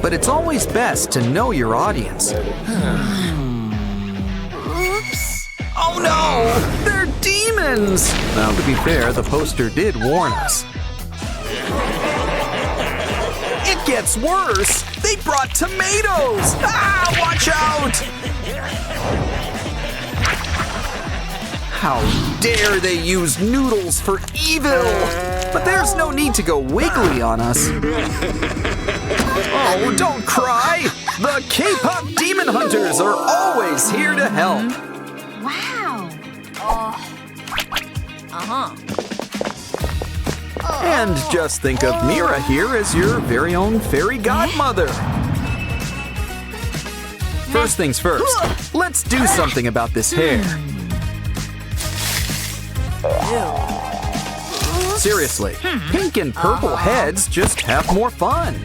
But it's always best to know your audience. Oops. Oh no! They're demons! Well, to be fair, the poster did warn us. It gets worse! They brought tomatoes! Ah, watch out! How dare they use noodles for evil! But there's no need to go wiggly on us. Oh, don't cry! The K-pop demon hunters are always here to help. Wow. And just think of Mira here as your very own fairy godmother. First things first, let's do something about this hair. Seriously, pink and purple heads just have more fun.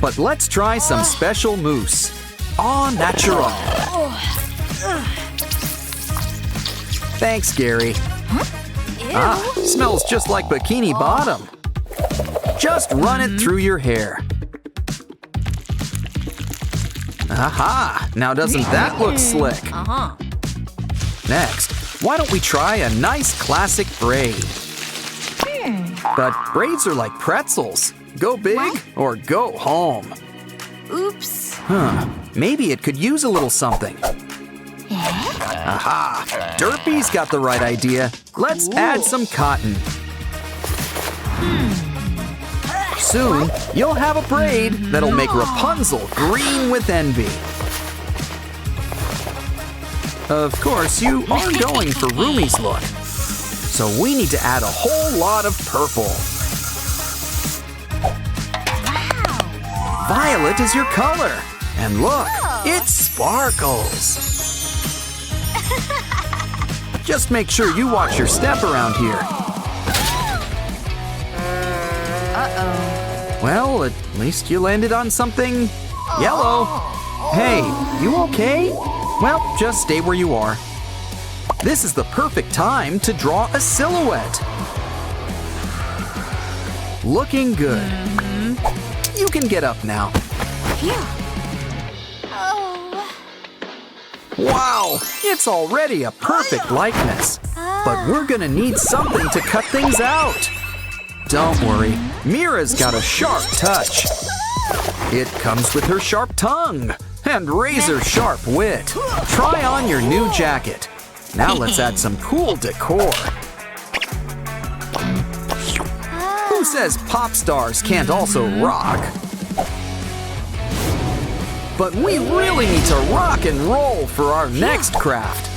But let's try some special mousse. Au natural. Thanks, Gary. Ah, smells just like Bikini Bottom. Just run it through your hair. Aha! Now doesn't that look slick? Next, why don't we try a nice classic braid? But braids are like pretzels. Go big or go home. Oops. Maybe it could use a little something. Aha! Derpy's got the right idea. Let's add some cotton. Soon, you'll have a braid that'll make Rapunzel green with envy. Of course, you are going for Rumi's look. So we need to add a whole lot of purple. Violet is your color. And look, it sparkles. Just make sure you watch your step around here. Well, at least you landed on something yellow. Hey, you okay? Well, just stay where you are. This is the perfect time to draw a silhouette. Looking good. You can get up now. Wow, it's already a perfect likeness. But we're gonna need something to cut things out. Don't worry, Mira's got a sharp touch. It comes with her sharp tongue and razor-sharp wit. Try on your new jacket. Now let's add some cool decor. Who says pop stars can't also rock? But we really need to rock and roll for our next craft.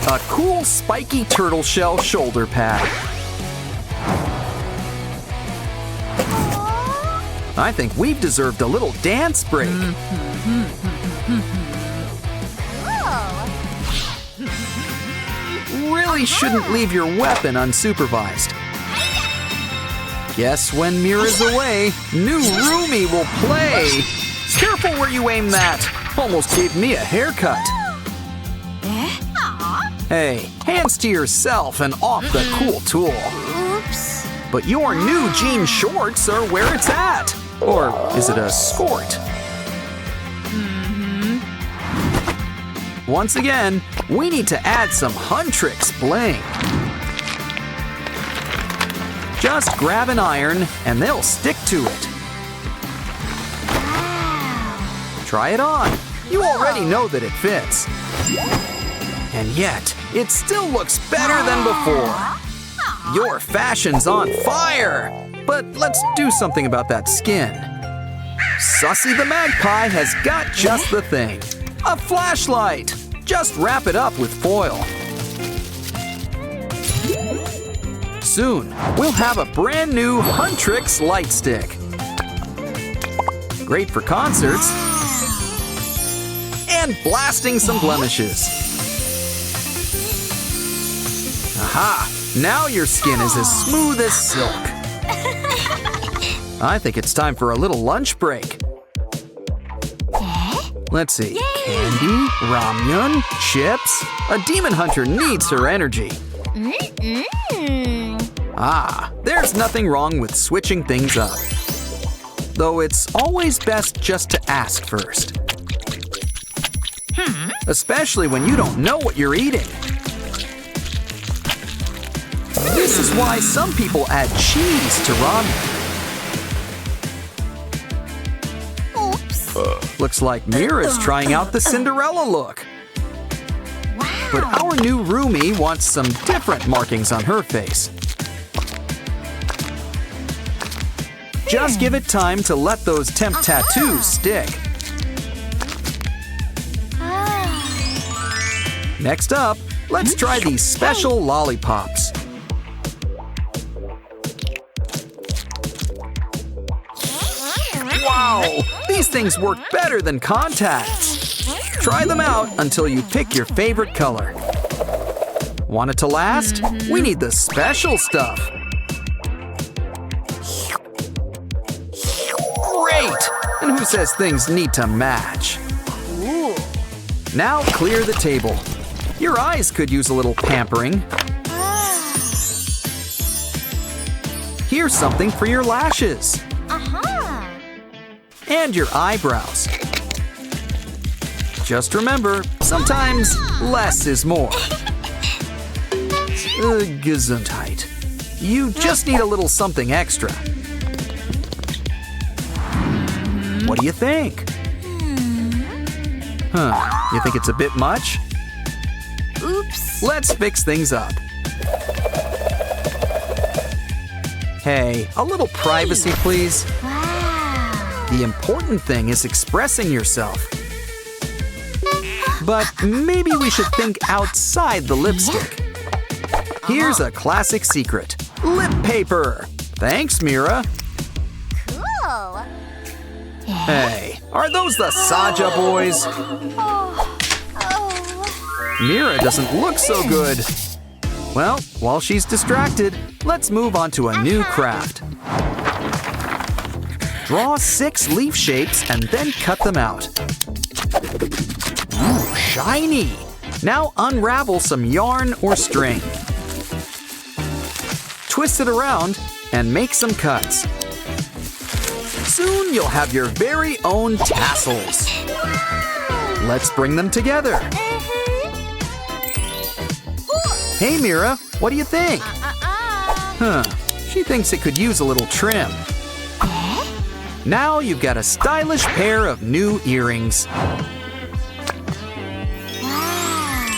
A cool spiky turtle shell shoulder pad. I think we've deserved a little dance break. Really shouldn't leave your weapon unsupervised. Guess when Mira's away, new roomie will play. Careful where you aim that. Almost gave me a haircut. Hey, hands to yourself and off the cool tool. Oops. But your new jean shorts are where it's at. Or is it a skort? Once again, we need to add some Huntrix bling. Just grab an iron and they'll stick to it. Try it on. You already know that it fits. And yet, it still looks better than before. Your fashion's on fire. But let's do something about that skin. Sussy the Magpie has got just the thing. A flashlight. Just wrap it up with foil. Soon, we'll have a brand new Huntrix light stick. Great for concerts and blasting some blemishes. Aha! Now your skin is as smooth as silk. I think it's time for a little lunch break. Let's see. Candy, ramyun, chips. A demon hunter needs her energy. Ah, there's nothing wrong with switching things up. Though it's always best just to ask first. Especially when you don't know what you're eating. This is why some people add cheese to ramen. Looks like Mira's trying out the Cinderella look. Wow. But our new roomie wants some different markings on her face. Just give it time to let those temp tattoos stick. Next up, let's try these special lollipops. Wow! These things work better than contacts. Try them out until you pick your favorite color. Want it to last? We need the special stuff. Great! And who says things need to match? Now clear the table. Your eyes could use a little pampering. Here's something for your lashes. And your eyebrows. Just remember, sometimes less is more. Gesundheit. You just need a little something extra. What do you think? You think it's a bit much? Oops. Let's fix things up. Hey, a little privacy, please. Wow. The important thing is expressing yourself. But maybe we should think outside the lipstick. Here's a classic secret. Lip paper. Thanks, Mira. Cool. Hey, are those the Saja boys? Mira doesn't look so good. Well, while she's distracted, let's move on to a new craft. Draw 6 leaf shapes and then cut them out. Ooh, shiny! Now unravel some yarn or string. Twist it around and make some cuts. Soon you'll have your very own tassels. Let's bring them together. Hey Mira, what do you think? She thinks it could use a little trim. Now you've got a stylish pair of new earrings.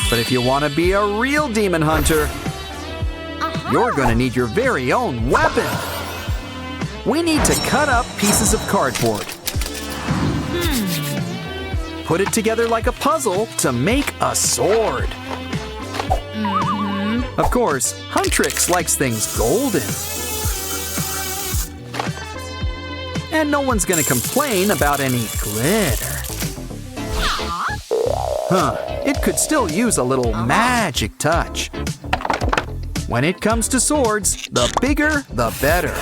But if you want to be a real demon hunter, you're going to need your very own weapon. We need to cut up pieces of cardboard. Put it together like a puzzle to make a sword. Of course, Huntrix likes things golden. And no one's gonna complain about any glitter. It could still use a little magic touch. When it comes to swords, the bigger, the better.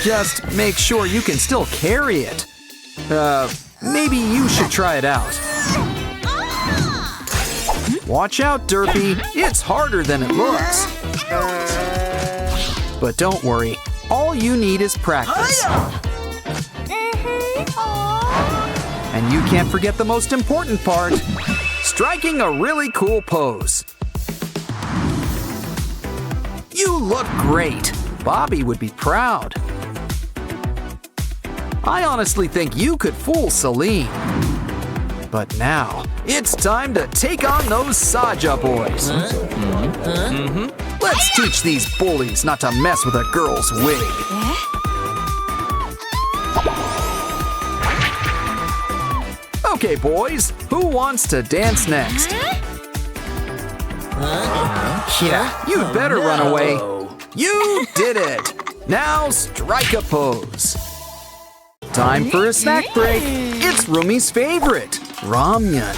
Just make sure you can still carry it. Maybe you should try it out. Watch out, Derpy. It's harder than it looks. But don't worry, all you need is practice. And you can't forget the most important part, striking a really cool pose. You look great. Bobby would be proud. I honestly think you could fool Celine. But now, it's time to take on those Saja boys. Let's teach these bullies not to mess with a girl's wig. Okay, boys, who wants to dance next? Yeah, you'd better run away. You did it. Now strike a pose. Time for a snack break. It's Rumi's favorite, ramyun.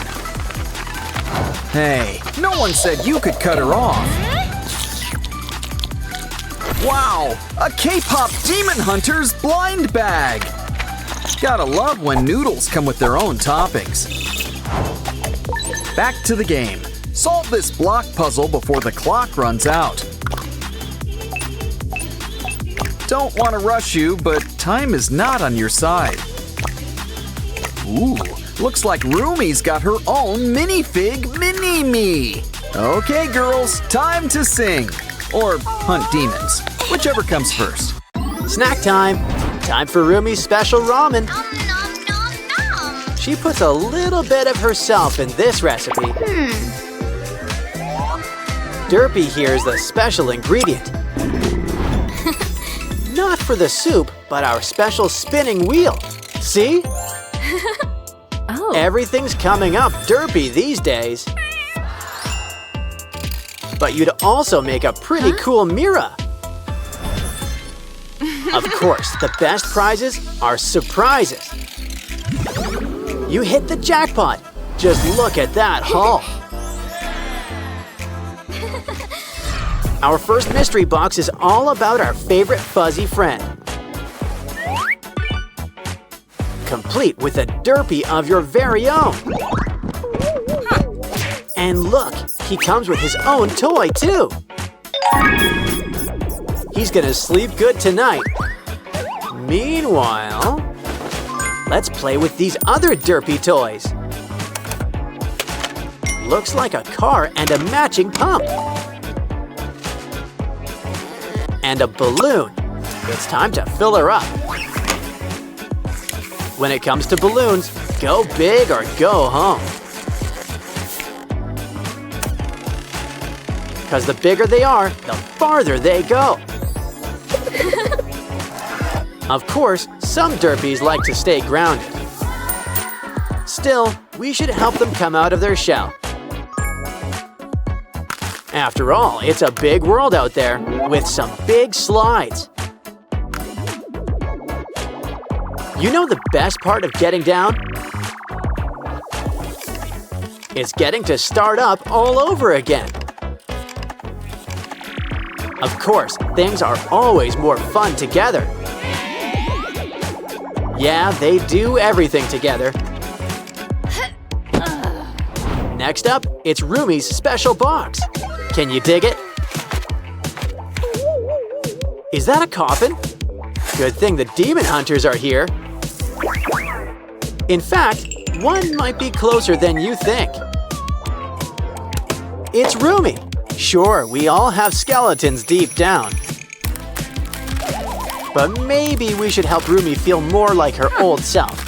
Hey, no one said you could cut her off. Wow, a K-pop demon hunter's blind bag. Gotta love when noodles come with their own toppings. Back to the game. Solve this block puzzle before the clock runs out. Don't want to rush you, but time is not on your side. Ooh, looks like Rumi's got her own minifig mini-me. Okay, girls, time to sing. Or hunt demons, whichever comes first. Snack time. Time for Rumi's special ramen. She puts a little bit of herself in this recipe. Derpy here is the special ingredient. Not for the soup, but our special spinning wheel. See? Oh. Everything's coming up Derpy these days. But you'd also make a pretty cool Mira. Of course, the best prizes are surprises. You hit the jackpot. Just look at that haul. Our first mystery box is all about our favorite fuzzy friend. Complete with a Derpy of your very own. And look, he comes with his own toy too. He's gonna sleep good tonight. Meanwhile, let's play with these other Derpy toys. Looks like a car and a matching pump. And a balloon. It's time to fill her up. When it comes to balloons, go big or go home. Because the bigger they are, the farther they go. Of course, some Derpies like to stay grounded. Still, we should help them come out of their shell. After all, it's a big world out there with some big slides. You know the best part of getting down? It's getting to start up all over again. Of course, things are always more fun together. Yeah, they do everything together. Next up, it's Rumi's special box. Can you dig it? Is that a coffin? Good thing the demon hunters are here. In fact, one might be closer than you think. It's Rumi. Sure, we all have skeletons deep down. But maybe we should help Rumi feel more like her old self.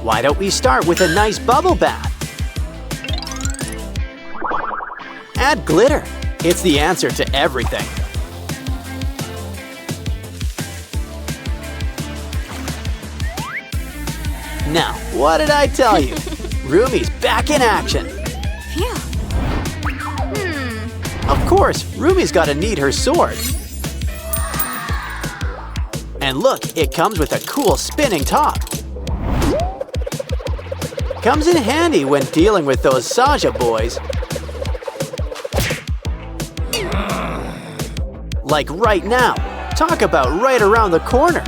Why don't we start with a nice bubble bath? Add glitter. It's the answer to everything. Now, what did I tell you? Rumi's back in action. Phew. Of course, Rumi's gotta need her sword. And look, it comes with a cool spinning top. Comes in handy when dealing with those Saja boys. Like right now. Talk about right around the corner.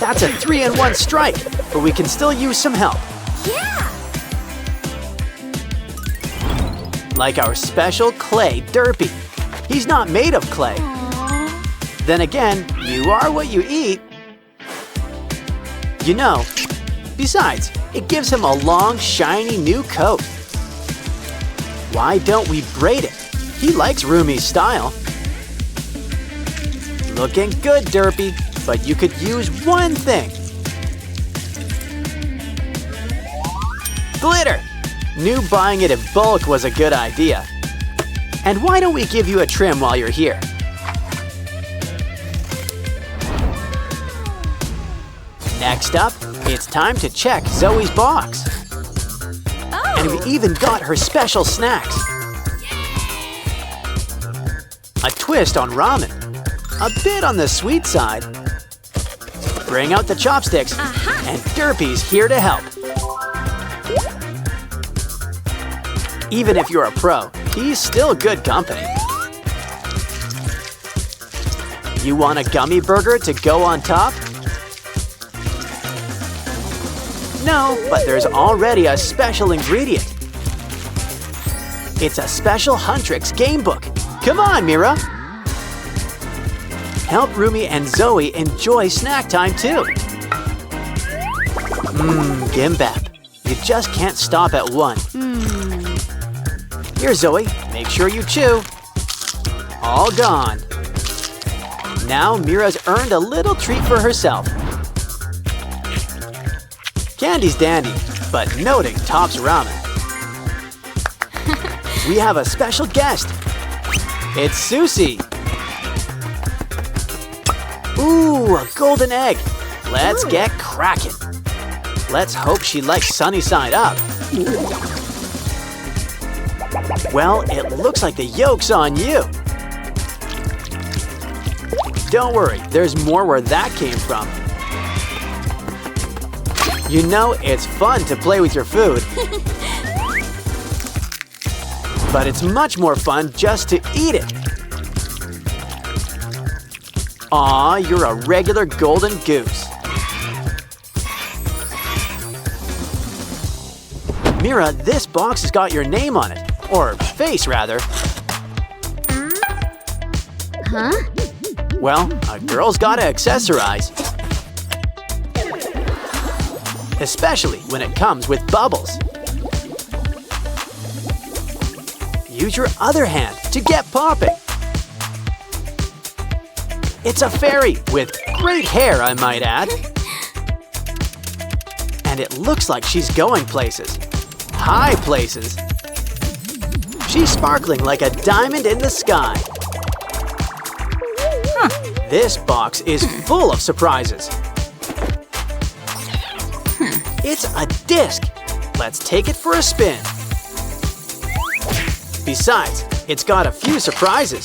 That's a 3-in-1 strike, but we can still use some help. Yeah. Like our special clay derpy. He's not made of clay. Aww. Then again, you are what you eat. You know, besides, it gives him a long, shiny new coat. Why don't we braid it? He likes Rumi's style. Looking good, derpy, but you could use one thing. Glitter! Knew buying it in bulk was a good idea. And why don't we give you a trim while you're here? Next up, it's time to check Zoe's box. Oh. And we even got her special snacks. A twist on ramen. A bit on the sweet side. Bring out the chopsticks, and Derpy's here to help. Even if you're a pro, he's still good company. You want a gummy burger to go on top? No, but there's already a special ingredient. It's a special Huntrix gamebook. Come on, Mira. Help Rumi and Zoe enjoy snack time too. Gimbap. You just can't stop at one. Here, Zoe, make sure you chew. All gone. Now Mira's earned a little treat for herself. Candy's dandy, but noting tops ramen. We have a special guest. It's Susie. Ooh, a golden egg. Let's get cracking. Let's hope she likes sunny side up. Well, it looks like the yolk's on you. Don't worry, there's more where that came from. You know, it's fun to play with your food. But it's much more fun just to eat it. Aw, you're a regular golden goose. Mira, this box has got your name on it. Or face, rather. Huh? Well, a girl's gotta accessorize. Especially when it comes with bubbles. Use your other hand to get popping. It's a fairy with great hair, I might add. And it looks like she's going places. High places. She's sparkling like a diamond in the sky. This box is full of surprises. It's a disc. Let's take it for a spin. Besides, it's got a few surprises.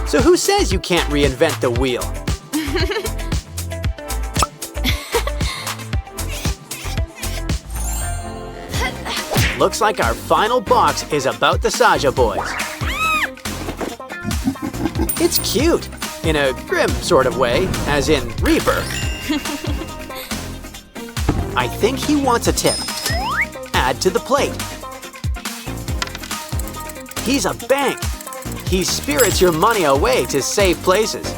So who says you can't reinvent the wheel? Looks like our final box is about the Saja boys. It's cute, in a grim sort of way, as in Reaper. I think he wants a tip. Add to the plate. He's a bank. He spirits your money away to safe places.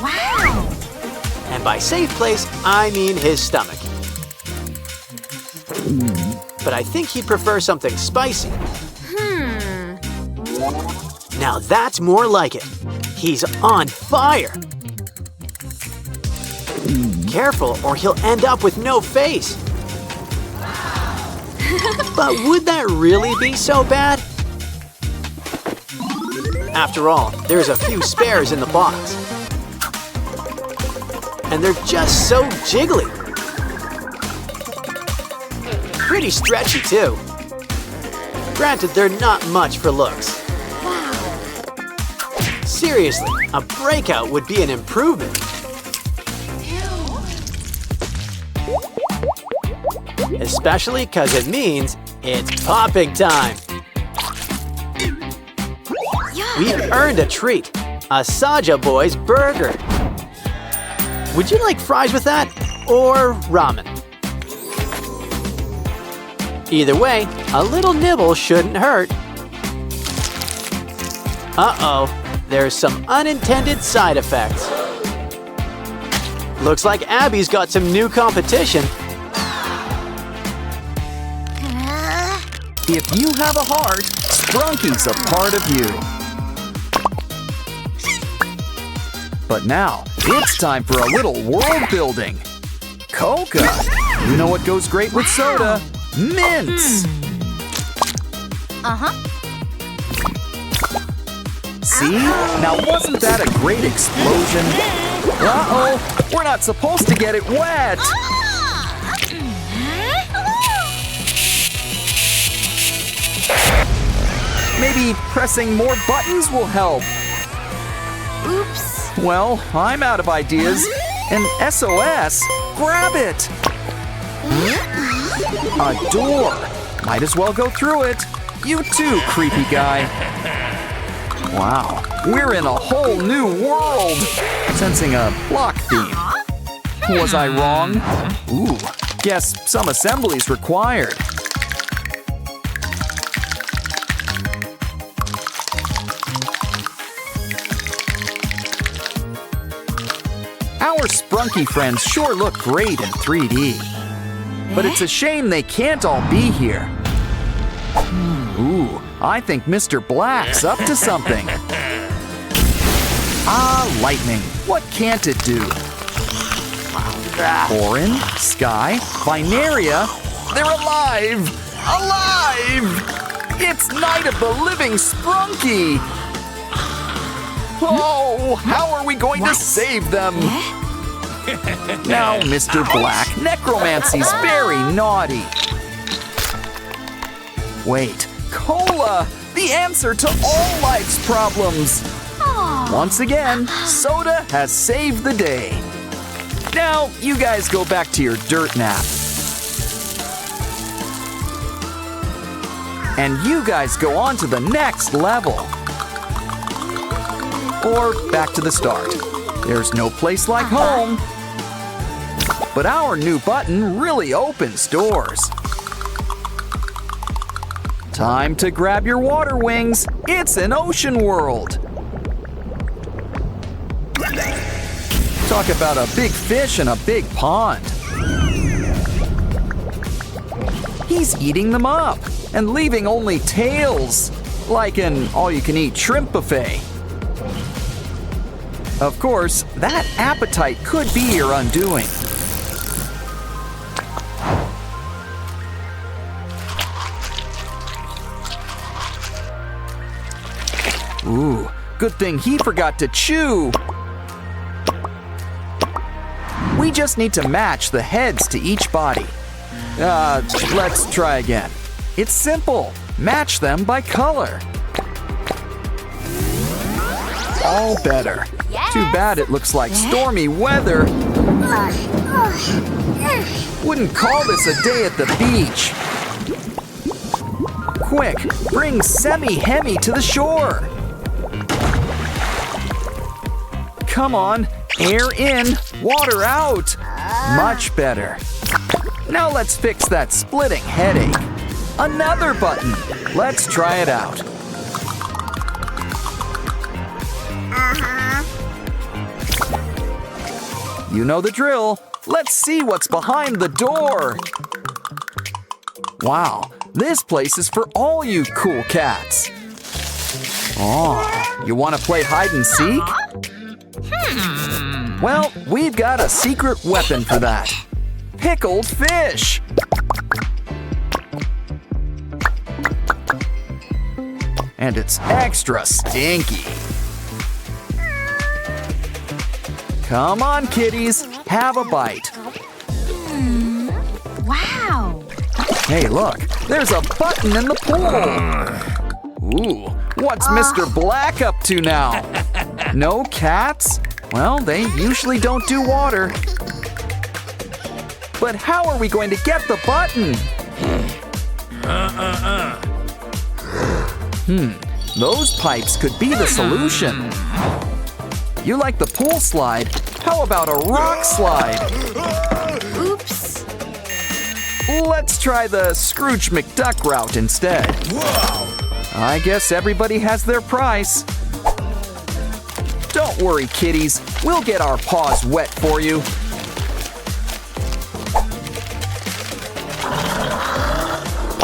Wow. And by safe place, I mean his stomach. But I think he'd prefer something spicy. Now that's more like it. He's on fire. Careful, or he'll end up with no face. But would that really be so bad? After all, there's a few spares in the box. And they're just so jiggly. Pretty stretchy, too. Granted, they're not much for looks. Seriously, a breakout would be an improvement. Especially because it means it's popping time. We've earned a treat, a Saja Boy's burger. Would you like fries with that, or ramen? Either way, a little nibble shouldn't hurt. Uh-oh, there's some unintended side effects. Looks like Abby's got some new competition. If you have a heart, Sprunki's a part of you. But now, it's time for a little world building. Coca! You know what goes great with soda? Mints! See? Now wasn't that a great explosion? Uh-oh! We're not supposed to get it wet! Maybe pressing more buttons will help. Oops. Well, I'm out of ideas. An SOS? Grab it! A door. Might as well go through it. You too, creepy guy. Wow, we're in a whole new world. Sensing a block theme. Was I wrong? Ooh, guess some assembly's required. Our Sprunki friends sure look great in 3D. But it's a shame they can't all be here. Ooh, I think Mr. Black's up to something. Ah, lightning. What can't it do? Orin, Sky, Binaria, they're alive! Alive! It's Night of the Living Sprunki! Oh, how are we going to save them? Now, Mr. Black, necromancy's very naughty. Wait, cola! The answer to all life's problems! Once again, soda has saved the day. Now, you guys go back to your dirt nap. And you guys go on to the next level. Or back to the start. There's no place like home. But our new button really opens doors. Time to grab your water wings. It's an ocean world. Talk about a big fish in a big pond. He's eating them up and leaving only tails, like an all-you-can-eat shrimp buffet. Of course, that appetite could be your undoing. Ooh, good thing he forgot to chew. We just need to match the heads to each body. Let's try again. It's simple. Match them by color. All better. Too bad it looks like stormy weather. Wouldn't call this a day at the beach. Quick, bring Semi-Hemi to the shore. Come on, air in, water out. Much better. Now let's fix that splitting headache. Another button. Let's try it out. You know the drill. Let's see what's behind the door. Wow, this place is for all you cool cats. Oh, you want to play hide and seek? Well, we've got a secret weapon for that. Pickled fish. And it's extra stinky. Come on, kitties, have a bite. Wow. Hey, look, there's a button in the pool. Ooh, what's Mr. Black up to now? No cats? Well, they usually don't do water. But how are we going to get the button? Those pipes could be the solution. You like the pool slide? How about a rock slide? Oops. Let's try the Scrooge McDuck route instead. I guess everybody has their price. Don't worry, kitties. We'll get our paws wet for you.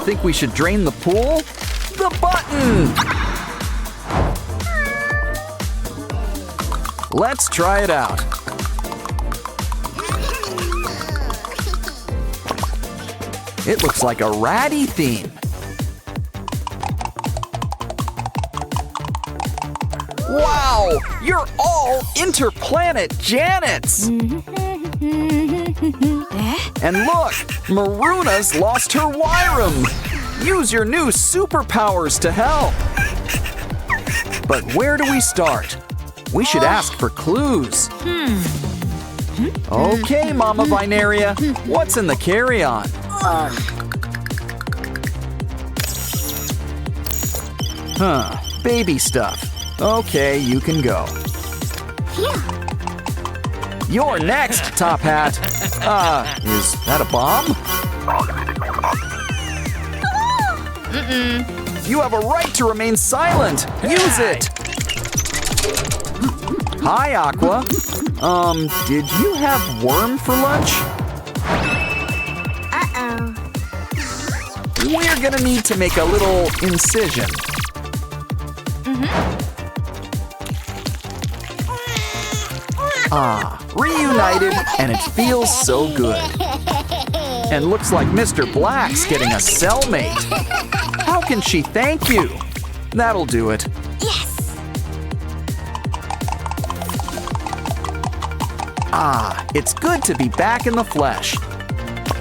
Think we should drain the pool? The button! Let's try it out. It looks like a ratty theme. Wow! You're all interplanet Janets! And look! Maruna's lost her Wyram! Use your new superpowers to help! But where do we start? We should ask for clues. Okay, Mama Binaria, what's in the carry-on? Baby stuff. Okay, you can go. You're next, Top Hat. Is that a bomb? You have a right to remain silent. Use it. Hi, Aqua. Did you have worm for lunch? Uh-oh. We're gonna need to make a little incision. Reunited, and it feels so good. And looks like Mr. Black's getting a cellmate. How can she thank you? That'll do it. Yes. It's good to be back in the flesh.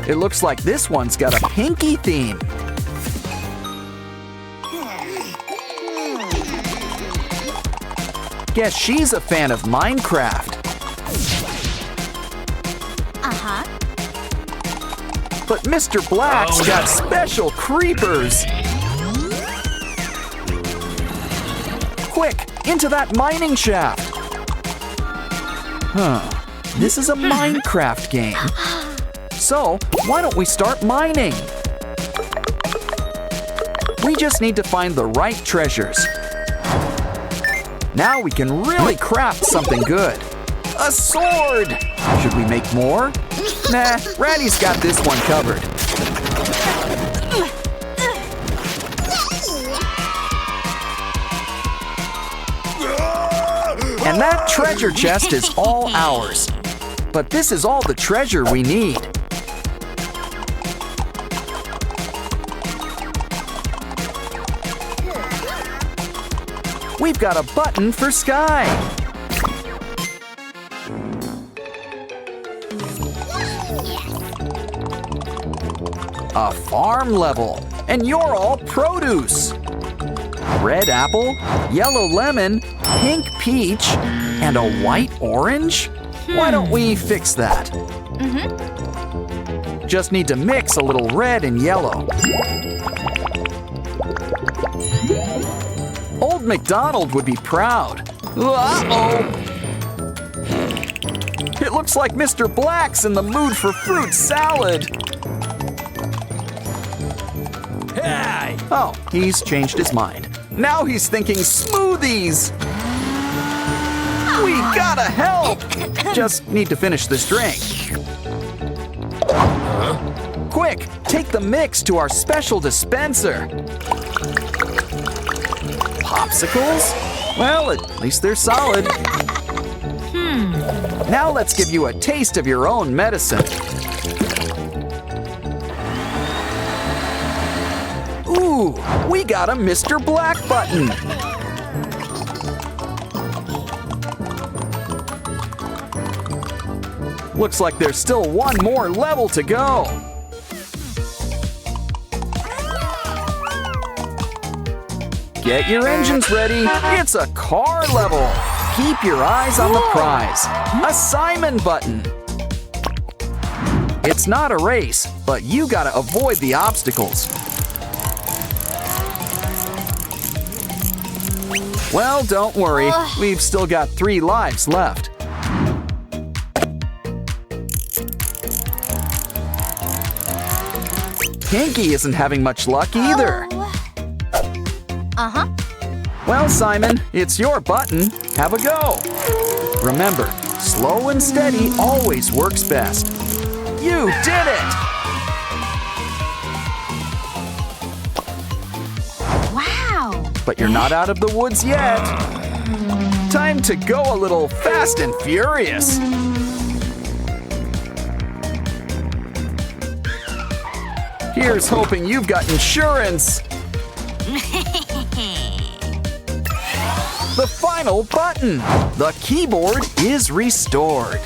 It looks like this one's got a pinky theme. Guess she's a fan of Minecraft. But Mr. Black's got special creepers. Quick, into that mining shaft. This is a Minecraft game. So, why don't we start mining? We just need to find the right treasures. Now we can really craft something good. A sword! Should we make more? Nah, Ratty's got this one covered. And that treasure chest is all ours. But this is all the treasure we need. We've got a button for Sky. A farm level, and you're all produce. Red apple, yellow lemon, pink peach, and a white orange? Why don't we fix that? Just need to mix a little red and yellow. Old MacDonald would be proud. Uh-oh! It looks like Mr. Black's in the mood for fruit salad. Hey! Oh, he's changed his mind. Now he's thinking smoothies. We gotta help! Just need to finish this drink. Quick, take the mix to our special dispenser. Popsicles? Well, at least they're solid. Now let's give you a taste of your own medicine. Ooh, we got a Mr. Black button. Looks like there's still one more level to go. Get your engines ready. It's a car level. Keep your eyes on the prize. A Simon button. It's not a race, but you gotta avoid the obstacles. Well, don't worry. We've still got 3 lives left. Pinky isn't having much luck either. Well, Simon, it's your button. Have a go. Remember, slow and steady always works best. You did it! Wow! But you're not out of the woods yet. Time to go a little fast and furious. Here's hoping you've got insurance. The final button. The keyboard is restored.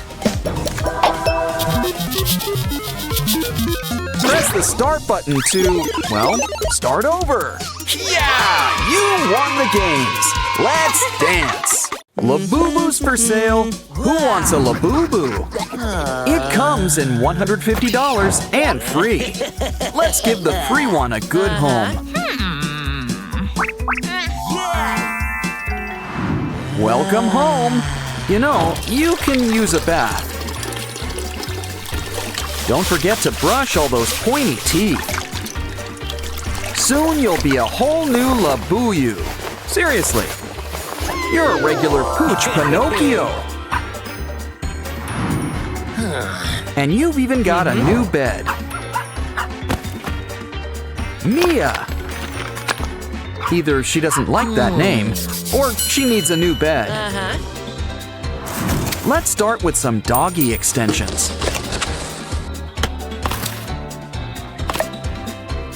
Press the start button to, well, start over. Yeah! You won the games. Let's dance. Labubu's for sale. Who wants a Labubu? It comes in $150 and free. Let's give the free one a good home. Welcome home. You know, you can use a bath. Don't forget to brush all those pointy teeth. Soon you'll be a whole new Labuyu. Seriously. You're a regular Pooch Pinocchio. And you've even got a new bed. Mia. Either she doesn't like that name, or she needs a new bed. Let's start with some doggy extensions.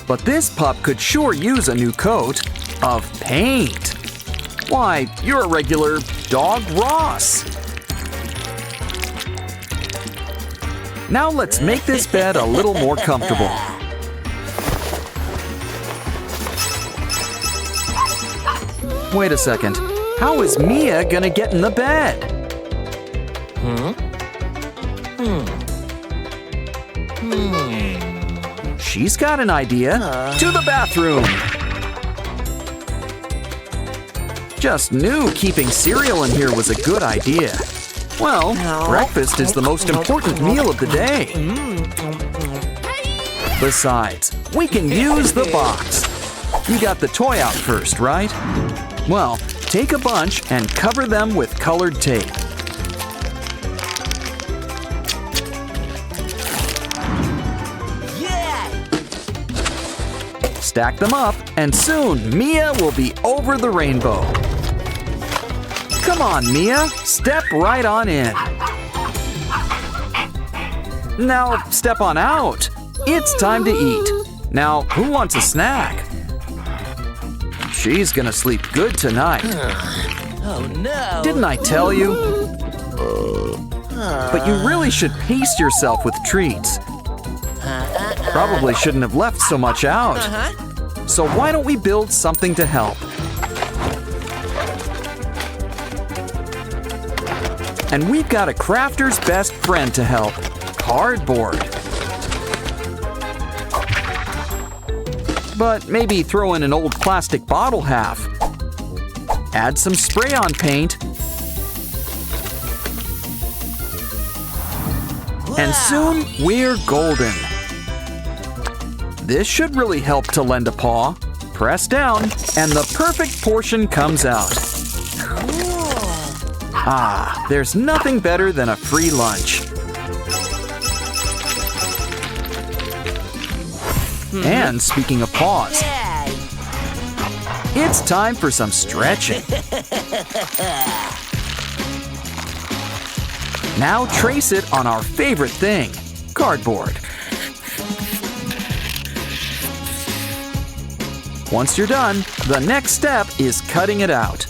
But this pup could sure use a new coat of paint. Why, you're a regular Dog Ross. Now let's make this bed a little more comfortable. Wait a second. How is Mia gonna get in the bed? She's got an idea. To the bathroom. Just knew keeping cereal in here was a good idea. Well, breakfast is the most important meal of the day. Besides, we can use the box. You got the toy out first, right? Well, take a bunch and cover them with colored tape. Stack them up, and soon Mia will be over the rainbow. Come on, Mia, step right on in. Now, step on out. It's time to eat. Now, who wants a snack? She's gonna sleep good tonight. Oh no! Didn't I tell you? But you really should pace yourself with treats. Probably shouldn't have left so much out. So why don't we build something to help? And we've got a crafter's best friend to help, cardboard. But maybe throw in an old plastic bottle half. Add some spray-on paint. And soon we're golden. This should really help to lend a paw. Press down, and the perfect portion comes out. Ah, there's nothing better than a free lunch. And speaking of paws, it's time for some stretching. Now trace it on our favorite thing, cardboard. Once you're done, the next step is cutting it out.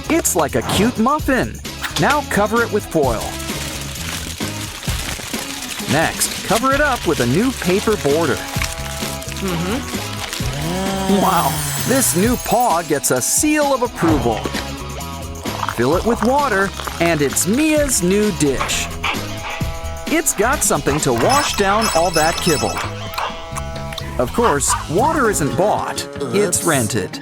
It's like a cute muffin. Now cover it with foil. Next, cover it up with a new paper border. Wow, this new paw gets a seal of approval. Fill it with water, and it's Mia's new dish. It's got something to wash down all that kibble. Of course, water isn't bought, it's rented.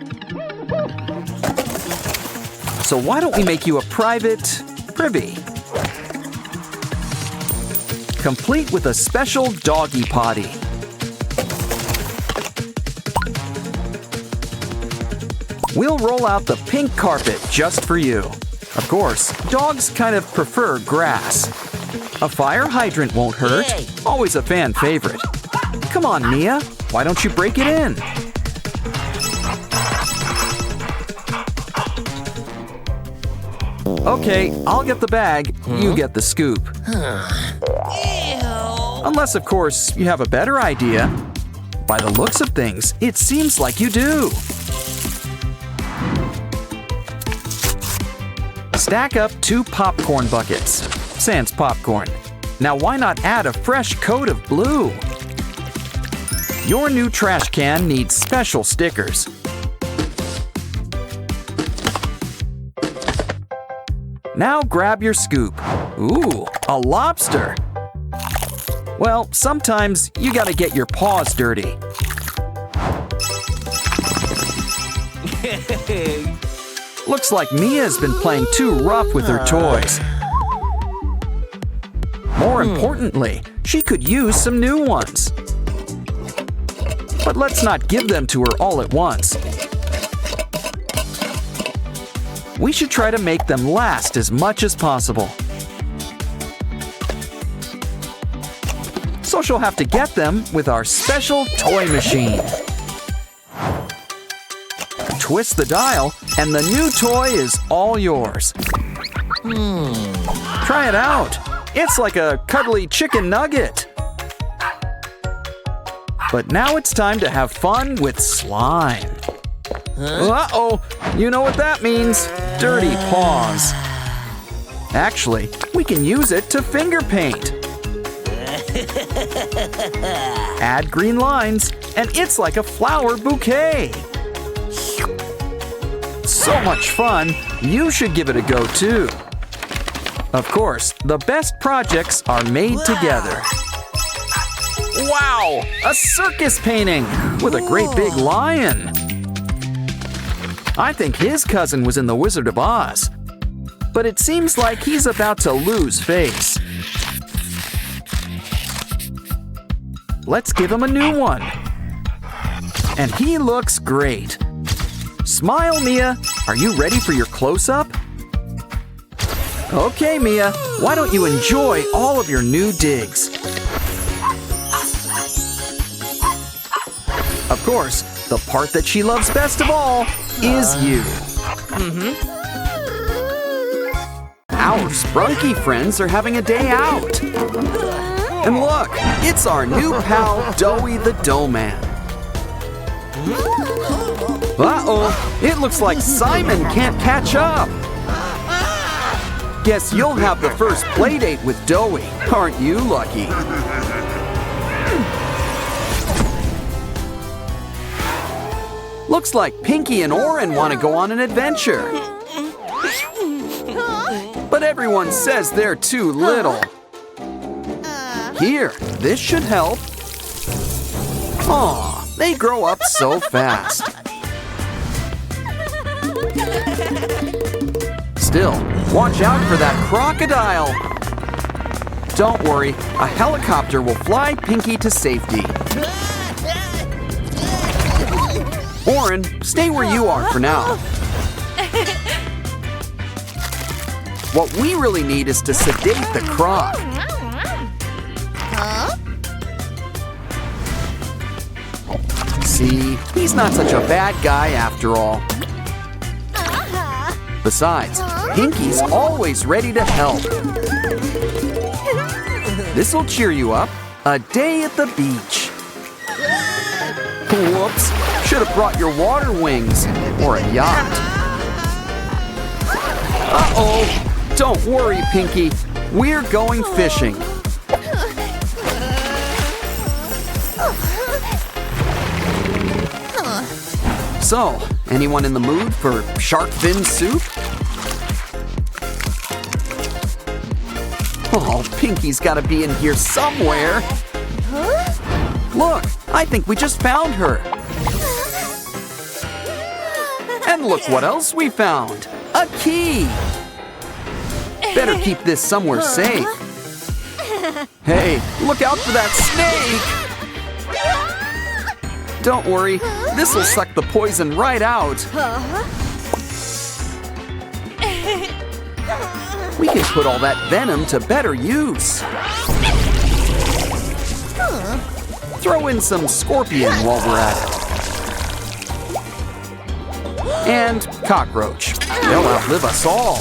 So why don't we make you a private privy? Complete with a special doggy potty. We'll roll out the pink carpet just for you. Of course, dogs kind of prefer grass. A fire hydrant won't hurt. Always a fan favorite. Come on, Mia. Why don't you break it in? Okay, I'll get the bag. You get the scoop. Unless, of course, you have a better idea. By the looks of things, it seems like you do. Stack up 2 popcorn buckets. Sans popcorn. Now why not add a fresh coat of blue? Your new trash can needs special stickers. Now grab your scoop. Ooh, a lobster. Well, sometimes you gotta get your paws dirty. Looks like Mia's been playing too rough with her toys. More importantly, she could use some new ones. But let's not give them to her all at once. We should try to make them last as much as possible. So she'll have to get them with our special toy machine. Twist the dial, and the new toy is all yours. Try it out. It's like a cuddly chicken nugget. But now it's time to have fun with slime. Uh-oh, you know what that means. Dirty paws. Actually, we can use it to finger paint. Add green lines, and it's like a flower bouquet. So much fun, you should give it a go too. Of course, the best projects are made together. Wow, a circus painting with a great big lion. I think his cousin was in The Wizard of Oz. But it seems like he's about to lose face. Let's give him a new one. And he looks great. Smile, Mia. Are you ready for your close-up? Okay, Mia. Why don't you enjoy all of your new digs? Of course, the part that she loves best of all is you. Our Sprunki friends are having a day out. And look, it's our new pal, Doughy the Dough Man. Uh-oh, it looks like Simon can't catch up. Guess you'll have the first playdate with Doughy, aren't you lucky? Looks like Pinky and Oren want to go on an adventure. But everyone says they're too little. Here, this should help. Aw, they grow up so fast. Still, watch out for that crocodile. Don't worry, a helicopter will fly Pinky to safety. Oren, stay where you are for now. What we really need is to sedate the croc. See, he's not such a bad guy after all. Besides, Pinky's always ready to help. This'll cheer you up. A day at the beach. Whoops, should have brought your water wings or a yacht. Uh-oh, don't worry, Pinky. We're going fishing. So, anyone in the mood for shark fin soup? Oh, Pinky's gotta be in here somewhere. Look, I think we just found her. And look what else we found. A key. Better keep this somewhere safe. Hey, look out for that snake. Don't worry, this'll suck the poison right out. We can put all that venom to better use. Throw in some scorpion while we're at it. And cockroach. They'll outlive us all.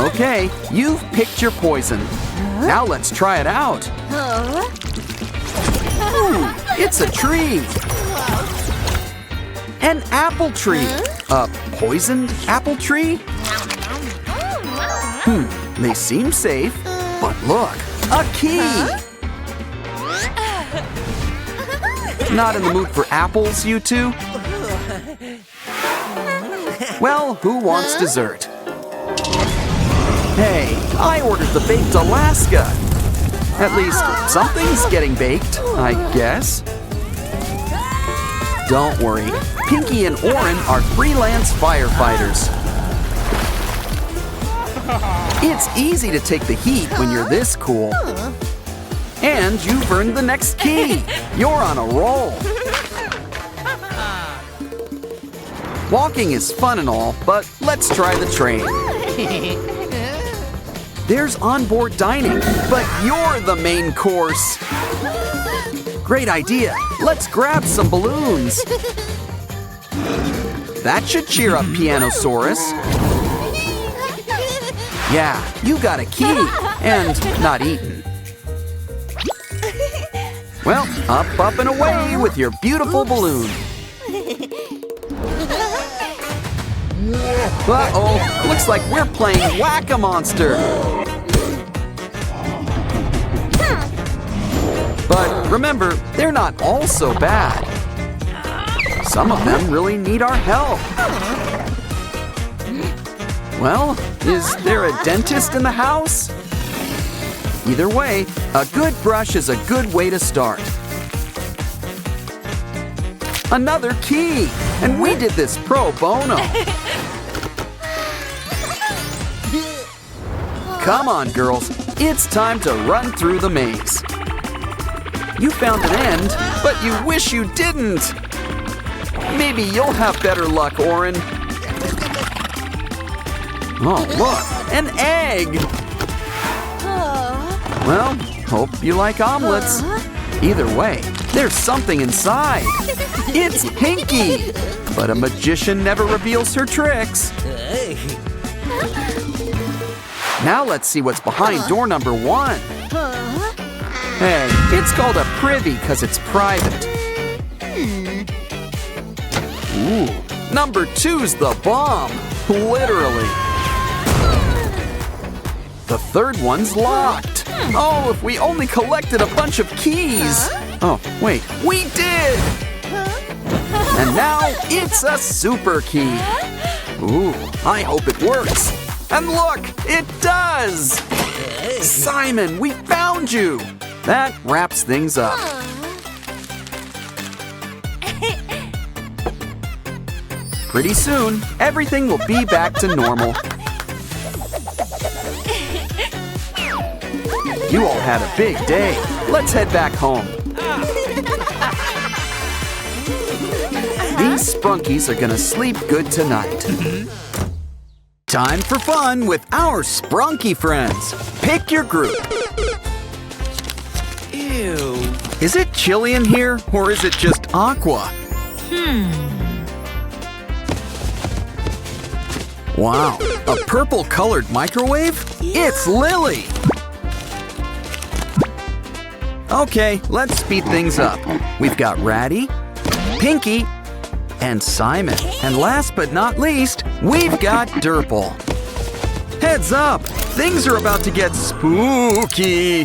Okay, you've picked your poison. Now let's try it out. Ooh, it's a tree. An apple tree. A poisoned apple tree? They seem safe, but look, a key. Not in the mood for apples, you two? Well, who wants dessert? Hey, I ordered the baked Alaska. At least something's getting baked, I guess. Don't worry, Pinky and Oren are freelance firefighters. It's easy to take the heat when you're this cool. And you've earned the next key. You're on a roll. Walking is fun and all, but let's try the train. There's onboard dining, but you're the main course. Great idea. Let's grab some balloons. That should cheer up Pianosaurus. Yeah, you got a key and not eaten. Well, up and away with your beautiful balloon. Uh-oh, looks like we're playing Whack-A-Monster. But remember, they're not all so bad. Some of them really need our help. Well, is there a dentist in the house? Either way, a good brush is a good way to start. Another key! And we did this pro bono. Come on, girls. It's time to run through the maze. You found an end, but you wish you didn't. Maybe you'll have better luck, Oren. Oh, look, an egg. Well, hope you like omelets. Either way, there's something inside. It's Pinky. But a magician never reveals her tricks. Now let's see what's behind door number 1. Hey, it's called a privy because it's private. Ooh, number 2's the bomb. Literally. The third one's locked. Oh, if we only collected a bunch of keys. Oh, wait, we did! And now it's a super key. Ooh, I hope it works. And look, it does! Simon, we found you! That wraps things up. Pretty soon, everything will be back to normal. You all had a big day. Let's head back home. These Sprunkies are gonna sleep good tonight. Time for fun with our Sprunki friends. Pick your group. Ew. Is it chilly in here, or is it just aqua? Wow, a purple-colored microwave? It's Lily! Okay, let's speed things up. We've got Ratty, Pinky, and Simon. And last but not least, we've got Durple. Heads up! Things are about to get spooky!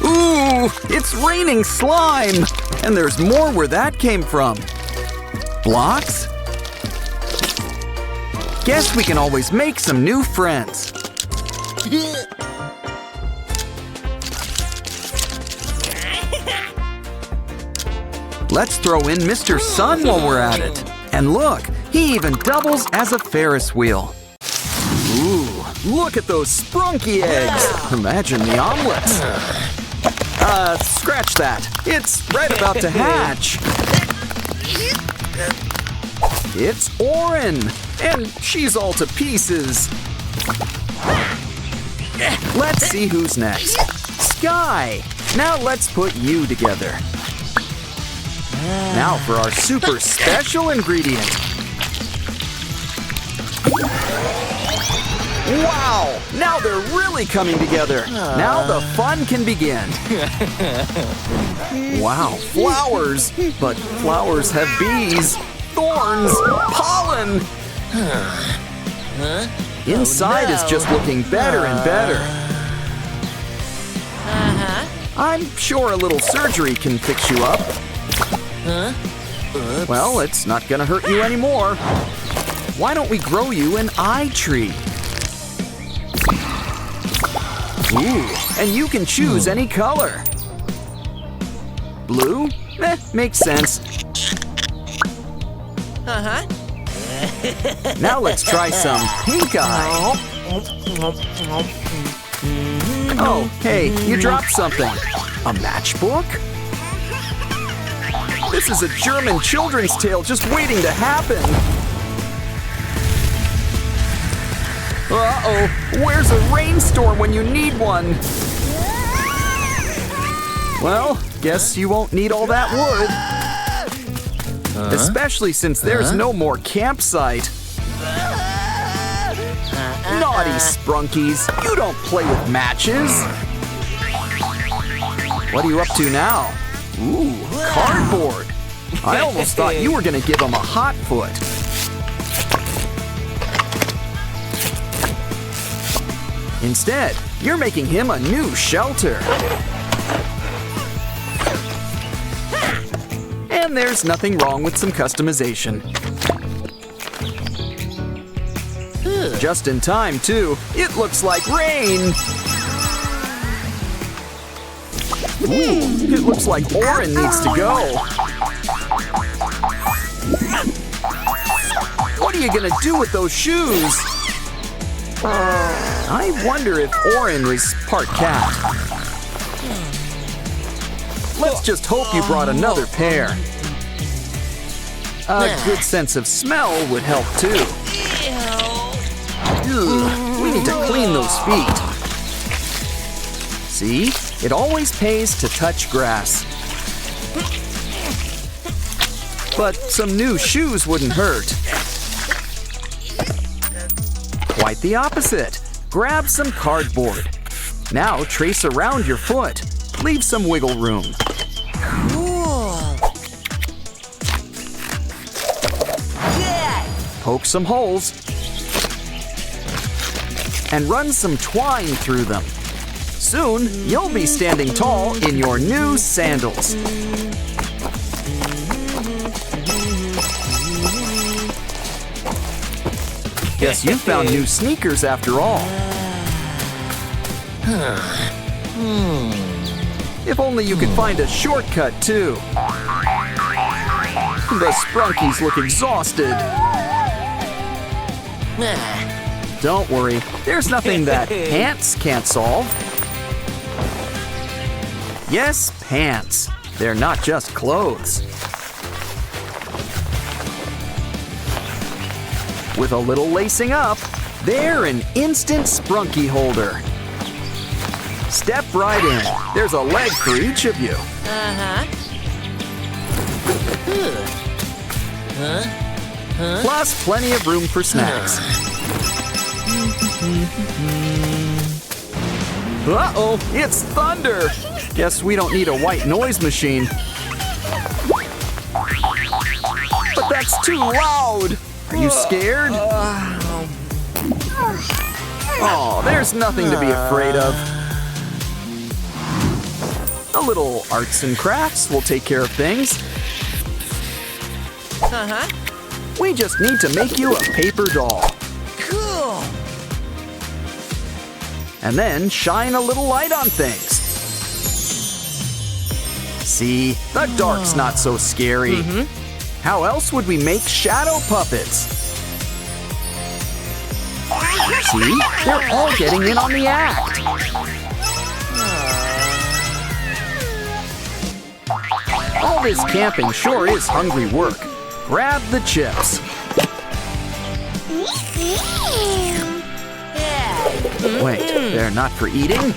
Ooh, it's raining slime! And there's more where that came from. Blocks? Guess we can always make some new friends. Let's throw in Mr. Sun while we're at it. And look, he even doubles as a Ferris wheel. Ooh, look at those Sprunki eggs. Imagine the omelets. Scratch that. It's right about to hatch. It's Orin, and she's all to pieces. Let's see who's next. Sky. Now let's put you together. Now for our super special ingredient. Wow! Now they're really coming together. Now the fun can begin. Wow, flowers. But flowers have bees, thorns, pollen. Inside is just looking better and better. I'm sure a little surgery can fix you up. Well, it's not gonna hurt you anymore. Why don't we grow you an eye tree? Ooh, and you can choose any color. Blue? Makes sense. Now let's try some pink eye. Oh, hey, you dropped something. A matchbook? This is a German children's tale just waiting to happen. Uh-oh, where's a rainstorm when you need one? Well, guess you won't need all that wood. Especially since there's no more campsite. Naughty Sprunkies, you don't play with matches. What are you up to now? Ooh, cardboard. I almost thought you were gonna give him a hot foot. Instead, you're making him a new shelter. And there's nothing wrong with some customization. Just in time, too. It looks like rain. Ooh, it looks like Orin needs to go. What are you gonna do with those shoes? I wonder if Orin is part cat. Let's just hope you brought another pair. A good sense of smell would help too. Ugh, we need to clean those feet. See? It always pays to touch grass. But some new shoes wouldn't hurt. Quite the opposite. Grab some cardboard. Now trace around your foot. Leave some wiggle room. Cool. Yeah. Poke some holes. And run some twine through them. Soon, you'll be standing tall in your new sandals. Guess you found new sneakers after all. If only you could find a shortcut, too. The Sprunkies look exhausted. Don't worry, there's nothing that pants can't solve. Yes, pants. They're not just clothes. With a little lacing up, they're an instant Sprunki holder. Step right in. There's a leg for each of you. Plus plenty of room for snacks. Uh-oh, it's thunder. Guess we don't need a white noise machine. But that's too loud. Are you scared? Oh, there's nothing to be afraid of. A little arts and crafts will take care of things. We just need to make you a paper doll. Cool. And then shine a little light on things. See, the dark's not so scary. How else would we make shadow puppets? See, they're all getting in on the act. All this camping sure is hungry work. Grab the chips. Wait, they're not for eating?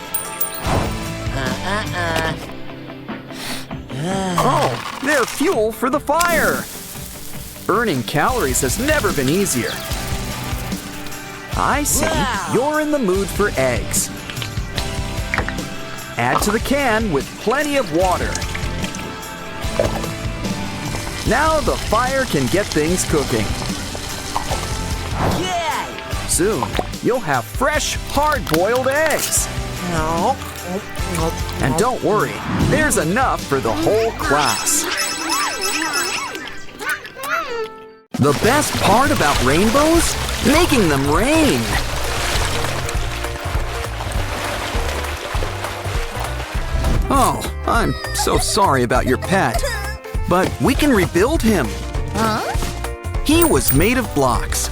Oh, they're fuel for the fire. Burning calories has never been easier. I see, you're in the mood for eggs. Add to the can with plenty of water. Now the fire can get things cooking. Soon, you'll have fresh, hard-boiled eggs. And don't worry, there's enough for the whole class. The best part about rainbows? Making them rain. Oh, I'm so sorry about your pet. But we can rebuild him. He was made of blocks.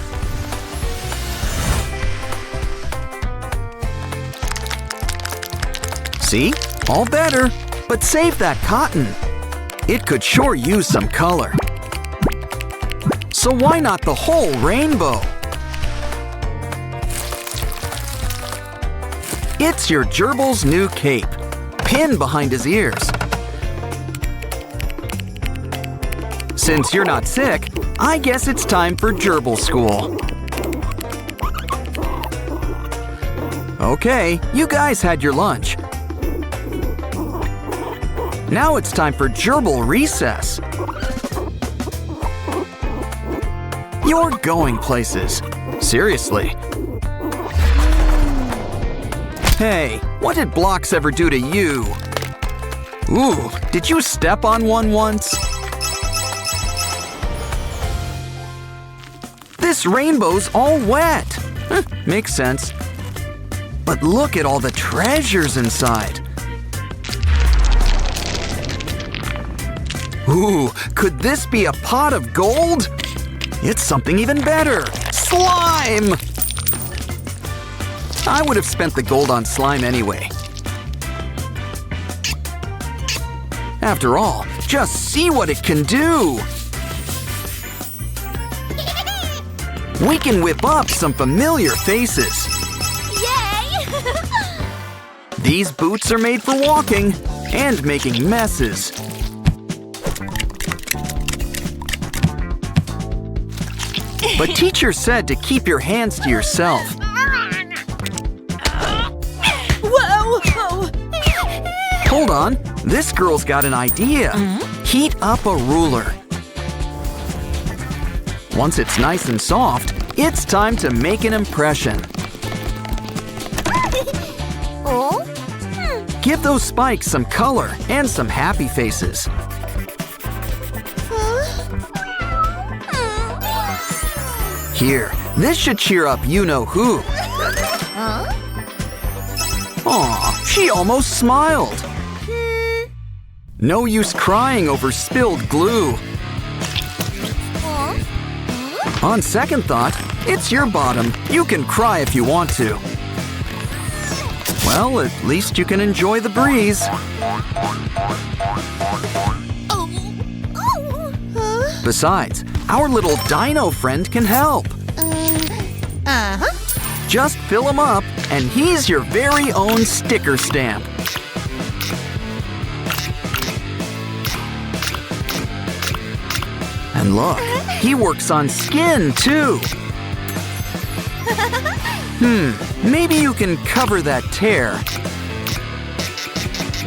See? All better. But save that cotton. It could sure use some color. So why not the whole rainbow? It's your gerbil's new cape. Pinned behind his ears. Since you're not sick, I guess it's time for gerbil school. Okay, you guys had your lunch. Now it's time for gerbil recess. You're going places. Seriously. Hey, what did blocks ever do to you? Ooh, did you step on one once? This rainbow's all wet. Makes sense. But look at all the treasures inside. Ooh, could this be a pot of gold? It's something even better. Slime! I would have spent the gold on slime anyway. After all, just see what it can do! We can whip up some familiar faces. Yay! These boots are made for walking and making messes. But teacher said to keep your hands to yourself. Whoa! Hold on, this girl's got an idea. Heat up a ruler. Once it's nice and soft, it's time to make an impression. Give those spikes some color and some happy faces. Here, this should cheer up you-know-who. Aw, she almost smiled. No use crying over spilled glue. On second thought, it's your bottom. You can cry if you want to. Well, at least you can enjoy the breeze. Besides, our little dino friend can help. Just fill him up, and he's your very own sticker stamp. And look, he works on skin, too. Maybe you can cover that tear.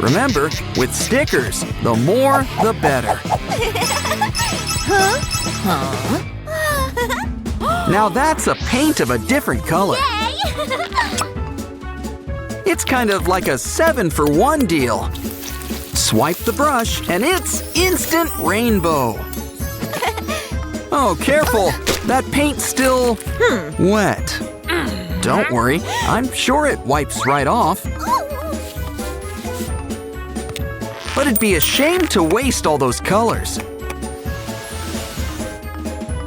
Remember, with stickers, the more, the better. Now that's a paint of a different color. It's kind of like a 7-for-1 deal. Swipe the brush and it's instant rainbow. Oh, careful! That paint's still wet. Don't worry, I'm sure it wipes right off. But it'd be a shame to waste all those colors.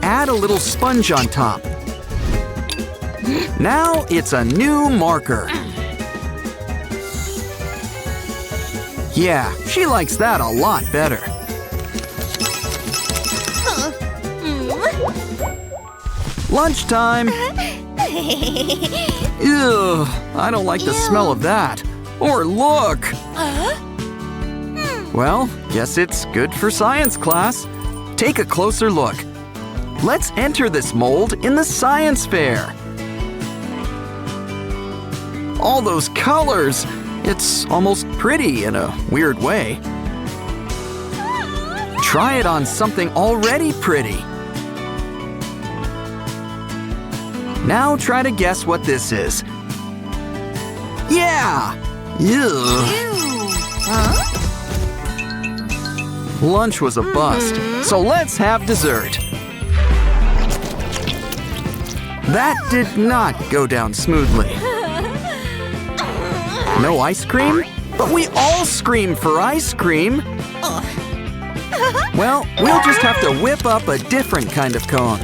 Add a little sponge on top. Now it's a new marker. Yeah, she likes that a lot better. Lunchtime! Ew, I don't like the smell of that. Or look! Well, guess it's good for science class. Take a closer look. Let's enter this mold in the science fair. All those colors! It's almost pretty in a weird way. Try it on something already pretty. Now try to guess what this is. Yeah! Ew. Lunch was a bust, so let's have dessert. That did not go down smoothly. No ice cream? But we all scream for ice cream. Well, we'll just have to whip up a different kind of cone.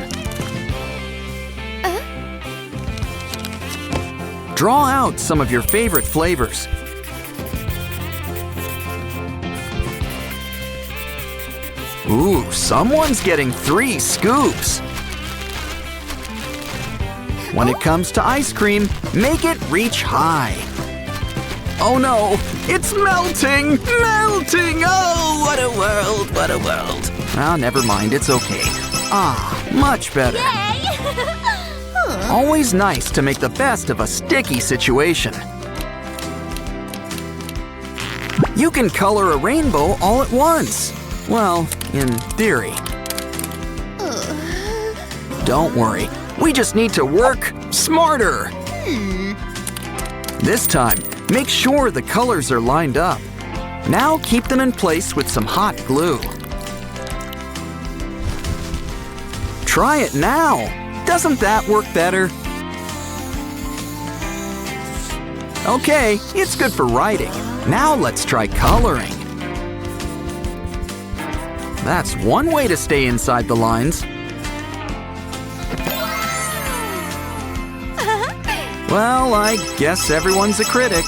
Draw out some of your favorite flavors. Ooh, someone's getting 3 scoops. When it comes to ice cream, make it reach high. Oh no, it's melting! Melting! Oh, what a world, what a world. Ah, never mind, it's okay. Ah, much better. Always nice to make the best of a sticky situation. You can color a rainbow all at once. Well, in theory. Don't worry, we just need to work smarter. This time, make sure the colors are lined up. Now keep them in place with some hot glue. Try it now. Doesn't that work better? Okay, it's good for writing. Now let's try coloring. That's one way to stay inside the lines. Well, I guess everyone's a critic.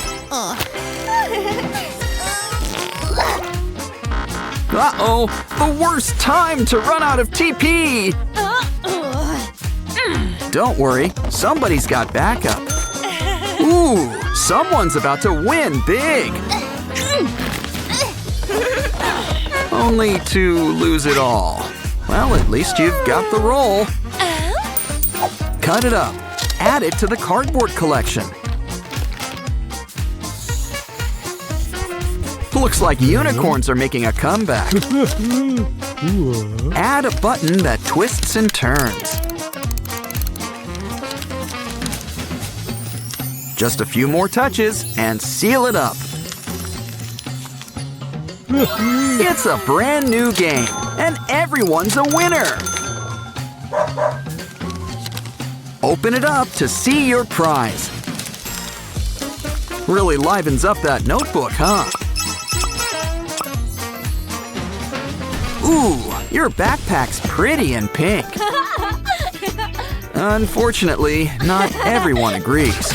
Uh-oh, the worst time to run out of TP! Don't worry, somebody's got backup. Ooh, someone's about to win big! Only to lose it all. Well, at least you've got the roll. Cut it up. Add it to the cardboard collection. Looks like unicorns are making a comeback. Add a button that twists and turns. Just a few more touches and seal it up. It's a brand new game, and everyone's a winner! Open it up to see your prize. Really livens up that notebook, huh? Ooh, your backpack's pretty and pink. Unfortunately, not everyone agrees.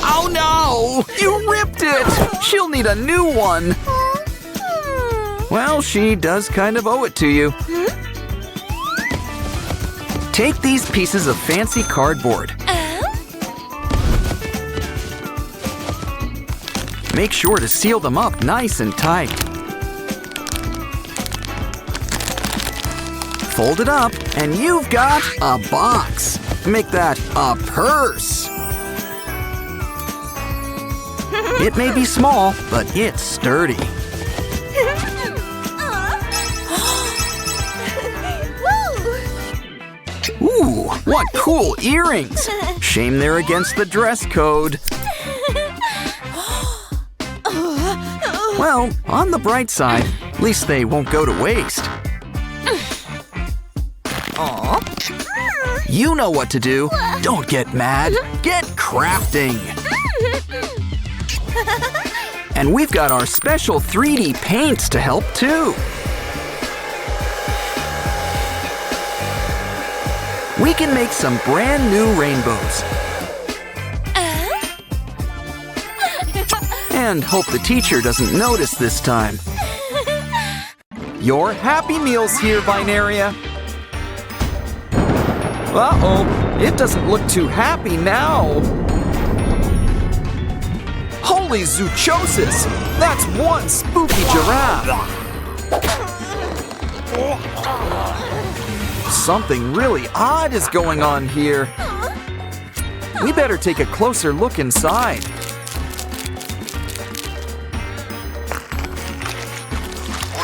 Oh no! You ripped it! She'll need a new one! Well, she does kind of owe it to you. Take these pieces of fancy cardboard. Make sure to seal them up nice and tight. Fold it up, and you've got a box. Make that a purse. It may be small, but it's sturdy. Ooh, what cool earrings! Shame they're against the dress code. Well, on the bright side, at least they won't go to waste. You know what to do. Don't get mad. Get crafting. And we've got our special 3D paints to help too. We can make some brand new rainbows. And hope the teacher doesn't notice this time. Your Happy Meal's here, Binaria. Uh-oh, it doesn't look too happy now. Holy zoochosis! That's one spooky giraffe. Something really odd is going on here. We better take a closer look inside.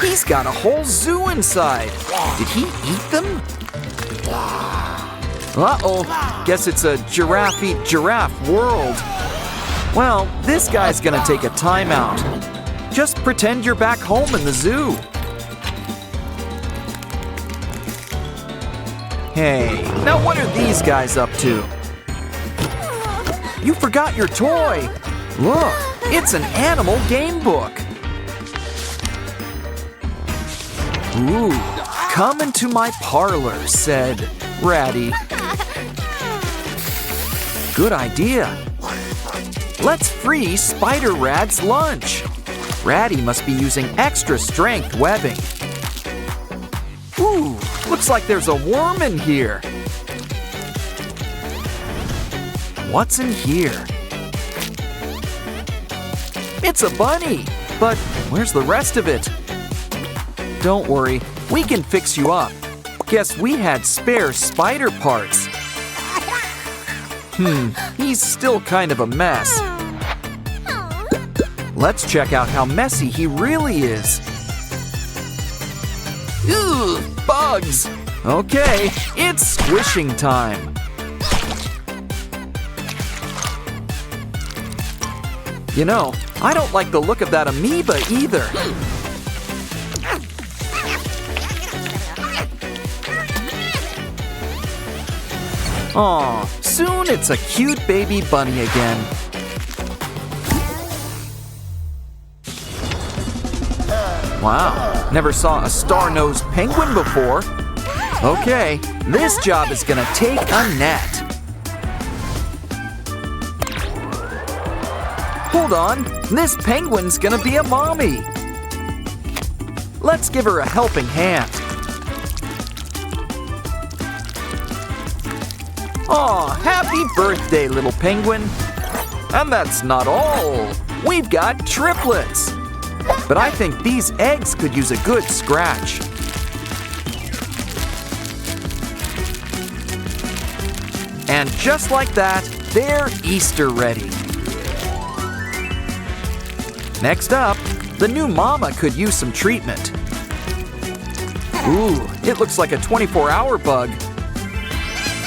He's got a whole zoo inside. Did he eat them? Uh-oh, guess it's a giraffe eat giraffe world. Well, this guy's gonna take a timeout. Just pretend you're back home in the zoo. Hey, now what are these guys up to? You forgot your toy. Look, it's an animal game book. Ooh, come into my parlor, said Ratty. Good idea. Let's free Spider Rad's lunch. Ratty must be using extra strength webbing. Ooh, looks like there's a worm in here. What's in here? It's a bunny, but where's the rest of it? Don't worry, we can fix you up. Guess we had spare spider parts. He's still kind of a mess. Let's check out how messy he really is. Ooh, bugs! Okay, it's squishing time. You know, I don't like the look of that amoeba either. Aw, soon it's a cute baby bunny again. Wow, never saw a star-nosed penguin before. Okay, this job is gonna take a net. Hold on, this penguin's gonna be a mommy. Let's give her a helping hand. Aw, happy birthday, little penguin. And that's not all. We've got triplets. But I think these eggs could use a good scratch. And just like that, they're Easter ready. Next up, the new mama could use some treatment. Ooh, it looks like a 24-hour bug.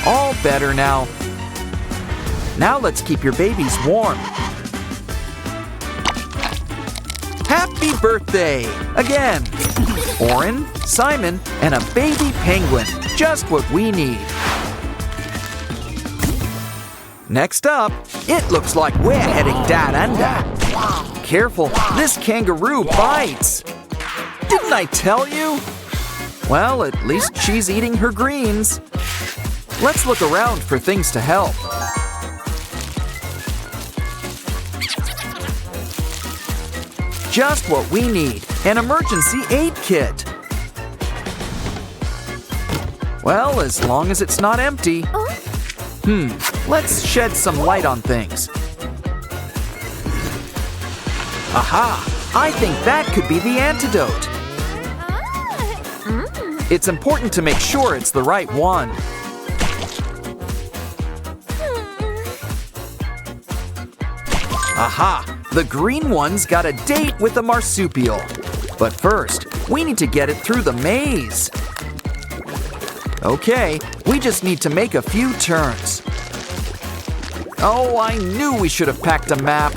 All better now. Now let's keep your babies warm. Happy birthday! Again! Orin, Simon, and a baby penguin. Just what we need. Next up, it looks like we're heading down under. Careful, this kangaroo bites. Didn't I tell you? Well, at least she's eating her greens. Let's look around for things to help. Just what we need, an emergency aid kit. Well, as long as it's not empty. Let's shed some light on things. Aha! I think that could be the antidote. It's important to make sure it's the right one. Aha! The green one's got a date with a marsupial. But first, we need to get it through the maze. Okay, we just need to make a few turns. Oh, I knew we should have packed a map.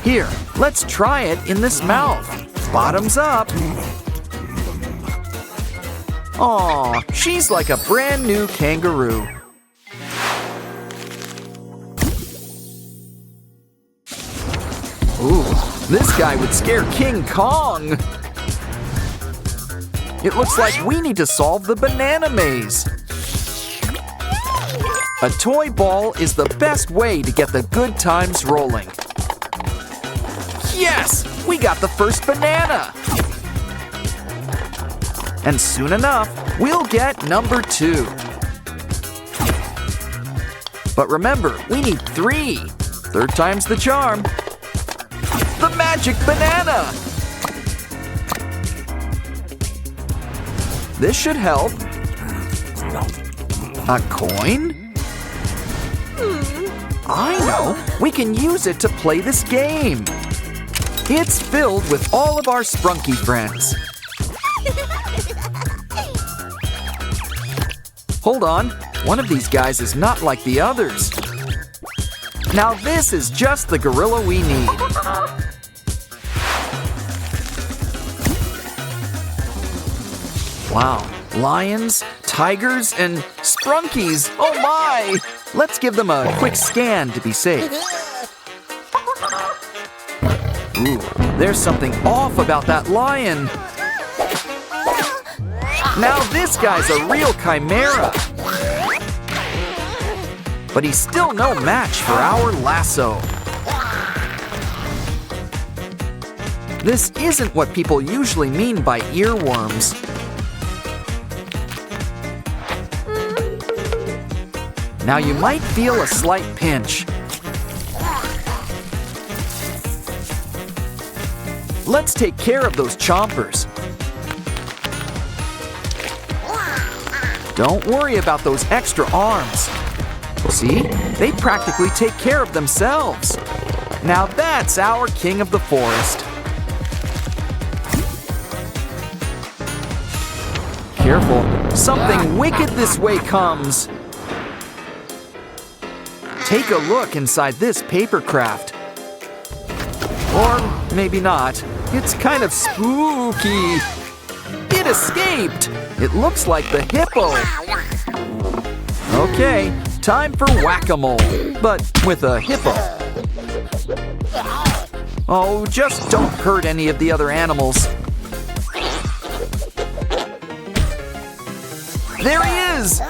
Here, let's try it in this mouth. Bottoms up. Aw, she's like a brand new kangaroo. Ooh, this guy would scare King Kong. It looks like we need to solve the banana maze. A toy ball is the best way to get the good times rolling. Yes! We got the first banana! And soon enough, we'll get number 2. But remember, we need 3. Third time's the charm. The magic banana! This should help. A coin? I know! We can use it to play this game. It's filled with all of our Sprunki friends. Hold on, one of these guys is not like the others. Now this is just the gorilla we need. Wow, lions, tigers, and Sprunkies, oh my! Let's give them a quick scan to be safe. Ooh, there's something off about that lion. Now this guy's a real chimera. But he's still no match for our lasso. This isn't what people usually mean by earworms. Now you might feel a slight pinch. Let's take care of those chompers. Don't worry about those extra arms. See? They practically take care of themselves. Now that's our king of the forest. Careful, something wicked this way comes. Take a look inside this paper craft. Or maybe not. It's kind of spooky. It escaped. It looks like the hippo. Okay, time for whack-a-mole, but with a hippo. Oh, just don't hurt any of the other animals. There he is!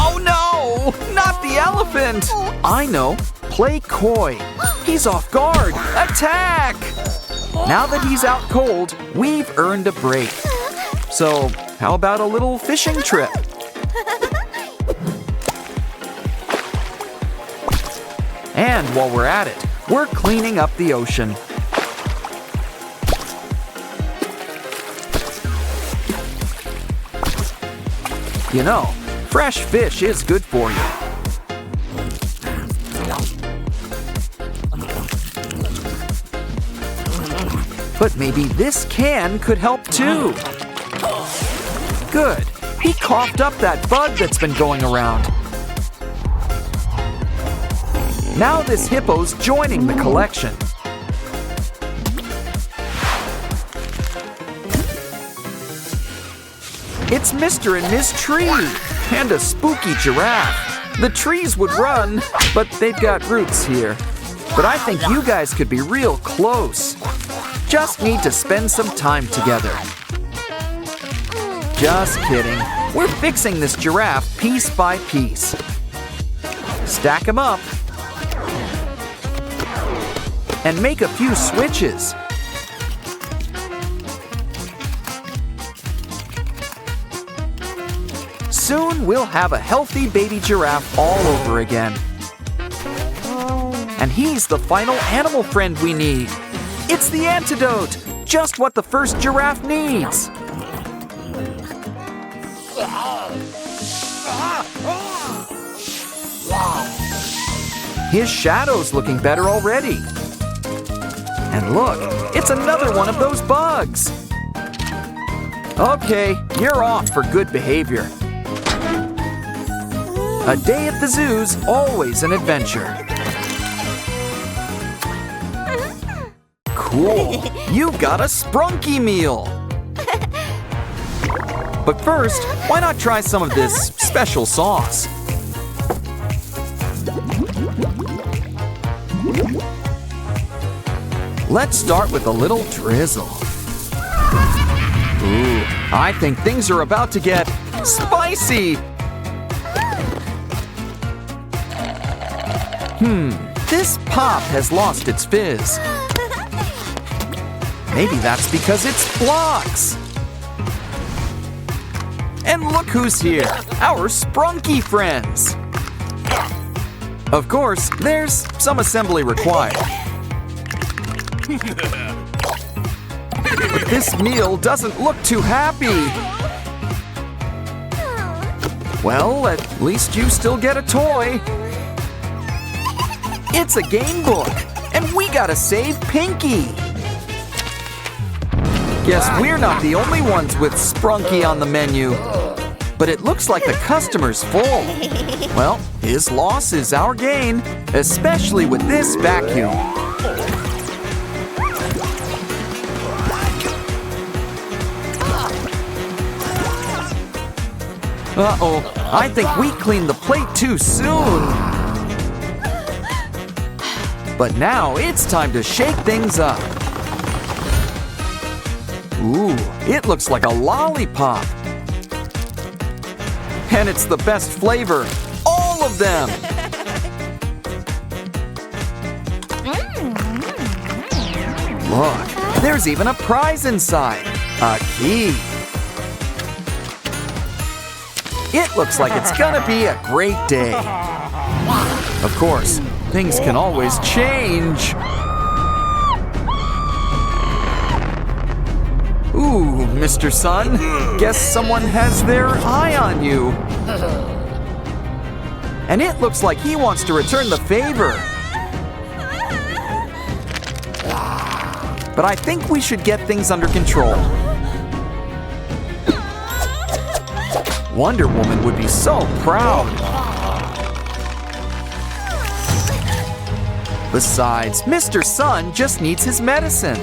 Oh no! Not the elephant! I know. Play coy. He's off guard. Attack! Now that he's out cold, we've earned a break. So, how about a little fishing trip? And while we're at it, we're cleaning up the ocean. You know, fresh fish is good for you. But maybe this can could help too. Good. He coughed up that bug that's been going around. Now this hippo's joining the collection. It's Mr. and Miss Tree and a spooky giraffe. The trees would run, but they've got roots here. But I think you guys could be real close. Just need to spend some time together. Just kidding. We're fixing this giraffe piece by piece. Stack them up. And make a few switches. Soon we'll have a healthy baby giraffe all over again. And he's the final animal friend we need. It's the antidote, just what the first giraffe needs. His shadow's looking better already. And look, it's another one of those bugs. Okay, you're off for good behavior. A day at the zoo's always an adventure. Cool, you've got a Sprunki meal. But first, why not try some of this special sauce? Let's start with a little drizzle. Ooh, I think things are about to get spicy. This pop has lost its fizz. Maybe that's because it's blocks. And look who's here, our Sprunki friends. Of course, there's some assembly required. But this meal doesn't look too happy. Well, at least you still get a toy. It's a game book, and we gotta save Pinky. Guess we're not the only ones with Sprunki on the menu. But it looks like the customer's full. Well, his loss is our gain, especially with this vacuum. Uh-oh, I think we cleaned the plate too soon. But now it's time to shake things up. Ooh, it looks like a lollipop. And it's the best flavor, all of them. Look, there's even a prize inside, a key. It looks like it's gonna be a great day. Of course, things can always change. Ooh, Mr. Sun, guess someone has their eye on you. And it looks like he wants to return the favor. But I think we should get things under control. Wonder Woman would be so proud. Besides, Mr. Sun just needs his medicine.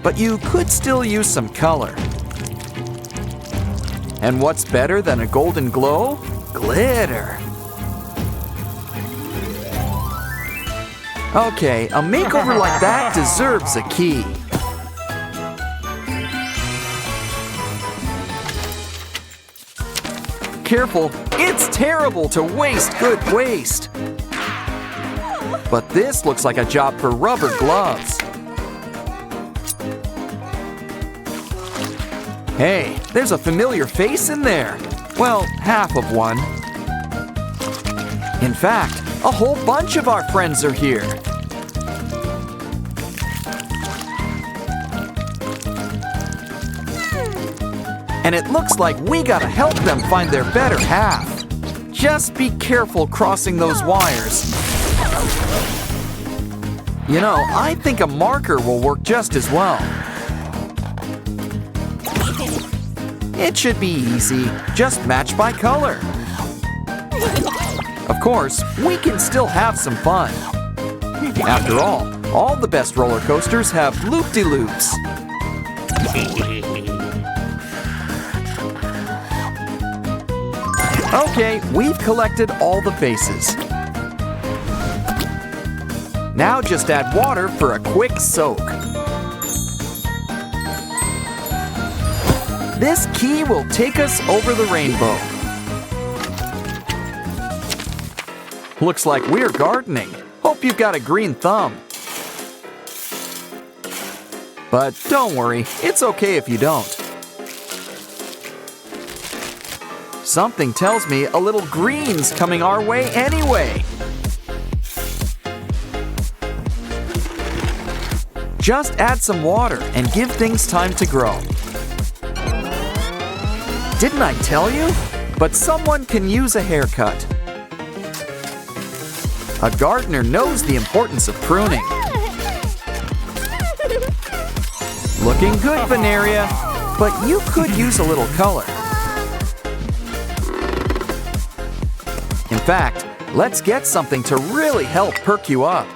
But you could still use some color. And what's better than a golden glow? Glitter. Okay, a makeover like that deserves a key. Careful, it's terrible to waste good waste. But this looks like a job for rubber gloves. Hey, there's a familiar face in there. Well, half of one. In fact, a whole bunch of our friends are here. And it looks like we gotta help them find their better half. Just be careful crossing those wires. You know, I think a marker will work just as well. It should be easy, just match by color. Of course, we can still have some fun. After all the best roller coasters have loop-de-loops. Okay, we've collected all the faces. Now just add water for a quick soak. This key will take us over the rainbow. Looks like we're gardening. Hope you've got a green thumb. But don't worry, it's okay if you don't. Something tells me a little green's coming our way anyway. Just add some water and give things time to grow. Didn't I tell you? But someone can use a haircut. A gardener knows the importance of pruning. Looking good, Veneria, but you could use a little color. In fact, let's get something to really help perk you up.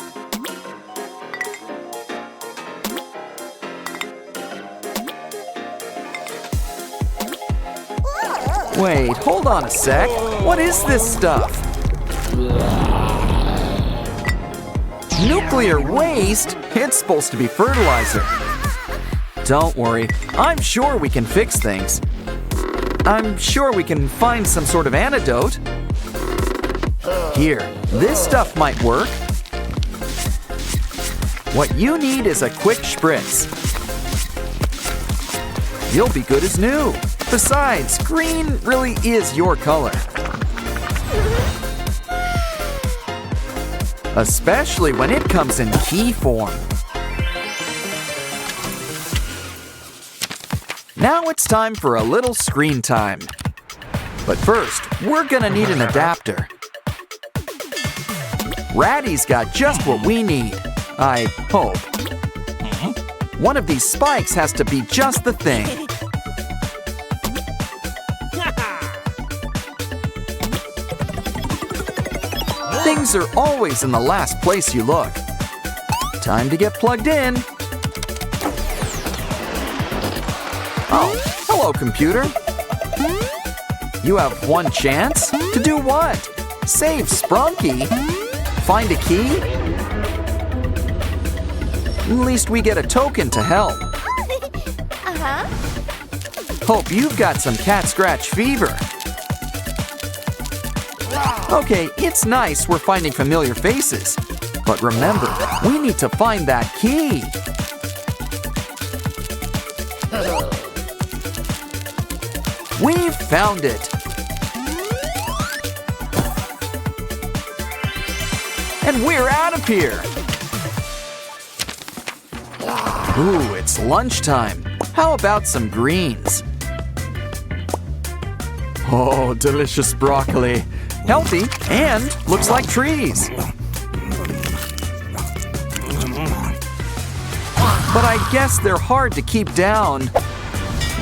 Wait, hold on a sec. What is this stuff? Nuclear waste? It's supposed to be fertilizer. Don't worry, I'm sure we can fix things. I'm sure we can find some sort of antidote. Here, this stuff might work. What you need is a quick spritz. You'll be good as new. Besides, green really is your color. Especially when it comes in key form. Now it's time for a little screen time. But first, we're gonna need an adapter. Ratty's got just what we need, I hope. One of these spikes has to be just the thing. Things are always in the last place you look. Time to get plugged in. Oh, hello, computer. You have one chance? To do what? Save Sprunki? Find a key? At least we get a token to help. Hope you've got some cat scratch fever. Okay, it's nice we're finding familiar faces. But remember, we need to find that key. We've found it. And we're out of here. Ooh, it's lunchtime. How about some greens? Oh, delicious broccoli. Healthy and looks like trees. But I guess they're hard to keep down.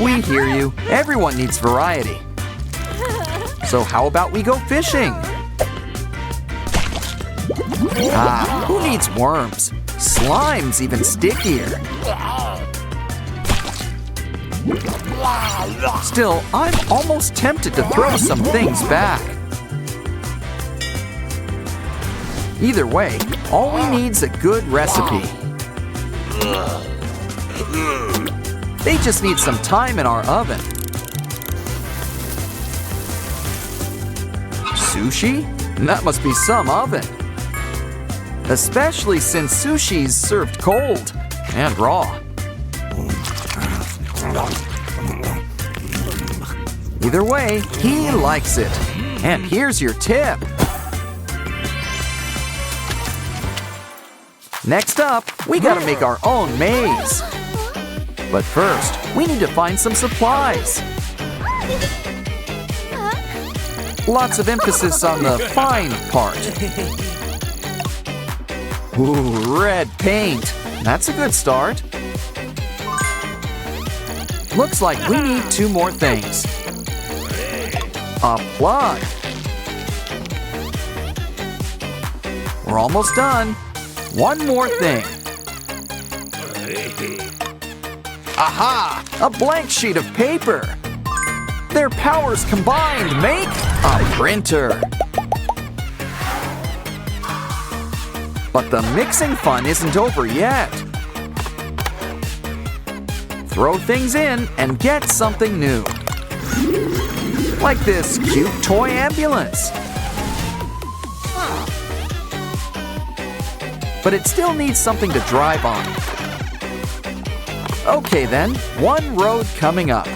We hear you. Everyone needs variety. So how about we go fishing? Ah, who needs worms? Slime's even stickier. Still, I'm almost tempted to throw some things back. Either way, all we need's a good recipe. They just need some time in our oven. Sushi? That must be some oven. Especially since sushi's served cold and raw. Either way, he likes it. And here's your tip. Next up, we gotta make our own maze. But first, we need to find some supplies. Lots of emphasis on the find part. Ooh, red paint. That's a good start. Looks like we need 2 more things. A plug. We're almost done. One more thing. Aha! A blank sheet of paper. Their powers combined make a printer. But the mixing fun isn't over yet. Throw things in and get something new. Like this cute toy ambulance. But it still needs something to drive on. Okay then, one road coming up.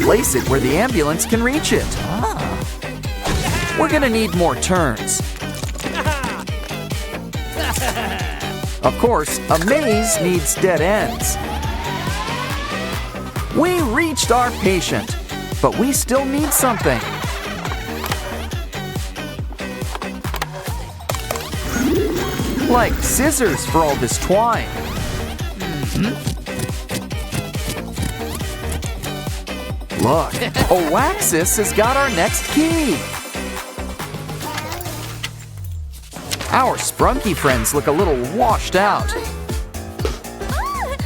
Place it where the ambulance can reach it. We're gonna need more turns. Of course, a maze needs dead ends. We reached our patient, but we still need something. Like scissors for all this twine. Look, Oaxis has got our next key. Our Sprunki friends look a little washed out.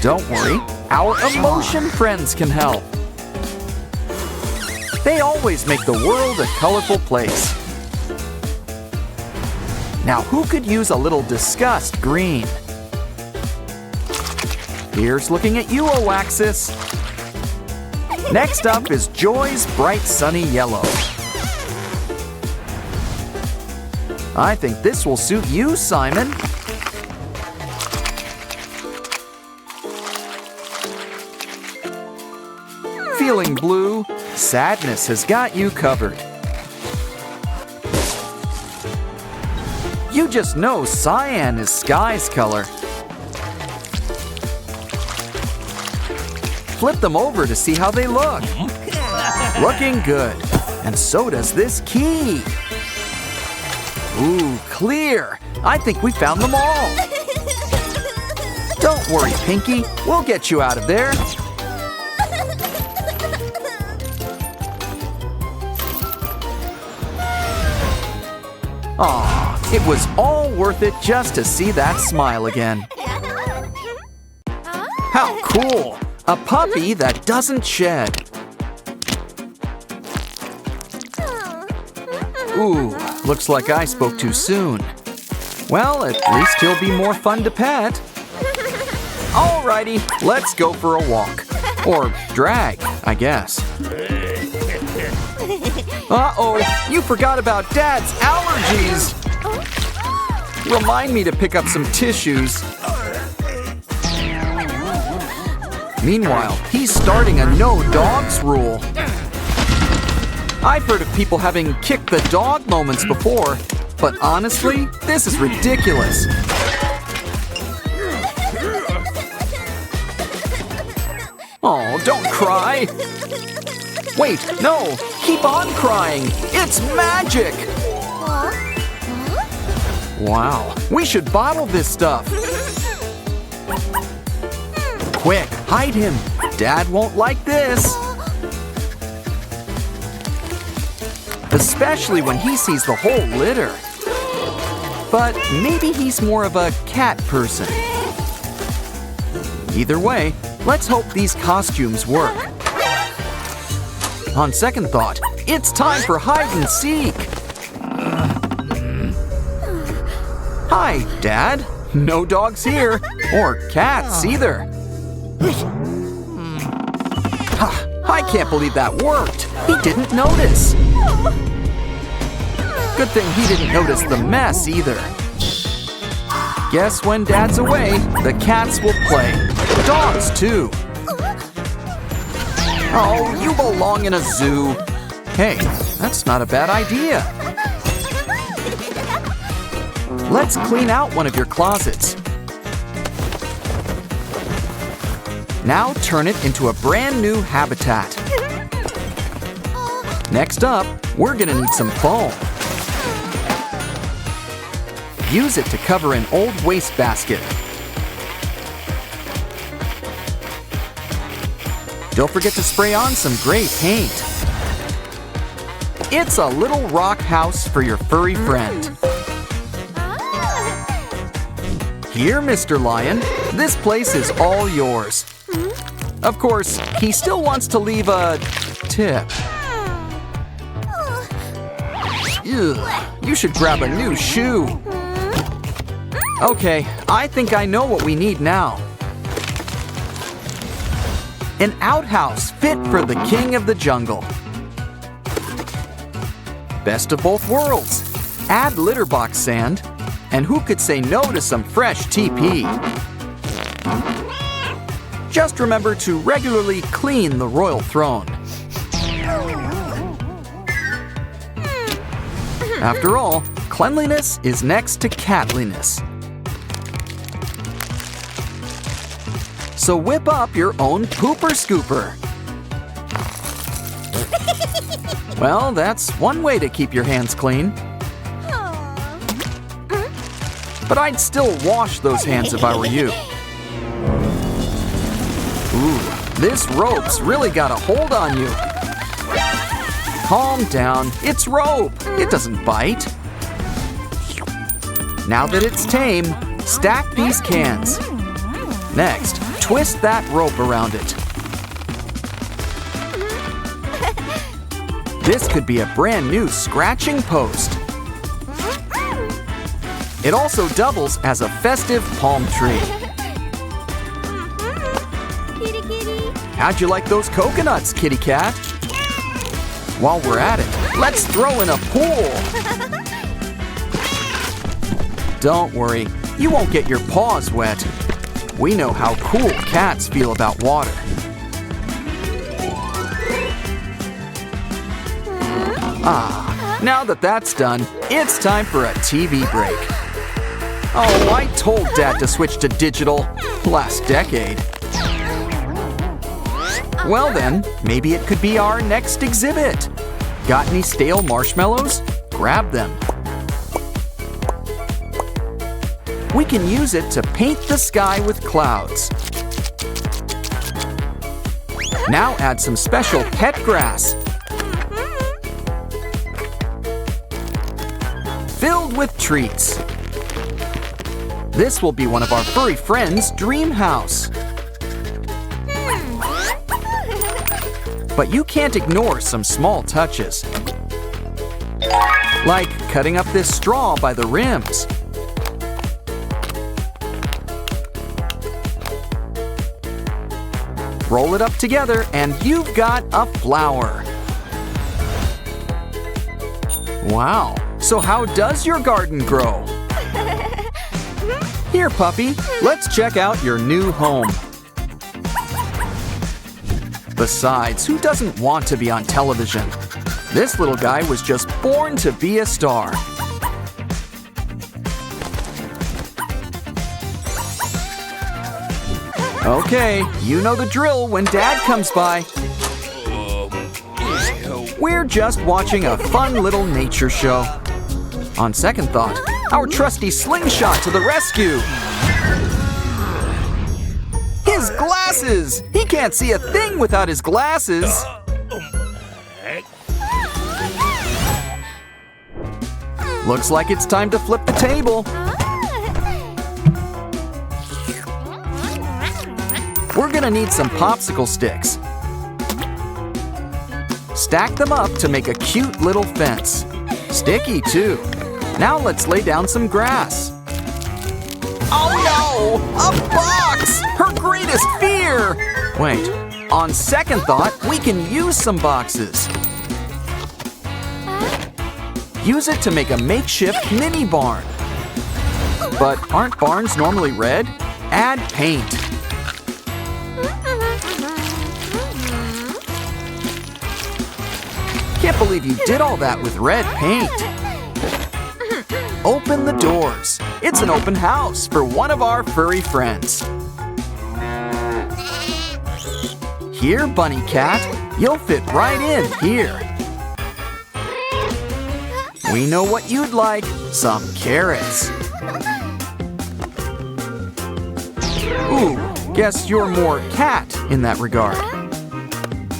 Don't worry, our emotion friends can help. They always make the world a colorful place. Now who could use a little disgust green? Here's looking at you, Oaxis. Next up is Joy's bright sunny yellow. I think this will suit you, Simon. Feeling blue? Sadness has got you covered. You just know cyan is sky's color. Flip them over to see how they look. Looking good. And so does this key. Ooh, clear. I think we found them all. Don't worry, Pinky. We'll get you out of there. Aw, it was all worth it just to see that smile again. How cool! A puppy that doesn't shed. Ooh, looks like I spoke too soon. Well, at least he'll be more fun to pet. Alrighty, let's go for a walk. Or drag, I guess. Uh-oh, you forgot about Dad's allergies. Remind me to pick up some tissues. Meanwhile, he's starting a no dogs rule. I've heard of people having kicked the dog moments before, but honestly, this is ridiculous. Oh, don't cry. Wait, no, keep on crying. It's magic. Wow, we should bottle this stuff. Quick, hide him. Dad won't like this. Especially when he sees the whole litter. But maybe he's more of a cat person. Either way, let's hope these costumes work. On second thought, it's time for hide and seek. Hi, Dad. No dogs here, or cats either. I can't believe that worked. He didn't notice. Good thing he didn't notice the mess either. Guess when Dad's away, the cats will play. Dogs too. Oh, you belong in a zoo. Hey, that's not a bad idea. Let's clean out one of your closets. Now turn it into a brand new habitat. Next up, we're gonna need some foam. Use it to cover an old wastebasket. Don't forget to spray on some gray paint. It's a little rock house for your furry friend. Here, Mr. Lion, this place is all yours. Of course, he still wants to leave a tip. Ugh, you should grab a new shoe. Okay, I think I know what we need now. An outhouse fit for the king of the jungle. Best of both worlds. Add litter box sand, and who could say no to some fresh TP? Just remember to regularly clean the royal throne. After all, cleanliness is next to catliness. So whip up your own pooper scooper. Well, that's one way to keep your hands clean. But I'd still wash those hands if I were you. Ooh, this rope's really got a hold on you. Calm down, it's rope. It doesn't bite. Now that it's tame, stack these cans. Next, twist that rope around it. This could be a brand new scratching post. It also doubles as a festive palm tree. How'd you like those coconuts, kitty cat? While we're at it, let's throw in a pool. Don't worry, you won't get your paws wet. We know how cool cats feel about water. Now that that's done, it's time for a TV break. Oh, I told Dad to switch to digital last decade. Well then, maybe it could be our next exhibit. Got any stale marshmallows? Grab them. We can use it to paint the sky with clouds. Now add some special pet grass. Filled with treats. This will be one of our furry friends' dream house. But you can't ignore some small touches. Like cutting up this straw by the rims. Roll it up together and you've got a flower. Wow, so how does your garden grow? Here, puppy, let's check out your new home. Besides, who doesn't want to be on television? This little guy was just born to be a star. Okay, you know the drill when Dad comes by. We're just watching a fun little nature show. On second thought, our trusty slingshot to the rescue. His glasses! He can't see a thing without his glasses. Looks like it's time to flip the table. We're gonna need some popsicle sticks. Stack them up to make a cute little fence. Sticky too. Now let's lay down some grass. Oh no! A box! Her greatest fear! Wait, on second thought, we can use some boxes. Use it to make a makeshift mini barn. But aren't barns normally red? Add paint. Can't believe you did all that with red paint. Open the doors. It's an open house for one of our furry friends. Here, Bunny Cat, you'll fit right in here. We know what you'd like, some carrots. Ooh, guess you're more cat in that regard.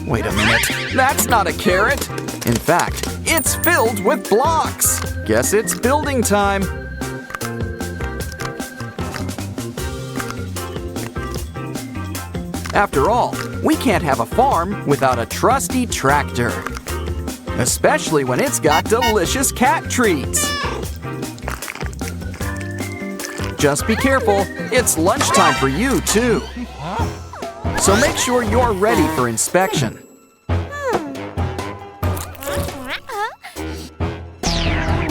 Wait a minute, that's not a carrot. In fact, it's filled with blocks. Guess it's building time. After all, we can't have a farm without a trusty tractor. Especially when it's got delicious cat treats. Just be careful, it's lunchtime for you too. So make sure you're ready for inspection.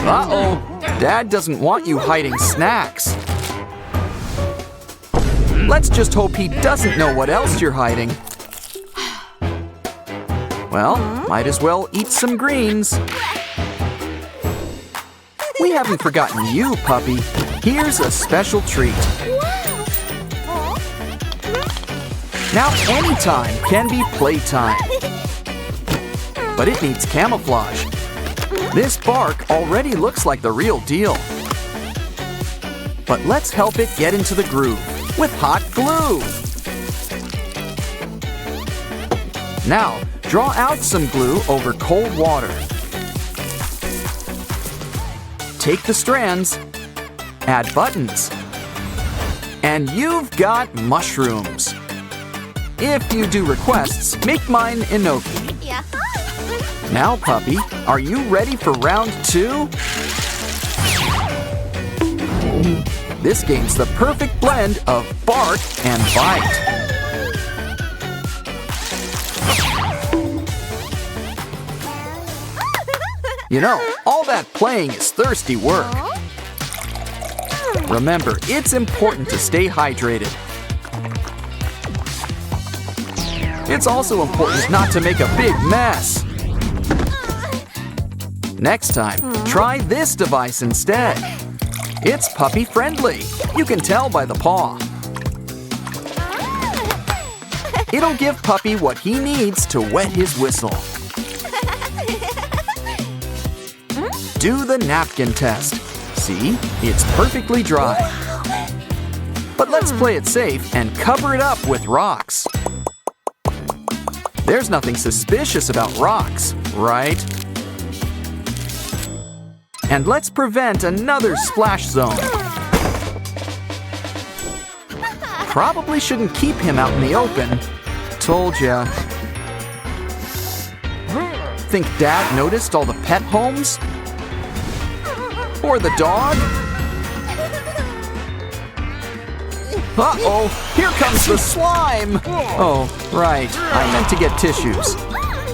Uh-oh, Dad doesn't want you hiding snacks. Let's just hope he doesn't know what else you're hiding. Well, might as well eat some greens. We haven't forgotten you, puppy. Here's a special treat. Now anytime can be playtime. But it needs camouflage. This bark already looks like the real deal. But let's help it get into the groove with hot glue. Now, draw out some glue over cold water. Take the strands, add buttons, and you've got mushrooms. If you do requests, make mine enoki. Now, puppy, are you ready for round 2? This game's the perfect blend of bark and bite. You know, all that playing is thirsty work. Remember, it's important to stay hydrated. It's also important not to make a big mess. Next time, try this device instead. It's puppy friendly. You can tell by the paw. It'll give puppy what he needs to wet his whistle. Do the napkin test. See, it's perfectly dry. But let's play it safe and cover it up with rocks. There's nothing suspicious about rocks, right? And let's prevent another splash zone. Probably shouldn't keep him out in the open. Told ya. Think Dad noticed all the pet homes? Or the dog? Uh-oh, here comes the slime! Oh, right, I meant to get tissues.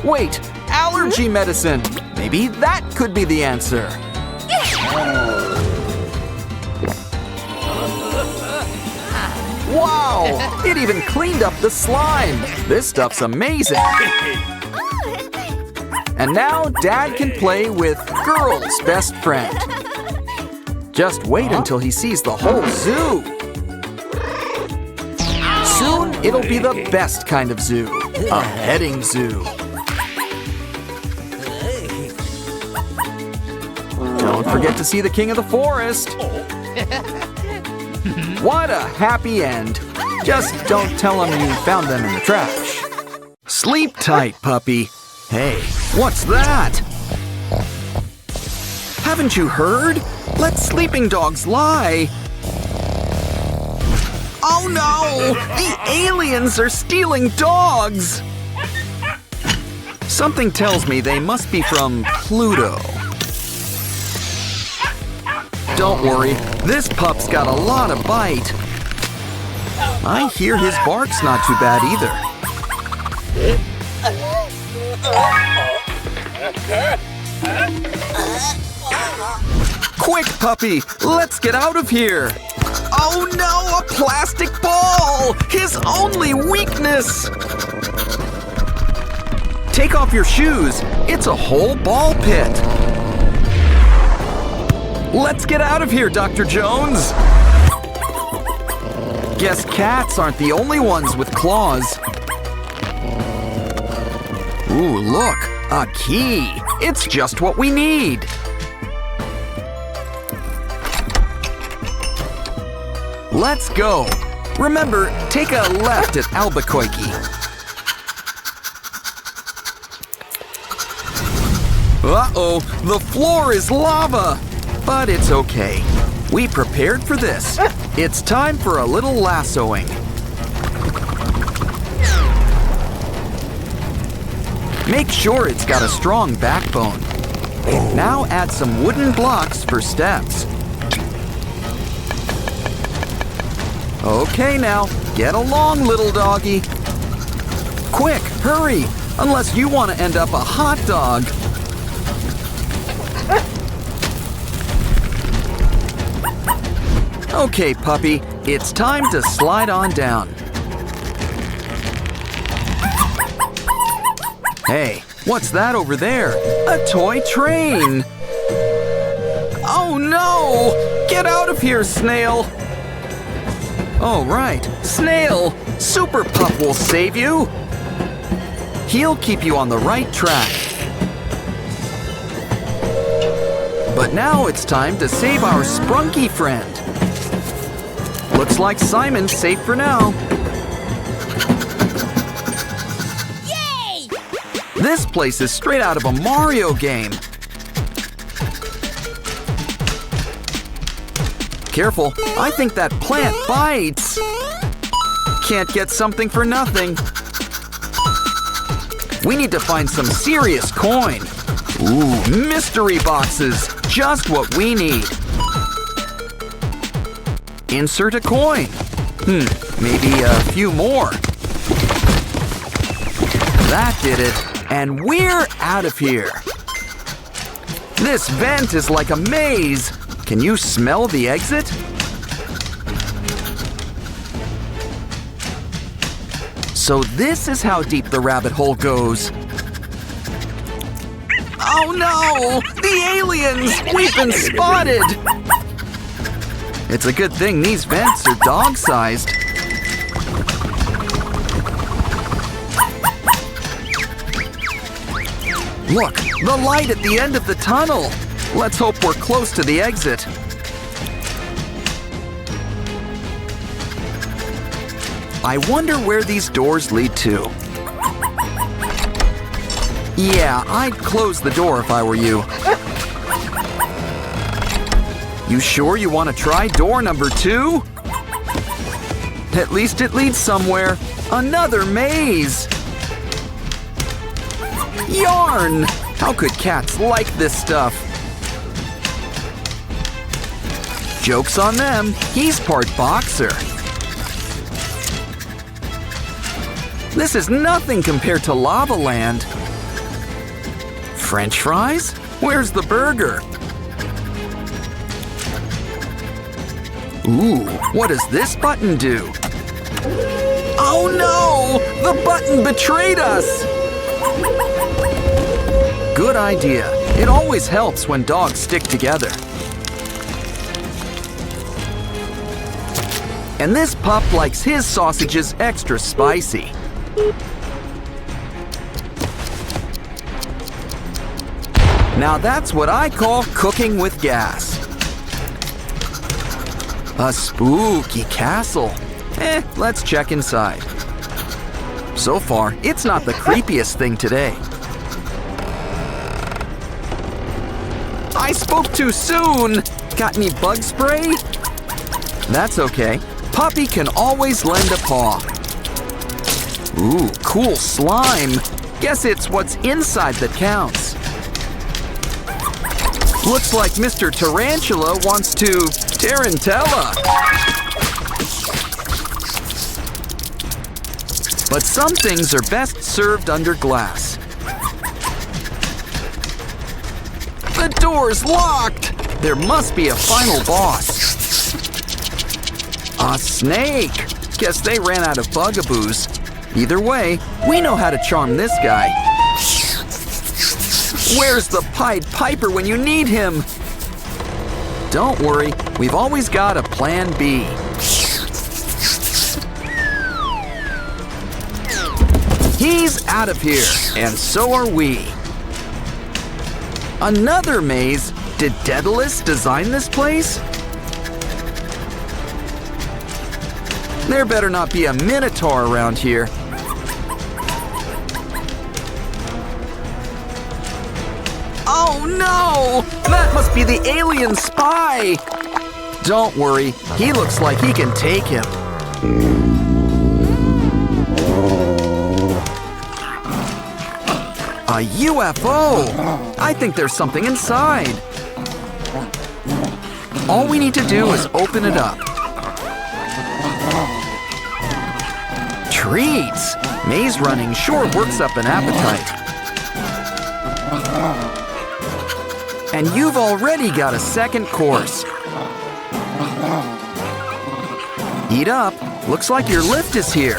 Wait, allergy medicine! Maybe that could be the answer. Wow, it even cleaned up the slime. This stuff's amazing. And now Dad can play with girl's best friend. Just wait until he sees the whole zoo. Soon, it'll be the best kind of zoo, a petting zoo. Don't forget to see the king of the forest. What a happy end. Just don't tell him you found them in the trash. Sleep tight, puppy. Hey, what's that? Haven't you heard? Let sleeping dogs lie. Oh no! The aliens are stealing dogs! Something tells me they must be from Pluto. Don't worry, this pup's got a lot of bite. I hear his bark's not too bad either. Quick, puppy! Let's get out of here! Oh no, a plastic ball! His only weakness! Take off your shoes. It's a whole ball pit. Let's get out of here, Dr. Jones! Guess cats aren't the only ones with claws. Ooh, look, a key. It's just what we need. Let's go. Remember, take a left at Albuquerque. Uh-oh, the floor is lava. But it's okay. We prepared for this. It's time for a little lassoing. Make sure it's got a strong backbone. Now add some wooden blocks for steps. Okay now, get along, little doggy. Quick, hurry, unless you want to end up a hot dog. Okay, puppy, It's time to slide on down. Hey, what's that over there? A toy train! Oh no! Get out of here, Snail! Oh right, Snail! Super Pup will save you! He'll keep you on the right track. But now it's time to save our Sprunki friend. Looks like Simon's safe for now. Yay! This place is straight out of a Mario game. Careful, I think that plant bites. Can't get something for nothing. We need to find some serious coin. Ooh, mystery boxes, just what we need. Insert a coin. Maybe a few more. That did it, and we're out of here. This vent is like a maze. Can you smell the exit? So this is how deep the rabbit hole goes. Oh no! The aliens! We've been spotted! It's a good thing these vents are dog-sized. Look, the light at the end of the tunnel. Let's hope we're close to the exit. I wonder where these doors lead to. Yeah, I'd close the door if I were you. You sure you want to try door number 2? At least it leads somewhere. Another maze! Yarn! How could cats like this stuff? Joke's on them, he's part boxer. This is nothing compared to Lava Land. French fries? Where's the burger? Ooh, what does this button do? Oh no! The button betrayed us! Good idea. It always helps when dogs stick together. And this pup likes his sausages extra spicy. Now that's what I call cooking with gas. A spooky castle. Let's check inside. So far, it's not the creepiest thing today. I spoke too soon! Got any bug spray? That's okay. Puppy can always lend a paw. Ooh, cool slime. Guess it's what's inside that counts. Looks like Mr. Tarantula wants to tarantella. But some things are best served under glass. The door's locked! There must be a final boss. A snake! Guess they ran out of bugaboos. Either way, we know how to charm this guy. Where's the Pied Piper when you need him? Don't worry, we've always got a plan B. He's out of here, and so are we. Another maze? Did Daedalus design this place? There better not be a minotaur around here. Oh no! That must be the alien spy! Don't worry, he looks like he can take him. A UFO! I think there's something inside. All we need to do is open it up. Treats! Maze running sure works up an appetite. And you've already got a second course. Eat up. Looks like your lift is here.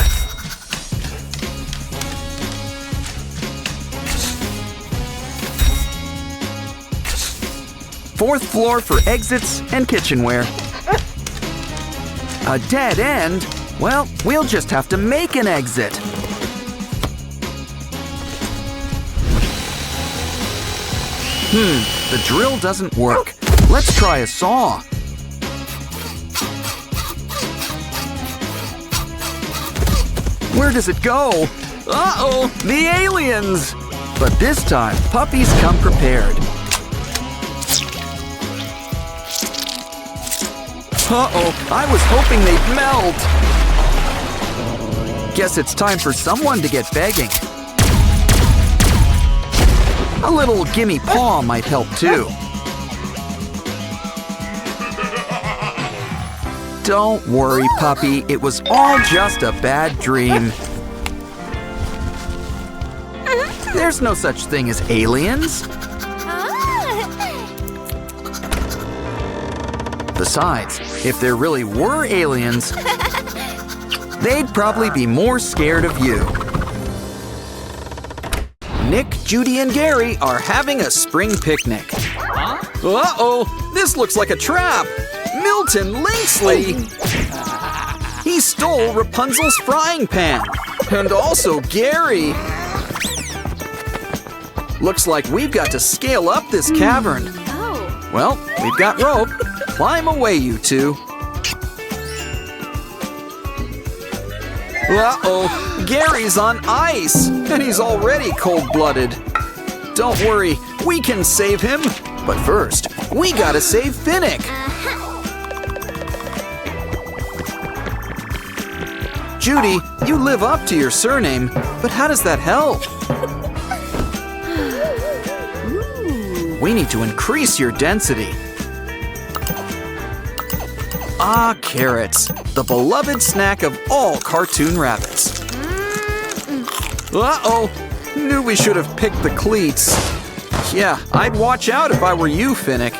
Fourth floor for exits and kitchenware. A dead end? Well, we'll just have to make an exit. The drill doesn't work. Let's try a saw. Where does it go? Uh-oh, the aliens! But this time, puppies come prepared. Uh-oh, I was hoping they'd melt. Guess it's time for someone to get begging. A little gimme paw might help too. Don't worry, puppy. It was all just a bad dream. There's no such thing as aliens. Besides, if there really were aliens, they'd probably be more scared of you. Nick, Judy, and Gary are having a spring picnic. Uh-oh, this looks like a trap. Milton Linksley! He stole Rapunzel's frying pan. And also Gary. Looks like we've got to scale up this cavern. Well, we've got rope. Climb away, you two. Uh-oh, Gary's on ice, and he's already cold-blooded. Don't worry, we can save him. But first, we gotta save Finnick. Judy, you live up to your surname, but how does that help? We need to increase your density. Ah, carrots, the beloved snack of all cartoon rabbits. Uh-oh, knew we should have picked the cleats. Yeah, I'd watch out if I were you, Finnick.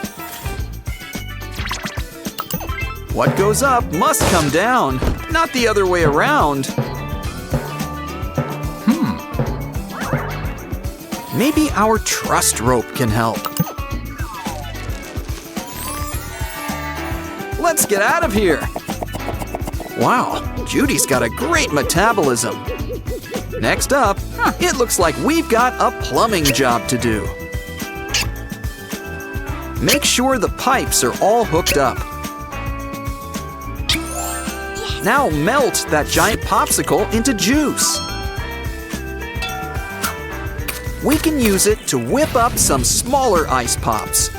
What goes up must come down, not the other way around. Maybe our trust rope can help. Let's get out of here. Wow, Judy's got a great metabolism. Next up, it looks like we've got a plumbing job to do. Make sure the pipes are all hooked up. Now melt that giant popsicle into juice. We can use it to whip up some smaller ice pops.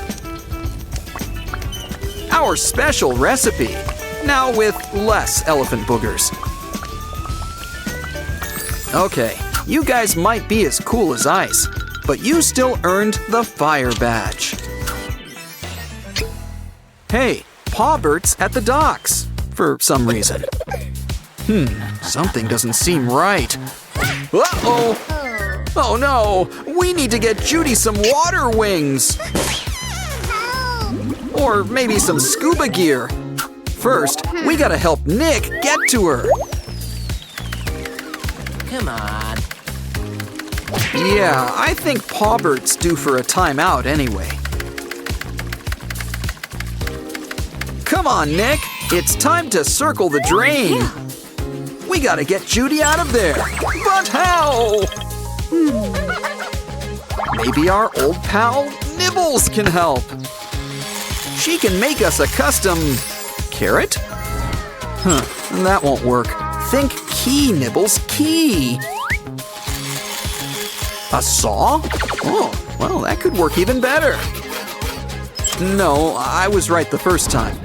Our special recipe, now with less elephant boogers. Okay, you guys might be as cool as ice, but you still earned the fire badge. Hey, Pawbert's at the docks, for some reason. Something doesn't seem right. Uh-oh! Oh no, we need to get Judy some water wings. Or maybe some scuba gear. First, we gotta help Nick get to her. Come on. Yeah, I think Pawbert's due for a timeout anyway. Come on, Nick. It's time to circle the drain. We gotta get Judy out of there. But how? Maybe our old pal Nibbles can help. She can make us a custom carrot? That won't work. Think key, Nibbles, key. A saw? Oh, well, that could work even better. No, I was right the first time.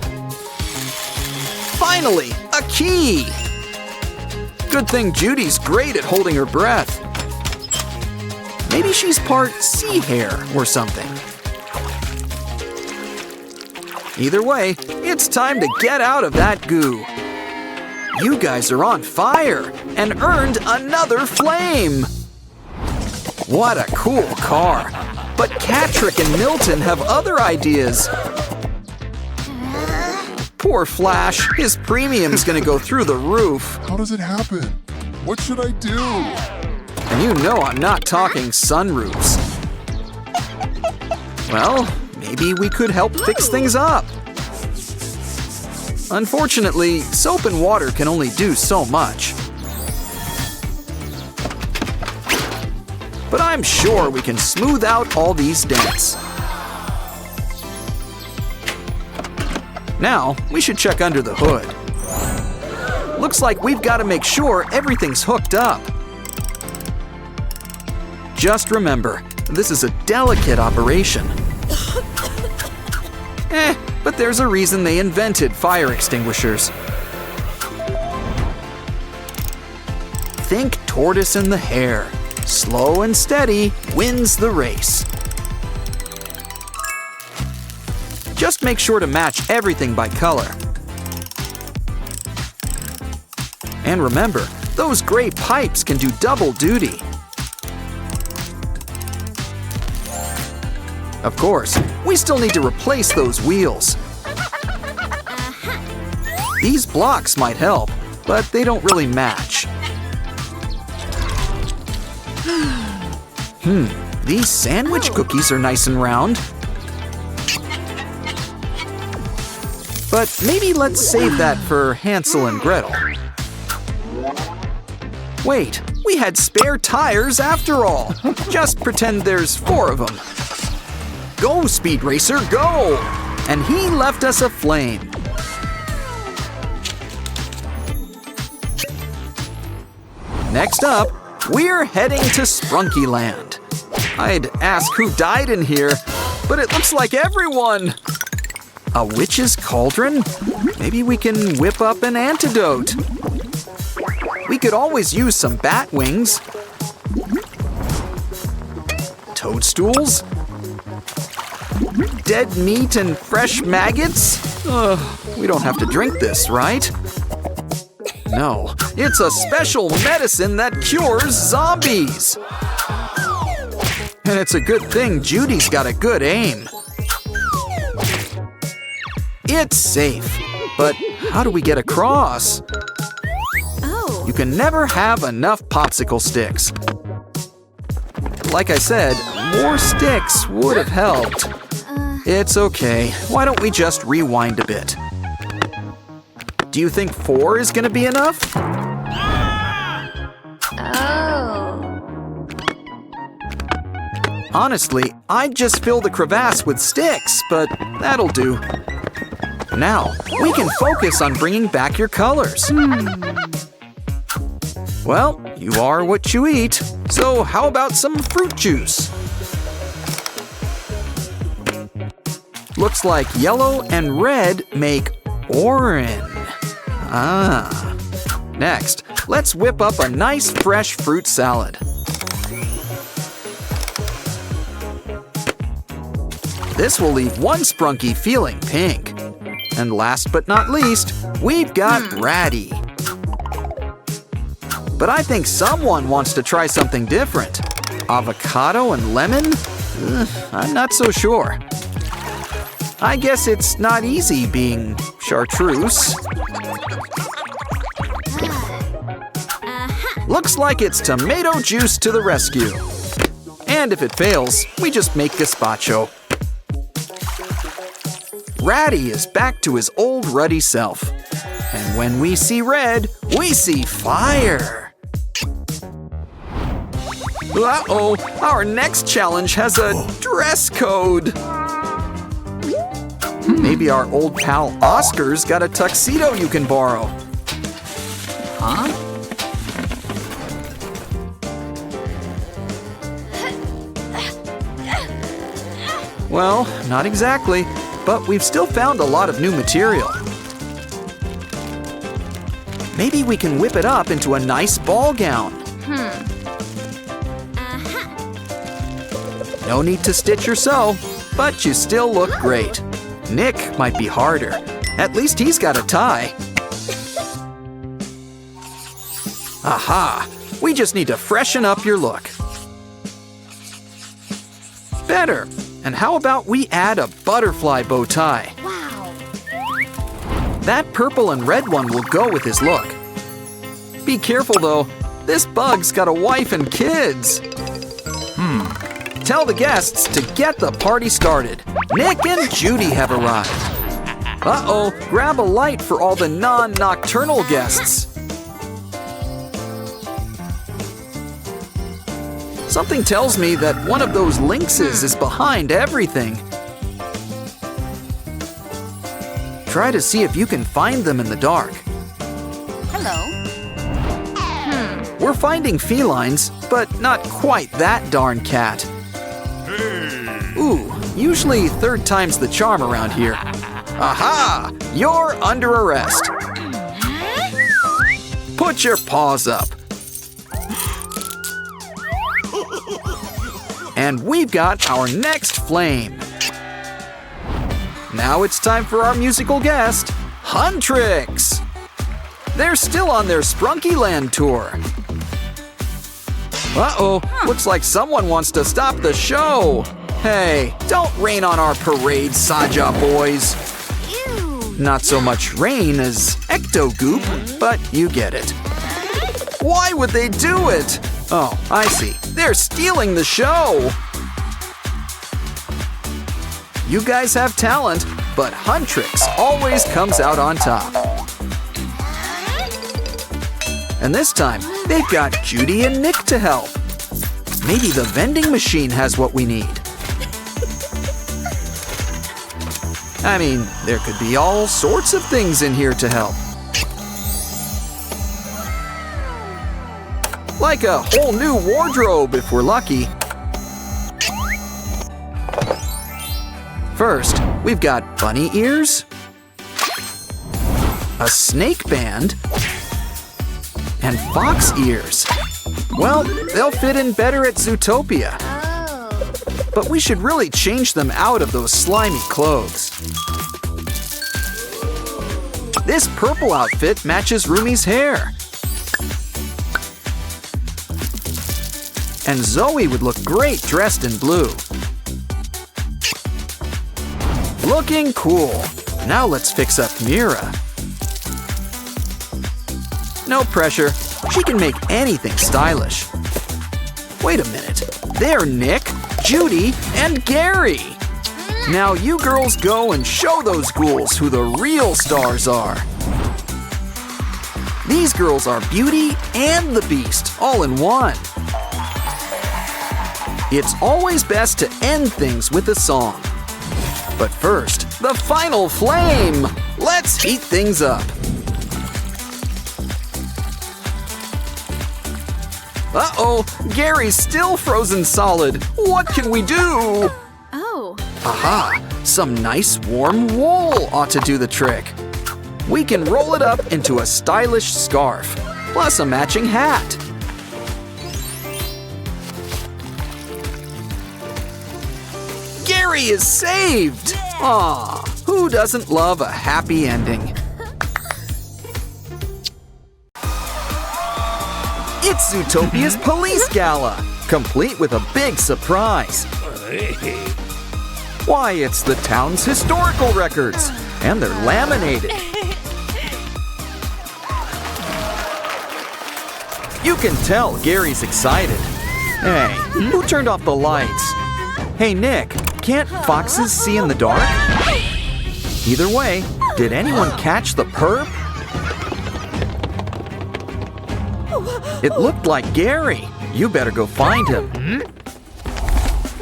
Finally, a key! Good thing Judy's great at holding her breath. Maybe she's part sea hare or something. Either way, it's time to get out of that goo. You guys are on fire and earned another flame. What a cool car. But Catrick and Milton have other ideas. Poor Flash. His premium's gonna go through the roof. How does it happen? What should I do? And you know I'm not talking sunroofs. Well, maybe we could help fix things up. Unfortunately, soap and water can only do so much. But I'm sure we can smooth out all these dents. Now, we should check under the hood. Looks like we've got to make sure everything's hooked up. Just remember, this is a delicate operation. But there's a reason they invented fire extinguishers. Think tortoise in the hare. Slow and steady wins the race. Just make sure to match everything by color. And remember, those gray pipes can do double duty. Of course, we still need to replace those wheels. These blocks might help, but they don't really match. These sandwich cookies are nice and round. But maybe let's save that for Hansel and Gretel. Wait, we had spare tires after all. Just pretend there's 4 of them. Go, Speed Racer, go! And he left us a flame. Next up, we're heading to Sprunki Land. I'd ask who died in here, but it looks like everyone. A witch's cauldron? Maybe we can whip up an antidote. We could always use some bat wings. Toadstools? Dead meat and fresh maggots? We don't have to drink this, right? No, it's a special medicine that cures zombies. And it's a good thing Judy's got a good aim. It's safe, but how do we get across? You can never have enough popsicle sticks. Like I said, more sticks would have helped. It's okay. Why don't we just rewind a bit? Do you think 4 is gonna be enough? Honestly, I'd just fill the crevasse with sticks, but that'll do. Now, we can focus on bringing back your colors. Well, you are what you eat, so how about some fruit juice? Looks like yellow and red make orange. Next, let's whip up a nice fresh fruit salad. This will leave one Sprunki feeling pink. And last but not least, we've got Ratty. But I think someone wants to try something different. Avocado and lemon? I'm not so sure. I guess it's not easy being chartreuse. Looks like it's tomato juice to the rescue. And if it fails, we just make gazpacho. Ratty is back to his old ruddy self. And when we see red, we see fire. Uh-oh, our next challenge has a dress code. Maybe our old pal Oscar's got a tuxedo you can borrow. Well, not exactly, but we've still found a lot of new material. Maybe we can whip it up into a nice ball gown. No need to stitch or sew, but you still look great. Nick might be harder. At least he's got a tie. Aha! We just need to freshen up your look. Better. And how about we add a butterfly bow tie? Wow. That purple and red one will go with his look. Be careful though, this bug's got a wife and kids. Tell the guests to get the party started. Nick and Judy have arrived. Uh-oh, grab a light for all the non-nocturnal guests. Something tells me that one of those lynxes is behind everything. Try to see if you can find them in the dark. Hello. We're finding felines, but not quite that darn cat. Ooh, usually third time's the charm around here. Aha! You're under arrest. Put your paws up. And we've got our next flame. Now it's time for our musical guest, Huntrix. They're still on their Sprunki Land tour. Uh-oh, looks like someone wants to stop the show. Hey, don't rain on our parade, Saja boys. Ew. Not so much rain as ecto-goop, but you get it. Why would they do it? Oh, I see. They're stealing the show. You guys have talent, but Huntrix always comes out on top. And this time, they've got Judy and Nick to help. Maybe the vending machine has what we need. I mean, there could be all sorts of things in here to help. Like a whole new wardrobe if we're lucky. First, we've got bunny ears, a snake band, and fox ears. Well, they'll fit in better at Zootopia. But we should really change them out of those slimy clothes. This purple outfit matches Rumi's hair. And Zoe would look great dressed in blue. Looking cool. Now let's fix up Mira. No pressure. She can make anything stylish. Wait a minute. They're Nick, Judy, and Gary. Now you girls go and show those ghouls who the real stars are. These girls are Beauty and the Beast, all in one. It's always best to end things with a song. But first, the final flame! Let's heat things up. Uh-oh, Gary's still frozen solid. What can we do? Oh. Aha, some nice warm wool ought to do the trick. We can roll it up into a stylish scarf, plus a matching hat. Gary is saved! Aw, who doesn't love a happy ending? It's Zootopia's Police Gala, complete with a big surprise. Why, it's the town's historical records, and they're laminated. You can tell Gary's excited. Hey, who turned off the lights? Hey, Nick, can't foxes see in the dark? Either way, did anyone catch the perp? It looked like Gary. You better go find him.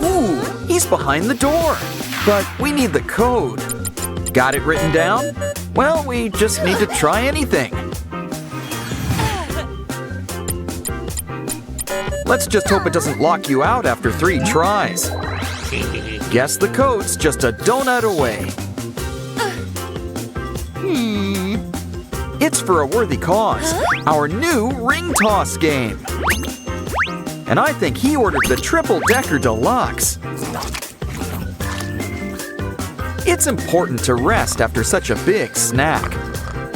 Ooh, he's behind the door. But we need the code. Got it written down? Well, we just need to try anything. Let's just hope it doesn't lock you out after 3 tries. Guess the code's just a donut away. It's for a worthy cause, our new ring toss game. And I think he ordered the triple-decker deluxe. It's important to rest after such a big snack.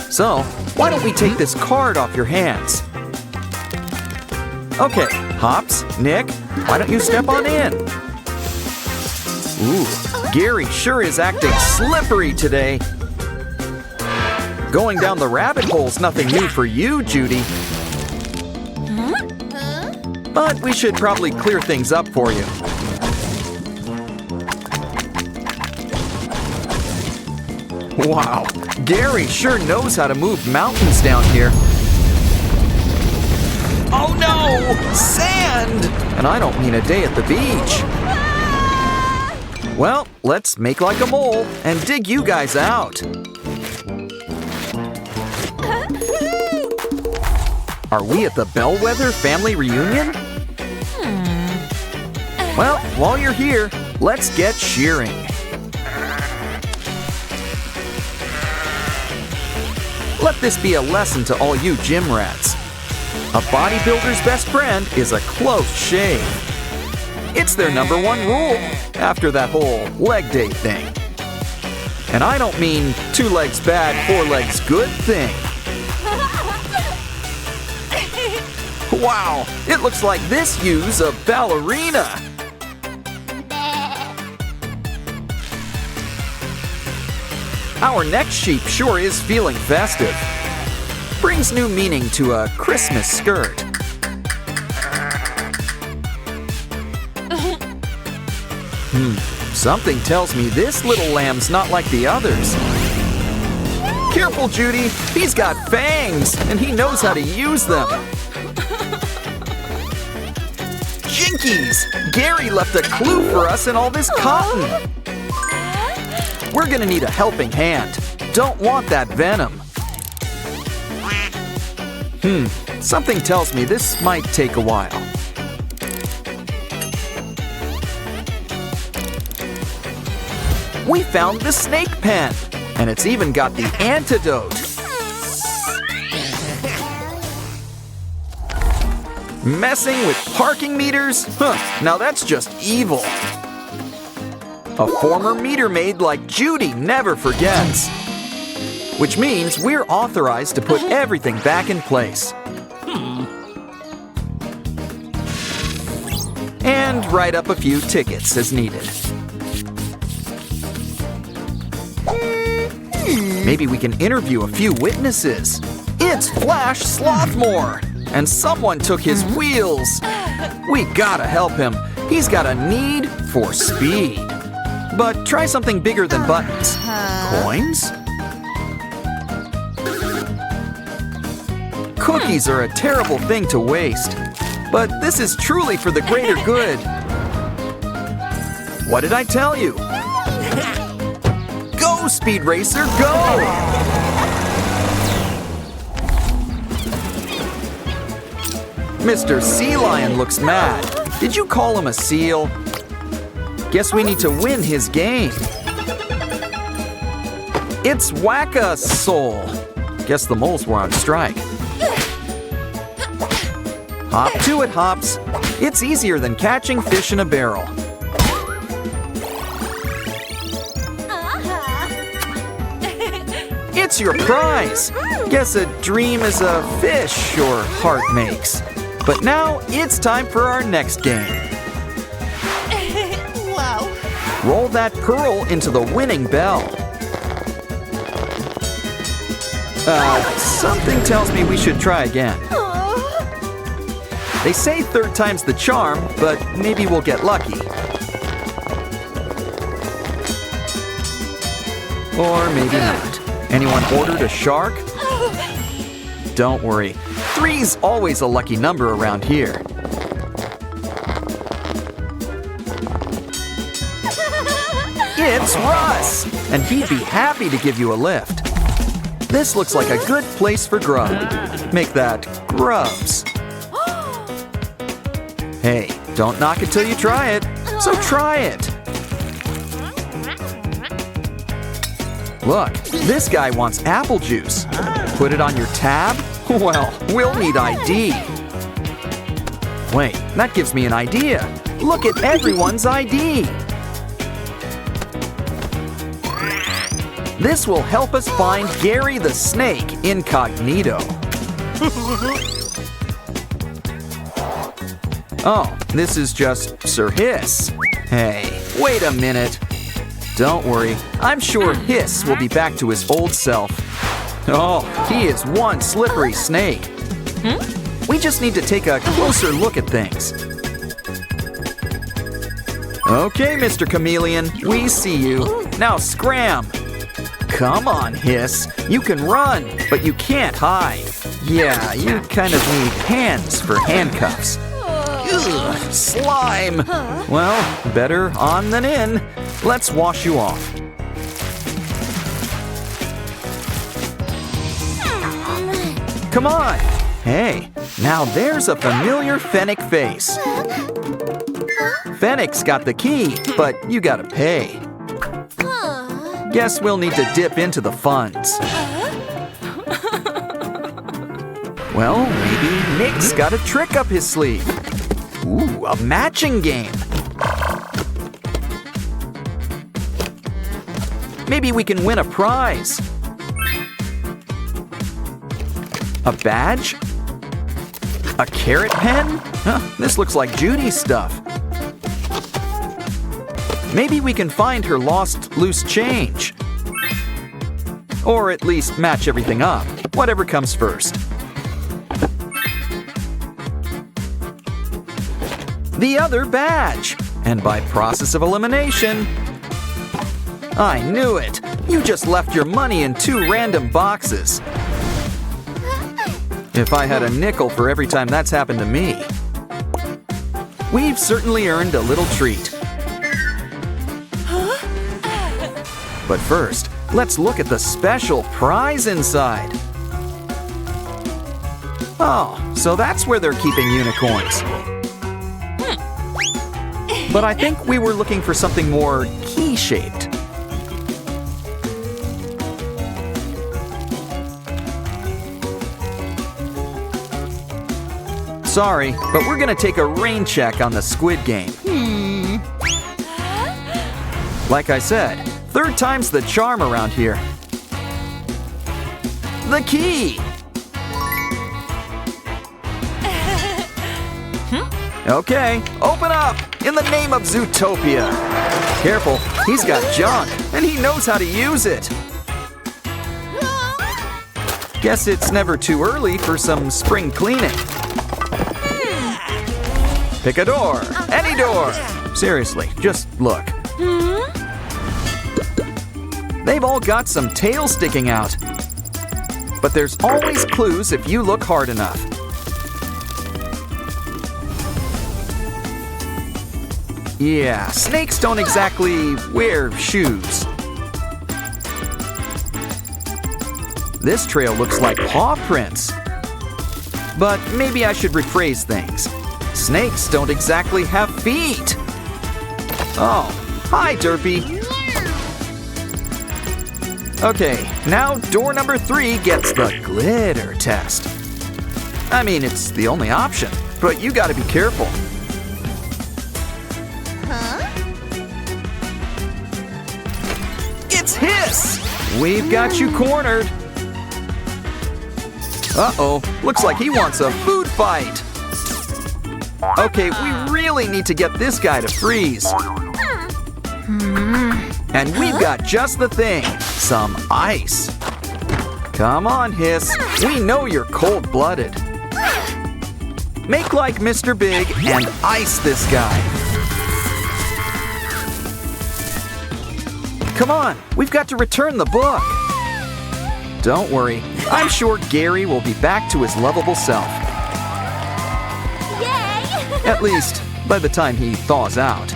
So, why don't we take this card off your hands? Okay, Hops, Nick, why don't you step on in? Ooh, Gary sure is acting slippery today. Going down the rabbit hole's nothing new for you, Judy. But we should probably clear things up for you. Wow, Gary sure knows how to move mountains down here. Oh no! Sand! And I don't mean a day at the beach. Well, let's make like a mole and dig you guys out. Are we at the Bellwether family reunion? Well, while you're here, let's get shearing. Let this be a lesson to all you gym rats. A bodybuilder's best friend is a close shave. It's their #1 rule after that whole leg day thing. And I don't mean 2 legs bad, 4 legs good thing. Wow, it looks like this ewes a ballerina. Our next sheep sure is feeling festive. Brings new meaning to a Christmas skirt. Something tells me this little lamb's not like the others. Careful, Judy. He's got fangs, and he knows how to use them. Jinkies! Gary left a clue for us in all this cotton. We're gonna need a helping hand. Don't want that venom. Something tells me this might take a while. We found the snake pen, and it's even got the antidote. Messing with parking meters? Now that's just evil. A former meter maid like Judy never forgets. Which means we're authorized to put everything back in place. And write up a few tickets as needed. Maybe we can interview a few witnesses. It's Flash Slothmore, and someone took his wheels. We gotta help him. He's got a need for speed. But try something bigger than buttons. Coins? Cookies are a terrible thing to waste. But this is truly for the greater good. What did I tell you? Go, Speed Racer, go! Mr. Sea Lion looks mad. Did you call him a seal? Guess we need to win his game. It's Whack-a-Soul. Guess the moles were on strike. Hop to it, Hops. It's easier than catching fish in a barrel. It's your prize. Guess a dream is a fish your heart makes. But now it's time for our next game. Wow. Roll that pearl into the winning bell. Something tells me we should try again. They say 3rd time's the charm, but maybe we'll get lucky. Or maybe not. Anyone ordered a shark? Don't worry. 3's always a lucky number around here. It's Russ! And he'd be happy to give you a lift. This looks like a good place for grub. Make that grubs. Hey, don't knock it till you try it. So try it. Look, this guy wants apple juice. Put it on your tab? Well, we'll need ID. Wait, that gives me an idea. Look at everyone's ID. This will help us find Gary the Snake incognito. Oh, this is just Sir Hiss. Hey, wait a minute. Don't worry, I'm sure Hiss will be back to his old self. Oh, he is one slippery snake. We just need to take a closer look at things. Okay, Mr. Chameleon, we see you. Now scram. Come on, Hiss. You can run, but you can't hide. Yeah, you kind of need hands for handcuffs. Ugh, slime. Well, better on than in. Let's wash you off. Come on. Hey, now there's a familiar Fennec face. Fennec's got the key, but you gotta pay. Guess we'll need to dip into the funds. Well, maybe Nick's got a trick up his sleeve. Ooh, a matching game. Maybe we can win a prize. A badge? A carrot pen? Huh, this looks like Judy's stuff. Maybe we can find her lost loose change. Or at least match everything up, whatever comes first. The other badge! And by process of elimination... I knew it! You just left your money in 2 random boxes. If I had a nickel for every time that's happened to me. We've certainly earned a little treat. But first, let's look at the special prize inside. Oh, so that's where they're keeping unicorns. But I think we were looking for something more key-shaped. Sorry, but we're gonna take a rain check on the squid game. Like I said, 3rd time's the charm around here. The key! Okay, open up! In the name of Zootopia! Careful, he's got junk, and he knows how to use it! Guess it's never too early for some spring cleaning. Pick a door, any door! Seriously, just look. They've all got some tails sticking out. But there's always clues if you look hard enough. Yeah, snakes don't exactly wear shoes. This trail looks like paw prints. But maybe I should rephrase things. Snakes don't exactly have feet. Oh, hi, Derpy. Okay, now door number 3 gets the glitter test. I mean, it's the only option, but you gotta be careful. It's Hiss! We've got you cornered. Uh-oh, looks like he wants a food fight. Okay, we really need to get this guy to freeze. And we've got just the thing, some ice. Come on, Hiss, we know you're cold-blooded. Make like Mr. Big and ice this guy. Come on, we've got to return the book. Don't worry, I'm sure Gary will be back to his lovable self. Yay! At least, by the time he thaws out.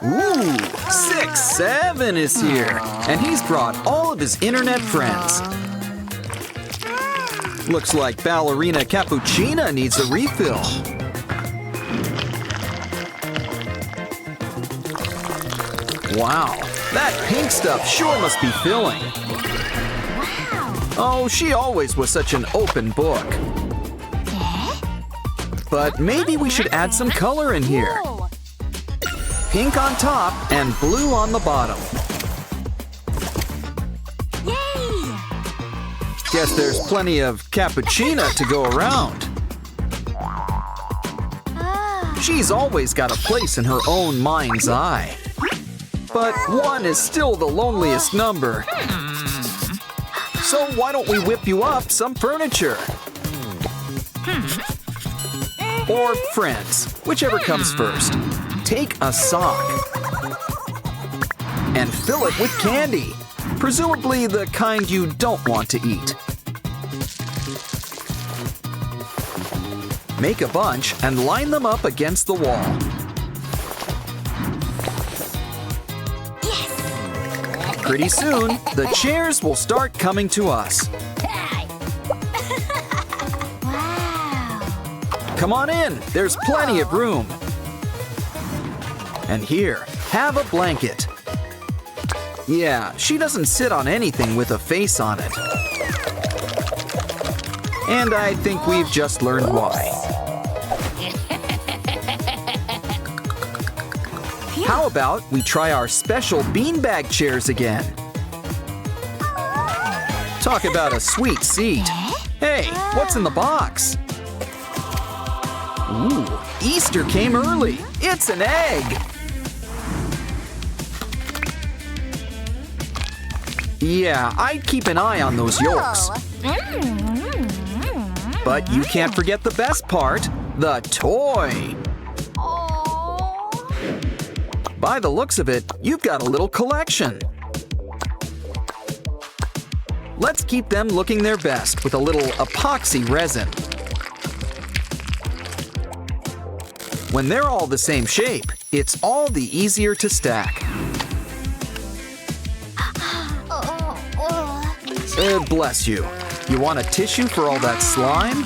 Ooh, 6-7 is here, and he's brought all of his internet friends. Looks like Ballerina Cappuccina needs a refill. Wow, that pink stuff sure must be filling. Oh, she always was such an open book. But maybe we should add some color in here. Pink on top and blue on the bottom. Yay! Guess there's plenty of cappuccina to go around. She's always got a place in her own mind's eye. But 1 is still the loneliest number. So why don't we whip you up some furniture? Or friends, whichever comes first. Take a sock and fill it with candy, presumably the kind you don't want to eat. Make a bunch and line them up against the wall. Pretty soon, the chairs will start coming to us. Come on in, there's plenty of room. And here, have a blanket. Yeah, she doesn't sit on anything with a face on it. And I think we've just learned why. How about we try our special beanbag chairs again? Talk about a sweet seat. Hey, what's in the box? Ooh, Easter came early. It's an egg. Yeah, I'd keep an eye on those yolks. But you can't forget the best part, the toy. By the looks of it, you've got a little collection. Let's keep them looking their best with a little epoxy resin. When they're all the same shape, it's all the easier to stack. Bless you. You want a tissue for all that slime?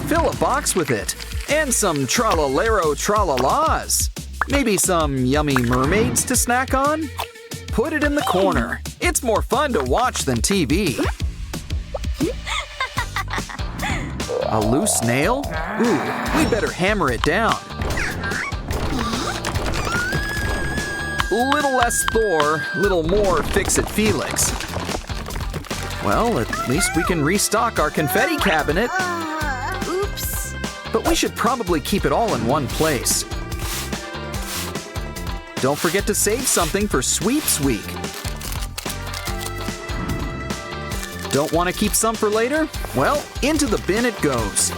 Fill a box with it. And some tralalero tralalas. Maybe some yummy mermaids to snack on? Put it in the corner. It's more fun to watch than TV. A loose nail? Ooh, we better hammer it down. Little less Thor, little more Fix-It Felix. Well, at least we can restock our confetti cabinet. Oops. But we should probably keep it all in one place. Don't forget to save something for Sweeps Week. Don't want to keep some for later? Well, into the bin it goes.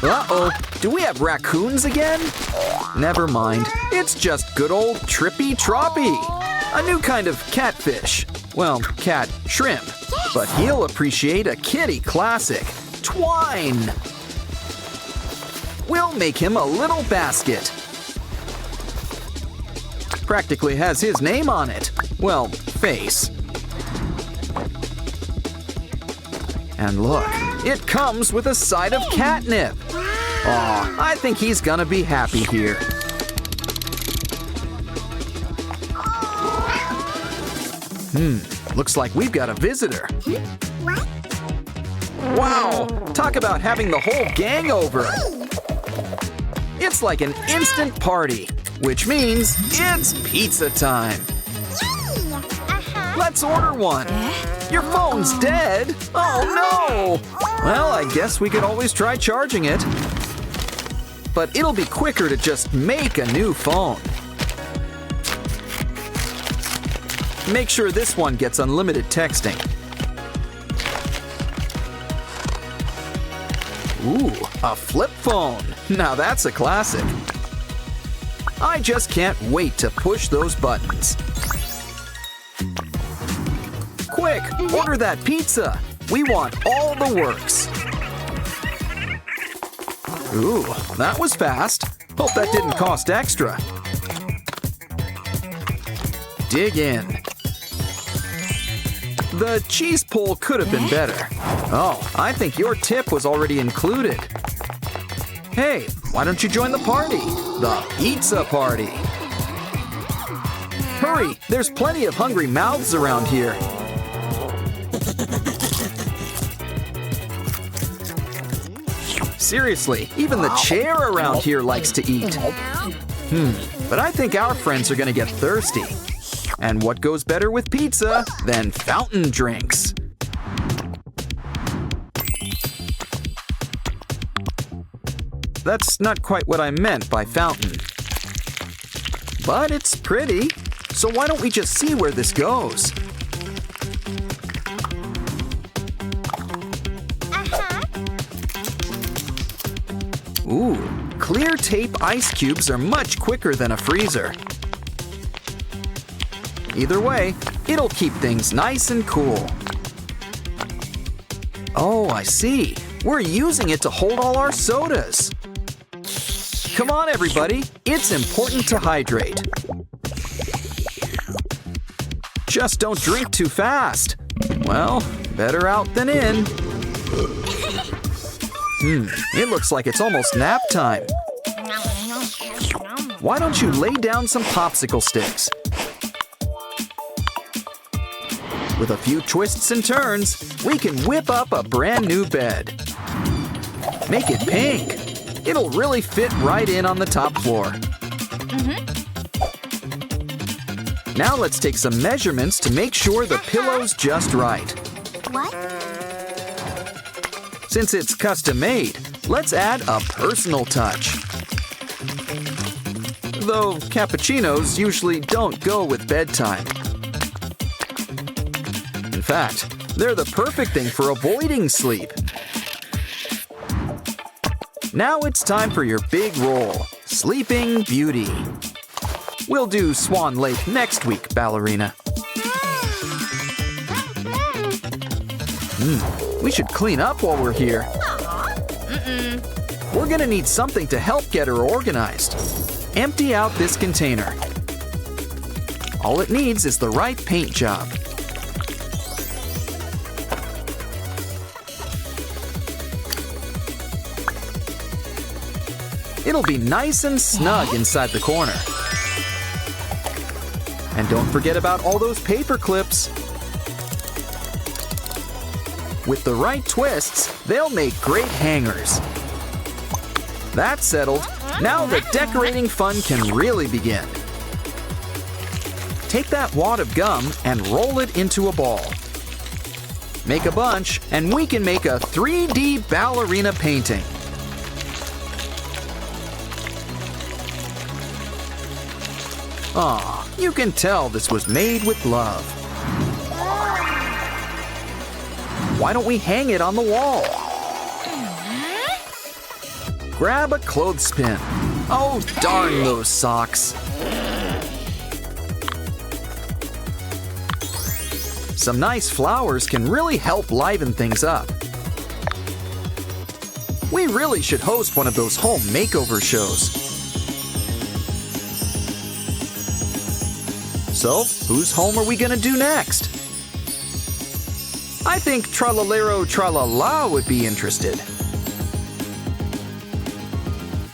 Uh-oh, do we have raccoons again? Never mind, it's just good old Trippy Troppy. A new kind of catfish. Well, cat shrimp. But he'll appreciate a kitty classic, Twine. We'll make him a little basket. Practically has his name on it. Well, face. And look, it comes with a side of catnip. Aw, I think he's gonna be happy here. Looks like we've got a visitor. Wow, talk about having the whole gang over. It's like an instant party, which means it's pizza time. Let's order one. Your phone's dead. Oh no! Well, I guess we could always try charging it. But it'll be quicker to just make a new phone. Make sure this one gets unlimited texting. Ooh, a flip phone. Now that's a classic. I just can't wait to push those buttons. Quick, order that pizza. We want all the works. Ooh, that was fast. Hope that didn't cost extra. Dig in. The cheese pull could have been better. Oh, I think your tip was already included. Hey, why don't you join the party? The pizza party. Hurry, there's plenty of hungry mouths around here. Seriously, even the chair around here likes to eat. But I think our friends are gonna get thirsty. And what goes better with pizza than fountain drinks? that's not quite what I meant by fountain. But it's pretty, so why don't we just see where this goes? Ooh, clear tape ice cubes are much quicker than a freezer. Either way, it'll keep things nice and cool. Oh, I see. We're using it to hold all our sodas. Come on, everybody. It's important to hydrate. Just don't drink too fast. Well, better out than in. It looks like it's almost nap time. Why don't you lay down some popsicle sticks? With a few twists and turns, we can whip up a brand new bed. Make it pink. It'll really fit right in on the top floor. Now let's take some measurements to make sure the pillow's just right. What? Since it's custom made, let's add a personal touch. Though cappuccinos usually don't go with bedtime. In fact, they're the perfect thing for avoiding sleep. Now it's time for your big roll, Sleeping Beauty. We'll do Swan Lake next week, ballerina. We should clean up while we're here. We're gonna need something to help get her organized. Empty out this container. All it needs is the right paint job. It'll be nice and snug inside the corner. And don't forget about all those paper clips. With the right twists, they'll make great hangers. That's settled. Now the decorating fun can really begin. Take that wad of gum and roll it into a ball. Make a bunch, and we can make a 3D ballerina painting. Aw, you can tell this was made with love. Why don't we hang it on the wall? Grab a clothespin. Oh, darn those socks. Some nice flowers can really help liven things up. We really should host one of those home makeover shows. So, whose home are we gonna do next? I think Tralalero Tralala would be interested.